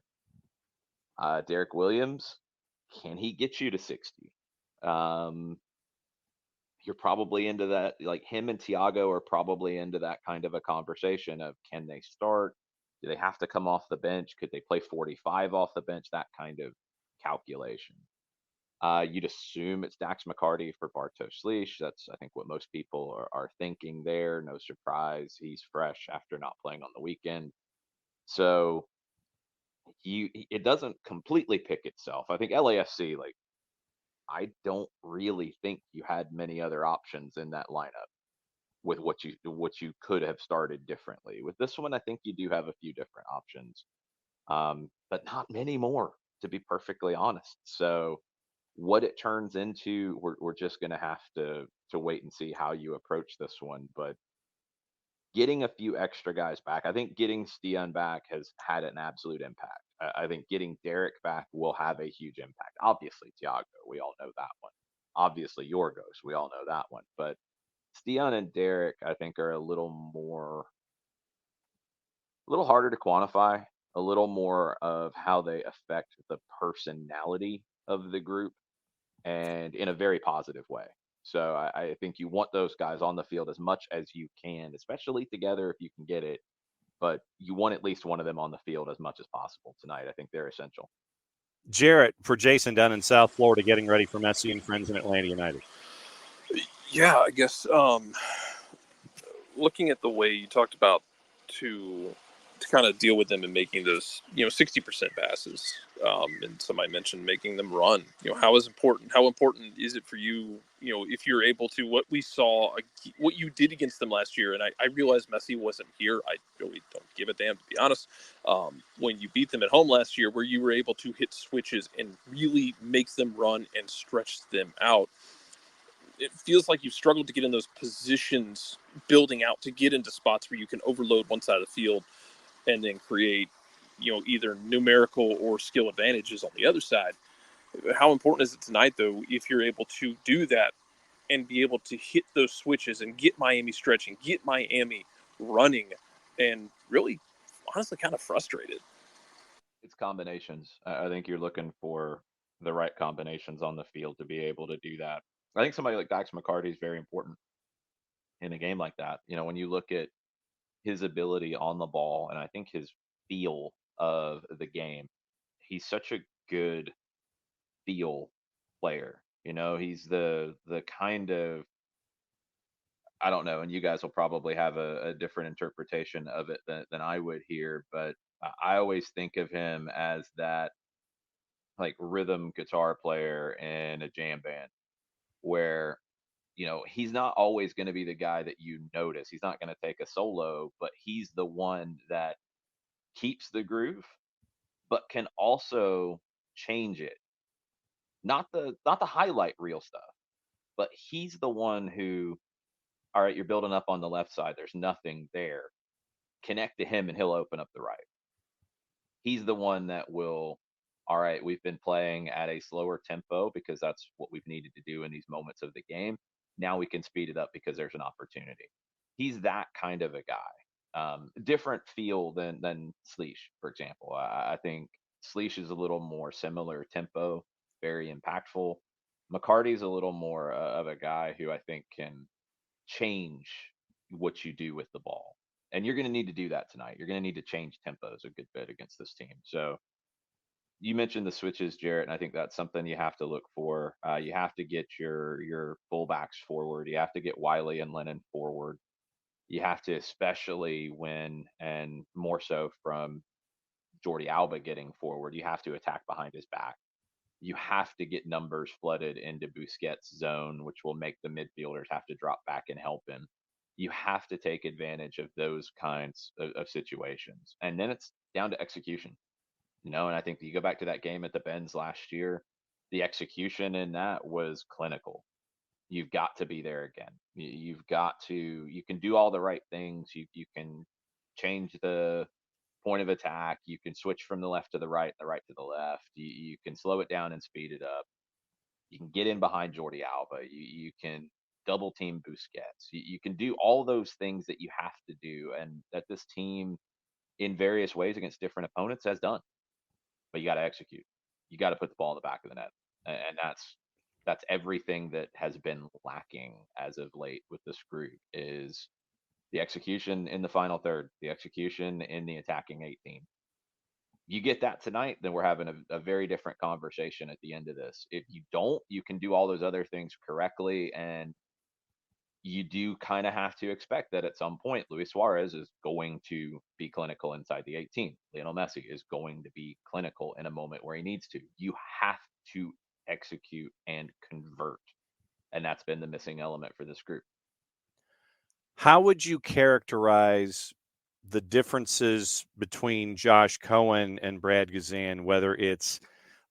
Derek Williams, can he get you to 60? You're probably into that. Like, him and Thiago are probably into that kind of a conversation of, can they start? Do they have to come off the bench? Could they play 45 off the bench? That kind of calculation. You'd assume it's Dax McCarty for Bartosz Slisz. That's, I think, what most people are thinking there. No surprise. He's fresh after not playing on the weekend. So it doesn't completely pick itself. I think LAFC, like, I don't really think you had many other options in that lineup with what you could have started differently. With this one, I think you do have a few different options, but not many more, to be perfectly honest. So what it turns into, we're just going to have to wait and see how you approach this one. But getting a few extra guys back, I think getting Stian back has had an absolute impact. I think getting Derek back will have a huge impact. Obviously, Thiago, we all know that one. Obviously, Yorgos, we all know that one. But Stian and Derek, I think, are a little harder to quantify, a little more of how they affect the personality of the group, and in a very positive way. So I think you want those guys on the field as much as you can, especially together if you can get it. But you want at least one of them on the field as much as possible tonight. I think they're essential. Jarrett, for Jason down in South Florida, getting ready for Messi and friends in Atlanta United. Yeah, I guess looking at the way you talked about to kind of deal with them and making those 60% passes, and somebody mentioned making them run. How important is it for you? If you're able to, what we saw, what you did against them last year, and I realized Messi wasn't here. I really don't give a damn, to be honest. When you beat them at home last year, where you were able to hit switches and really make them run and stretch them out. It feels like you've struggled to get in those positions, building out to get into spots where you can overload one side of the field and then create, either numerical or skill advantages on the other side. How important is it tonight, though, if you're able to do that and be able to hit those switches and get Miami stretching, get Miami running, and really, honestly, kind of frustrated. It's combinations. I think you're looking for the right combinations on the field to be able to do that. I think somebody like Dax McCarty is very important in a game like that. You know, when you look at his ability on the ball and I think his feel of the game, he's such a good feel player. You know, he's the kind of, I don't know, and you guys will probably have a different interpretation of it than I would here, but I always think of him as that like rhythm guitar player in a jam band where he's not always going to be the guy that you notice. He's not going to take a solo, but he's the one that keeps the groove but can also change it. Not the highlight reel stuff, but he's the one who, all right, you're building up on the left side, there's nothing there, connect to him and he'll open up the right. He's the one that will, all right, we've been playing at a slower tempo because that's what we've needed to do in these moments of the game. Now we can speed it up because there's an opportunity. He's that kind of a guy. Different feel than Sleesh, for example. I think Sleesh is a little more similar tempo, very impactful. McCarty's a little more of a guy who I think can change what you do with the ball. And you're going to need to do that tonight. You're going to need to change tempos a good bit against this team. So you mentioned the switches, Jarrett, and I think that's something you have to look for. You have to get your fullbacks forward. You have to get Wiley and Lennon forward. You have to, especially when, and more so from Jordi Alba getting forward, you have to attack behind his back. You have to get numbers flooded into Busquets' zone, which will make the midfielders have to drop back and help him. You have to take advantage of those kinds of situations. And then it's down to execution. And I think you go back to that game at the Benz last year, the execution in that was clinical. You've got to be there again. You've got to, you can do all the right things. You can change the point of attack. You can switch from the left to the right, the right to the left. You can slow it down and speed it up. You can get in behind Jordi Alba. You can double team Busquets. You can do all those things that you have to do, and that this team, in various ways against different opponents, has done. But you got to execute. You got to put the ball in the back of the net, and that's everything that has been lacking as of late with this group is the execution in the final third, the execution in the attacking 18. You get that tonight, then we're having a very different conversation at the end of this. If you don't, you can do all those other things correctly, and you do kind of have to expect that at some point Luis Suarez is going to be clinical inside the 18. Lionel Messi is going to be clinical in a moment where he needs to. You have to execute and convert, and that's been the missing element for this group. How would you characterize the differences between Josh Cohen and Brad Guzan, whether it's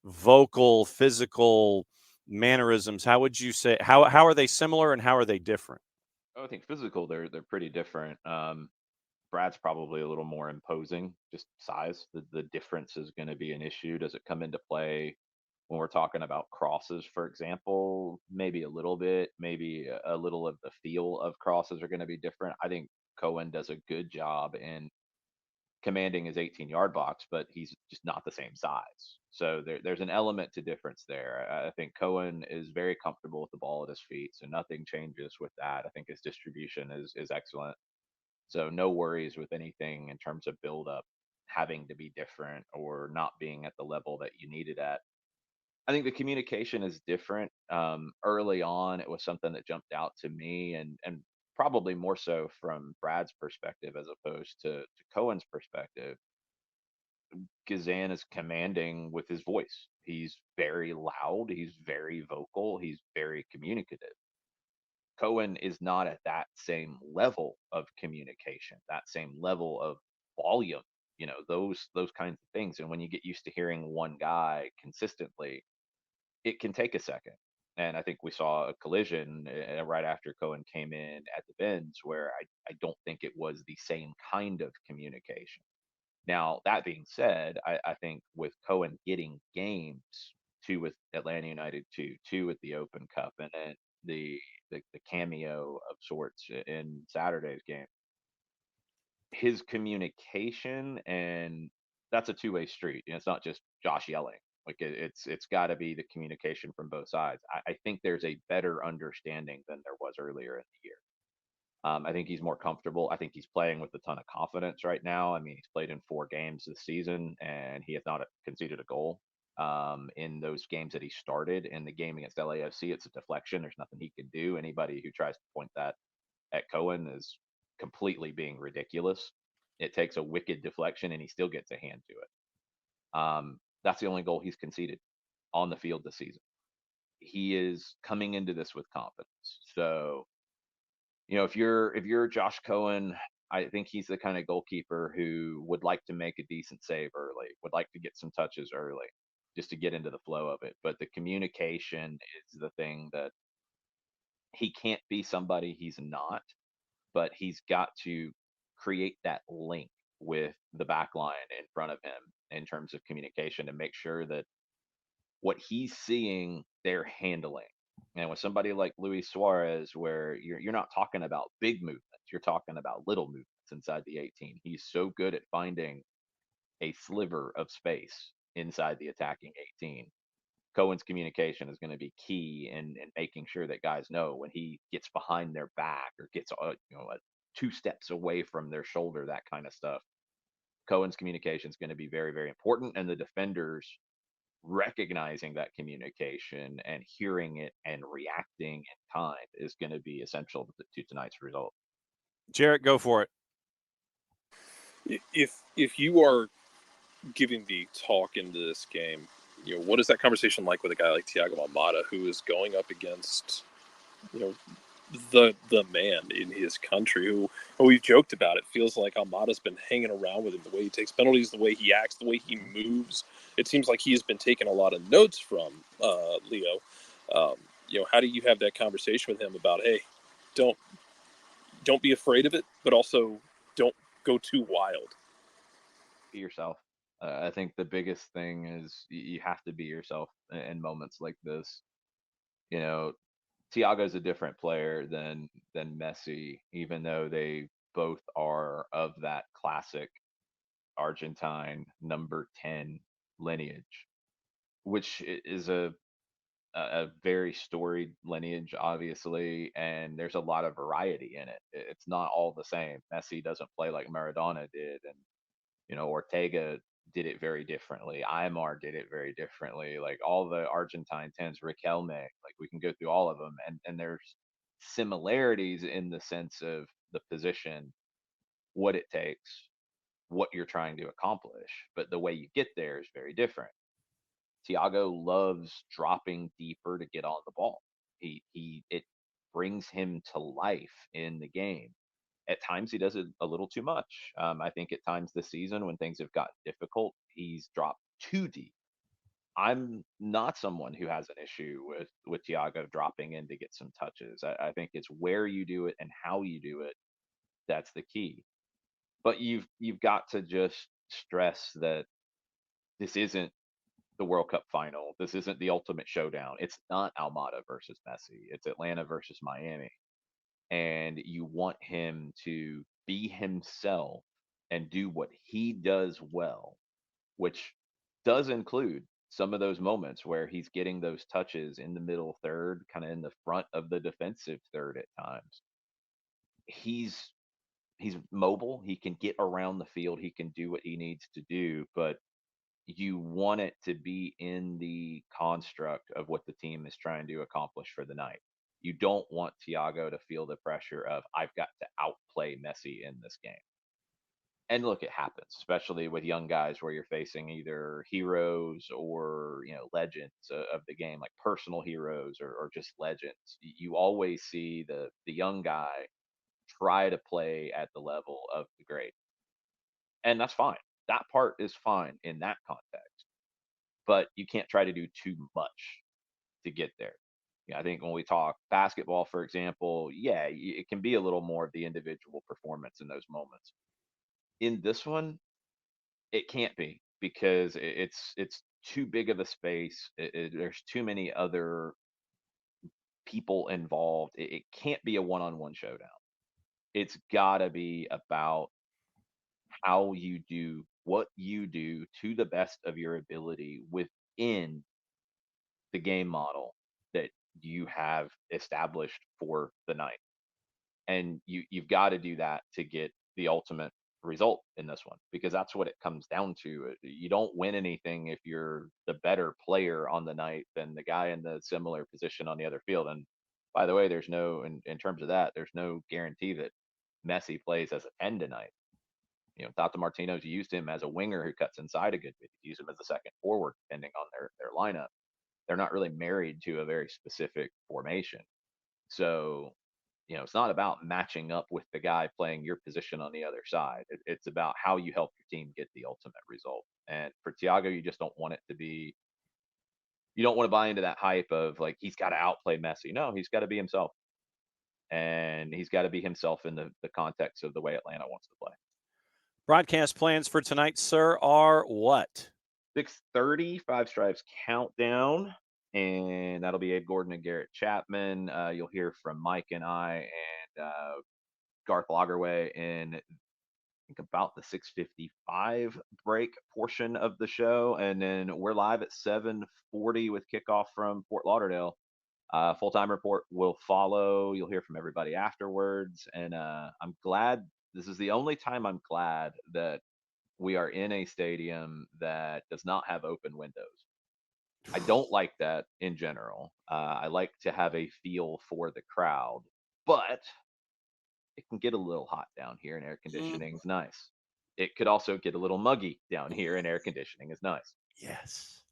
vocal, physical, mannerisms? How would you say, how are they similar and how are they different? I think physical, they're pretty different. Brad's probably a little more imposing, just size. The difference is going to be an issue. Does it come into play when we're talking about crosses, for example? Maybe a little bit, maybe a little of the feel of crosses are going to be different. I think Cohen does a good job in commanding his 18-yard box, but he's just not the same size. So there's an element to difference there. I think Cohen is very comfortable with the ball at his feet, so nothing changes with that. I think his distribution is excellent. So no worries with anything in terms of build-up having to be different or not being at the level that you needed at. I think the communication is different. Early on, it was something that jumped out to me, and probably more so from Brad's perspective as opposed to Cohen's perspective. Gazan is commanding with his voice. He's very loud. He's very vocal. He's very communicative. Cohen is not at that same level of communication, that same level of volume, those kinds of things. And when you get used to hearing one guy consistently, it can take a second. And I think we saw a collision right after Cohen came in at the Benz where I don't think it was the same kind of communication. Now, that being said, I think with Cohen getting games, two with Atlanta United, two with the Open Cup, and then the cameo of sorts in Saturday's game. His communication, and that's a two-way street. It's not just Josh yelling. Like it's got to be the communication from both sides. I think there's a better understanding than there was earlier in the year. I think he's more comfortable. I think he's playing with a ton of confidence right now. I mean, he's played in 4 games this season, and he has not conceded a goal. In those games that he started, in the game against LAFC, it's a deflection. There's nothing he can do. Anybody who tries to point that at Cohen is completely being ridiculous. It takes a wicked deflection, and he still gets a hand to it. That's the only goal he's conceded on the field this season. He is coming into this with confidence. So, if you're Josh Cohen, I think he's the kind of goalkeeper who would like to make a decent save early, would like to get some touches early, just to get into the flow of it. But the communication is the thing that he can't be somebody he's not, but he's got to create that link with the back line in front of him in terms of communication and make sure that what he's seeing, they're handling. And with somebody like Luis Suarez, where you're not talking about big movements, you're talking about little movements inside the 18. He's so good at finding a sliver of space inside the attacking 18. Cohen's communication is going to be key in making sure that guys know when he gets behind their back or gets 2 steps away from their shoulder, that kind of stuff. Cohen's communication is going to be very, very important, and the defenders recognizing that communication and hearing it and reacting in kind is going to be essential to tonight's result. Jarrett, go for it. If you are giving the talk into this game, what is that conversation like with a guy like Thiago Almada, who is going up against, the man in his country, who we've joked about? It feels like Almada's been hanging around with him, the way he takes penalties, the way he acts, the way he moves. It seems like he has been taking a lot of notes from Leo. How do you have that conversation with him about, hey, don't be afraid of it, but also don't go too wild? Be yourself. I think the biggest thing is you have to be yourself in moments like this. Thiago's a different player than Messi, even though they both are of that classic Argentine number 10 lineage, which is a very storied lineage, obviously, and there's a lot of variety in it. It's not all the same. Messi doesn't play like Maradona did, and Ortega did it very differently. Aymar did it very differently. Like all the Argentine 10s, Riquelme, like we can go through all of them. And there's similarities in the sense of the position, what it takes, what you're trying to accomplish. But the way you get there is very different. Thiago loves dropping deeper to get on the ball. It brings him to life in the game. At times he does it a little too much. I think at times this season when things have gotten difficult, he's dropped too deep. I'm not someone who has an issue with Thiago dropping in to get some touches. I think it's where you do it and how you do it that's the key. But you've got to just stress that this isn't the World Cup final. This isn't the ultimate showdown. It's not Almada versus Messi. It's Atlanta versus Miami. And you want him to be himself and do what he does well, which does include some of those moments where he's getting those touches in the middle third, kind of in the front of the defensive third at times. He's mobile. He can get around the field. He can do what he needs to do, but you want it to be in the construct of what the team is trying to accomplish for the night. You don't want Thiago to feel the pressure of, I've got to outplay Messi in this game. And look, it happens, especially with young guys where you're facing either heroes or, legends of the game, like personal heroes or just legends. You always see the young guy try to play at the level of the great. And that's fine. That part is fine in that context. But you can't try to do too much to get there. I think when we talk basketball, for example, it can be a little more of the individual performance in those moments. In this one, it can't be because it's too big of a space. There's too many other people involved. It can't be a one-on-one showdown. It's got to be about how you do what you do to the best of your ability within the game model that you have established for the night. And you've got to do that to get the ultimate result in this one, because that's what it comes down to. You don't win anything if you're the better player on the night than the guy in the similar position on the other field. And by the way, there's no, in terms of that, there's no guarantee that Messi plays as a 10 tonight. You know, Tata Martino's used him as a winger who cuts inside a good bit. He's used him as a second forward, depending on their lineup. They're not really married to a very specific formation. So, you know, it's not about matching up with the guy playing your position on the other side. It's about how you help your team get the ultimate result. And for Thiago, you just don't want it to be, you don't want to buy into that hype of like, he's got to outplay Messi. No, he's got to be himself. And he's got to be himself in the context of the way Atlanta wants to play. Broadcast plans for tonight, sir, are what? 6:30, Five Stripes Countdown. And that'll be Abe Gordon and Garrett Chapman. You'll hear from Mike and I and Garth Lagerway in, I think, about the 6:55 break portion of the show. And then we're live at 7:40 with kickoff from Fort Lauderdale. Full-time report will follow. You'll hear from everybody afterwards. And I'm glad, this is the only time I'm glad that we are in a stadium that does not have open windows. I don't like that in general. I like to have a feel for the crowd, but it can get a little hot down here, and air conditioning is nice. It could also get a little muggy down here, and air conditioning is nice. Yes.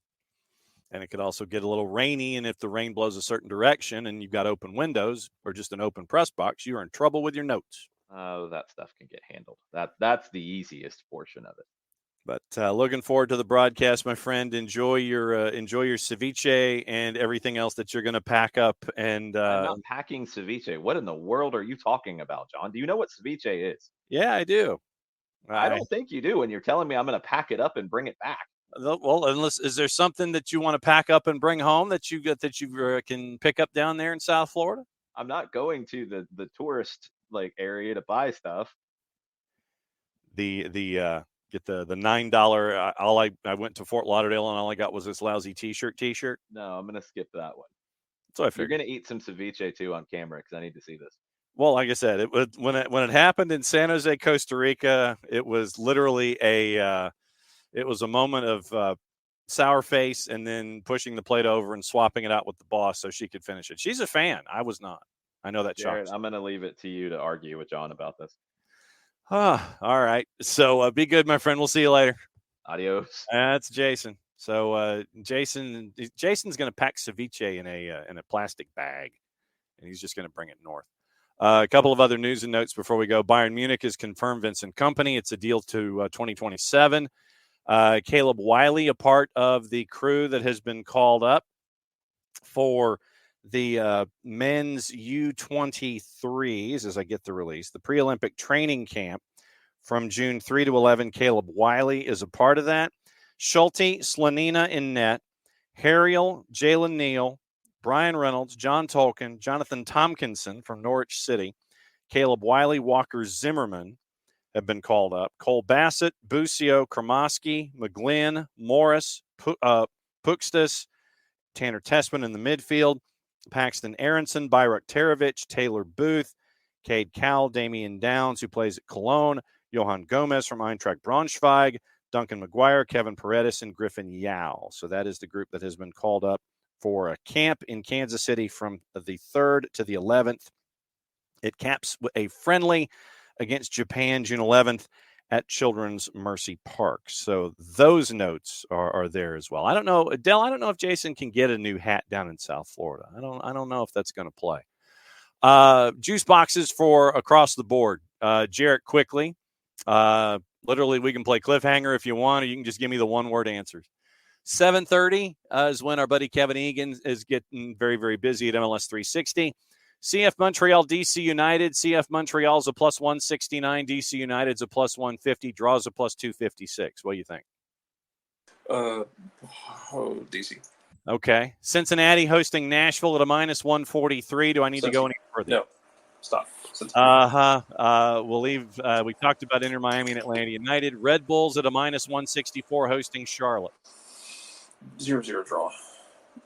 And it could also get a little rainy, and if the rain blows a certain direction and you've got open windows or just an open press box, you're in trouble with your notes. Oh, that stuff can get handled. That's the easiest portion of it. But looking forward to the broadcast, my friend. Enjoy your ceviche and everything else that you're going to pack up. And I'm not packing ceviche. What in the world are you talking about, John? Do you know what ceviche is? Yeah, I do. I don't think you do. And you're telling me I'm going to pack it up and bring it back. Well, unless, is there something that you want to pack up and bring home that you can pick up down there in South Florida? I'm not going to the tourist area to buy stuff. Get the $9. I went to Fort Lauderdale and all I got was this lousy t-shirt. No, I'm going to skip that one. So I figured. You're going to eat some ceviche too on camera because I need to see this. Well, like I said, it was when it happened in San Jose, Costa Rica. It was literally a moment of sour face and then pushing the plate over and swapping it out with the boss so she could finish it. She's a fan. I was not. I know that, Jarrett, I'm going to leave it to you to argue with John about this. All right. So be good, my friend. We'll see you later. Adios. That's Jason. So Jason's going to pack ceviche in a plastic bag, and he's just going to bring it north. A couple of other news and notes before we go. Bayern Munich has confirmed Vincent Kompany. It's a deal to 2027. Caleb Wiley, a part of the crew that has been called up for the men's U23s, as I get the release, the pre-Olympic training camp from June 3 to 11. Caleb Wiley is a part of that. Schulte, Slanina in net, Harriel, Jalen Neal, Brian Reynolds, John Tolkien, Jonathan Tompkinson from Norwich City, Caleb Wiley, Walker Zimmerman have been called up. Cole Bassett, Busio, Kramoski, McGlynn, Morris, Puxtas, Tanner Tessman in the midfield, Paxton Aronson, Byruck Terovich, Taylor Booth, Cade Cowell, Damian Downs, who plays at Cologne, Johan Gomez from Eintracht Braunschweig, Duncan McGuire, Kevin Paredes, and Griffin Yao. So that is the group that has been called up for a camp in Kansas City from the 3rd to the 11th. It caps a friendly against Japan June 11th at Children's Mercy Park. So those notes are there as well. I don't know, Adele, I don't know if Jason can get a new hat down in South Florida. I don't know if that's going to play. Juice boxes for across the board. Jarrett, quickly. Literally, we can play cliffhanger if you want, or you can just give me the one-word answers. 7:30 is when our buddy Kevin Egan is getting very, very busy at MLS 360. CF Montreal, DC United. CF Montreal's a plus 169. DC United's a plus 150. Draws a plus 256. What do you think? DC. Okay. Cincinnati hosting Nashville at a minus 143. Do I need to go any further? No. Stop. We'll leave. We talked about Inter Miami and Atlanta United. Red Bulls at a minus 164 hosting Charlotte. 0-0 draw.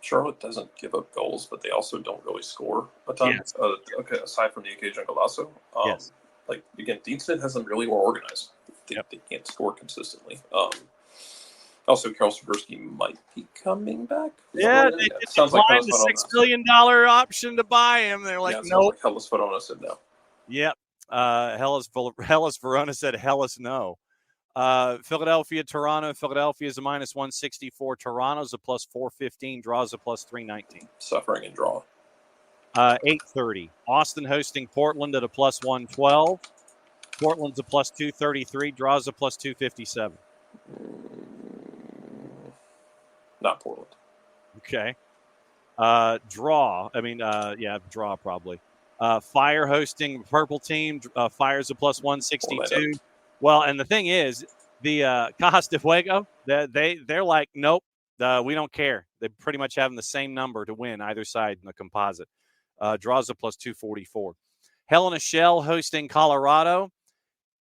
Charlotte doesn't give up goals, but they also don't really score a ton. Yes. Okay, aside from the occasional golazo. Yes. Like, again, Dean Smith has them really well organized. They can't score consistently. Also, Karol Swiderski might be coming back. Yeah, they declined the $6 million option to buy him. They're like, no. Like Hellas Verona said no. Yep. Hellas Verona said Hellas no. Philadelphia, Toronto. Philadelphia is a minus 164. Toronto's a plus 415. Draws a plus 319. Suffering and draw. 8:30. Austin hosting Portland at a plus 112. Portland's a plus 233. Draws a plus 257. Not Portland. Okay. Draw probably. Fire hosting Purple Team. Fire's a plus 162. Well, and the thing is, the Cajas de Fuego, they're like, nope, we don't care. They pretty much having the same number to win either side in the composite. Draws a plus 244. Hell in a Shell hosting Colorado.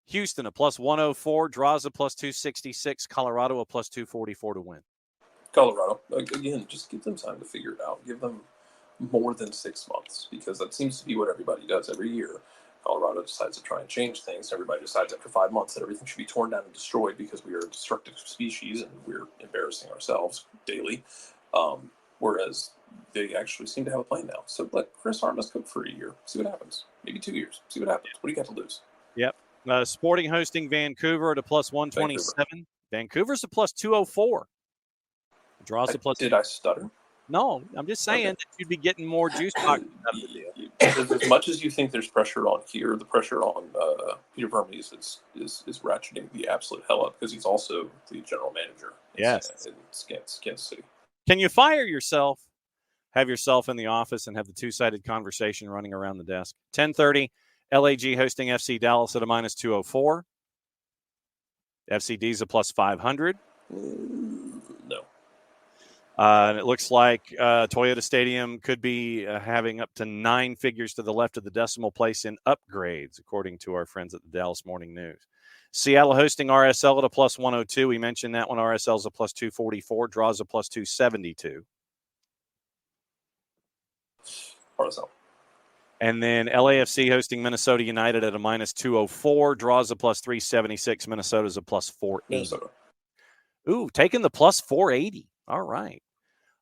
Houston a plus 104. Draws a plus 266. Colorado a plus 244 to win. Colorado, again, just give them time to figure it out. Give them more than 6 months, because that seems to be what everybody does every year. Colorado decides to try and change things. Everybody decides after 5 months that everything should be torn down and destroyed because we are a destructive species and we're embarrassing ourselves daily. Whereas they actually seem to have a plan now. So let Chris Armas cook for a year. See what happens. Maybe 2 years. See what happens. What do you got to lose? Yep. Sporting hosting Vancouver at a plus 127. Vancouver's a plus 204. Draws a plus. Did I stutter? No, I'm just saying that you'd be getting more juice boxes out of the deal. As much as you think there's pressure on here, the pressure on Peter Vermes is ratcheting the absolute hell up, because he's also the general manager. In Kansas City. Can you fire yourself? Have yourself in the office and have the two-sided conversation running around the desk. 10:30, LAG hosting FC Dallas at a minus 204. FCD's a plus 500. No. And it looks like Toyota Stadium could be having up to 9 figures to the left of the decimal place in upgrades, according to our friends at the Dallas Morning News. Seattle hosting RSL at a plus 102. We mentioned that one. RSL's a plus 244. Draws a plus 272. RSL. And then LAFC hosting Minnesota United at a minus 204. Draws a plus 376. Minnesota's a plus 480. Minnesota. Ooh, taking the plus 480. All right.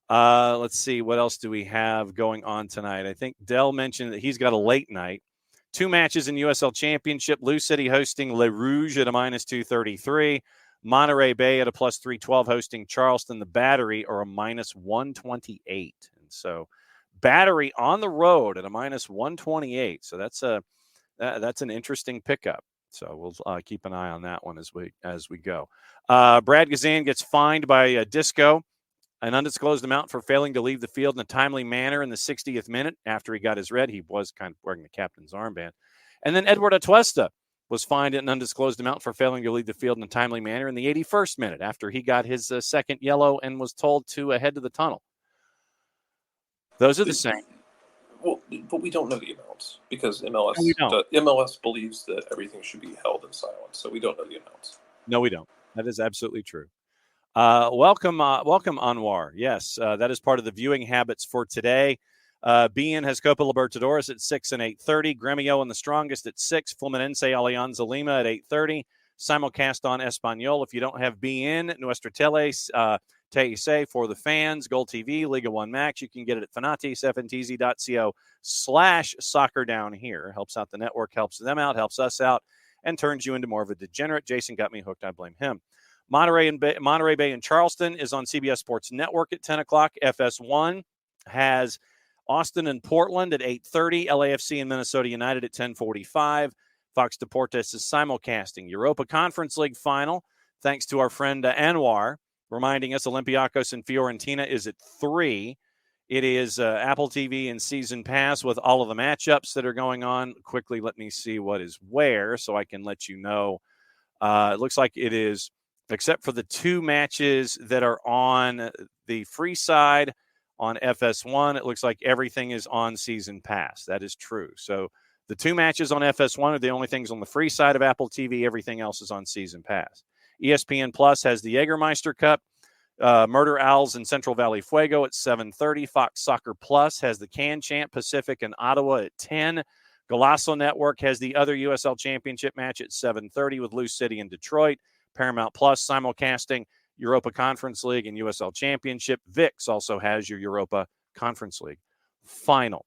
Let's see. What else do we have going on tonight? I think Dell mentioned that he's got a late night. 2 matches in USL Championship. Lou City hosting Le Rouge at a minus 233. Monterey Bay at a plus 312 hosting Charleston. The Battery are a minus 128. And so Battery on the road at a minus 128. So that's an interesting pickup. So we'll keep an eye on that one as we go. Brad Gazan gets fined by Disco, an undisclosed amount for failing to leave the field in a timely manner in the 60th minute after he got his red. He was kind of wearing the captain's armband. And then Edward Atuesta was fined an undisclosed amount for failing to leave the field in a timely manner in the 81st minute after he got his second yellow and was told to head to the tunnel. Those are the same. Well, but we don't know the amounts because MLS believes that everything should be held in silence. So we don't know the amounts. No, we don't. That is absolutely true. Welcome, Anwar. Yes, that is part of the viewing habits for today. BN has Copa Libertadores at 6 and 8:30. Gremio and the Strongest at 6. Fluminense Alianza Lima at 8:30. Simulcast on Espanol. If you don't have BN, Nuestra Tele, TIC for the fans, Gold TV, Liga 1 Max. You can get it at fanatisfntz.co/soccer down here. Helps out the network, helps them out, helps us out, and turns you into more of a degenerate. Jason got me hooked. I blame him. Monterey Bay and Charleston is on CBS Sports Network at 10 o'clock. FS1 has Austin and Portland at 8:30. LAFC and Minnesota United at 10:45. Fox Deportes is simulcasting Europa Conference League final, thanks to our friend Anwar, reminding us Olympiacos and Fiorentina is at 3. It is Apple TV and Season Pass with all of the matchups that are going on. Quickly, let me see what is where so I can let you know. It looks like it is except for the 2 matches that are on the free side on FS1. It looks like everything is on Season Pass. That is true. So the 2 matches on FS1 are the only things on the free side of Apple TV. Everything else is on Season Pass. ESPN Plus has the Jägermeister Cup, Murder Owls and Central Valley Fuego at 7:30. Fox Soccer Plus has the Can Champ Pacific and Ottawa at 10. Golasso Network has the other USL Championship match at 7:30 with Lou City and Detroit. Paramount Plus simulcasting Europa Conference League and USL Championship. VIX also has your Europa Conference League final.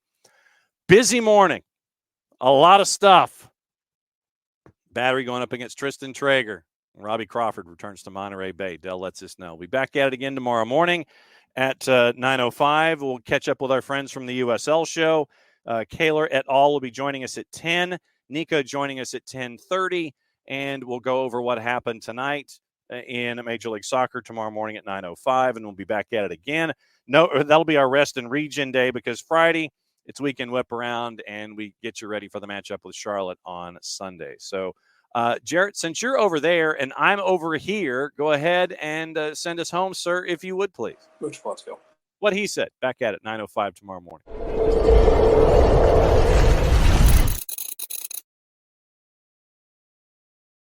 Busy morning. A lot of stuff. Battery going up against Tristan Traeger. Robbie Crawford returns to Monterey Bay. Dell lets us know. We'll be back at it again tomorrow morning at 9:05. We'll catch up with our friends from the USL show. Kaler et al. Will be joining us at 10. Nico joining us at 10:30. And we'll go over what happened tonight in Major League Soccer tomorrow morning at 9:05. And we'll be back at it again. No, that'll be our rest and region day because Friday, it's weekend whip around, and we get you ready for the matchup with Charlotte on Sunday. So, Jarrett, since you're over there and I'm over here, go ahead and send us home, sir, if you would, please. Much fun, Phil. What he said. Back at it, 9:05 tomorrow morning.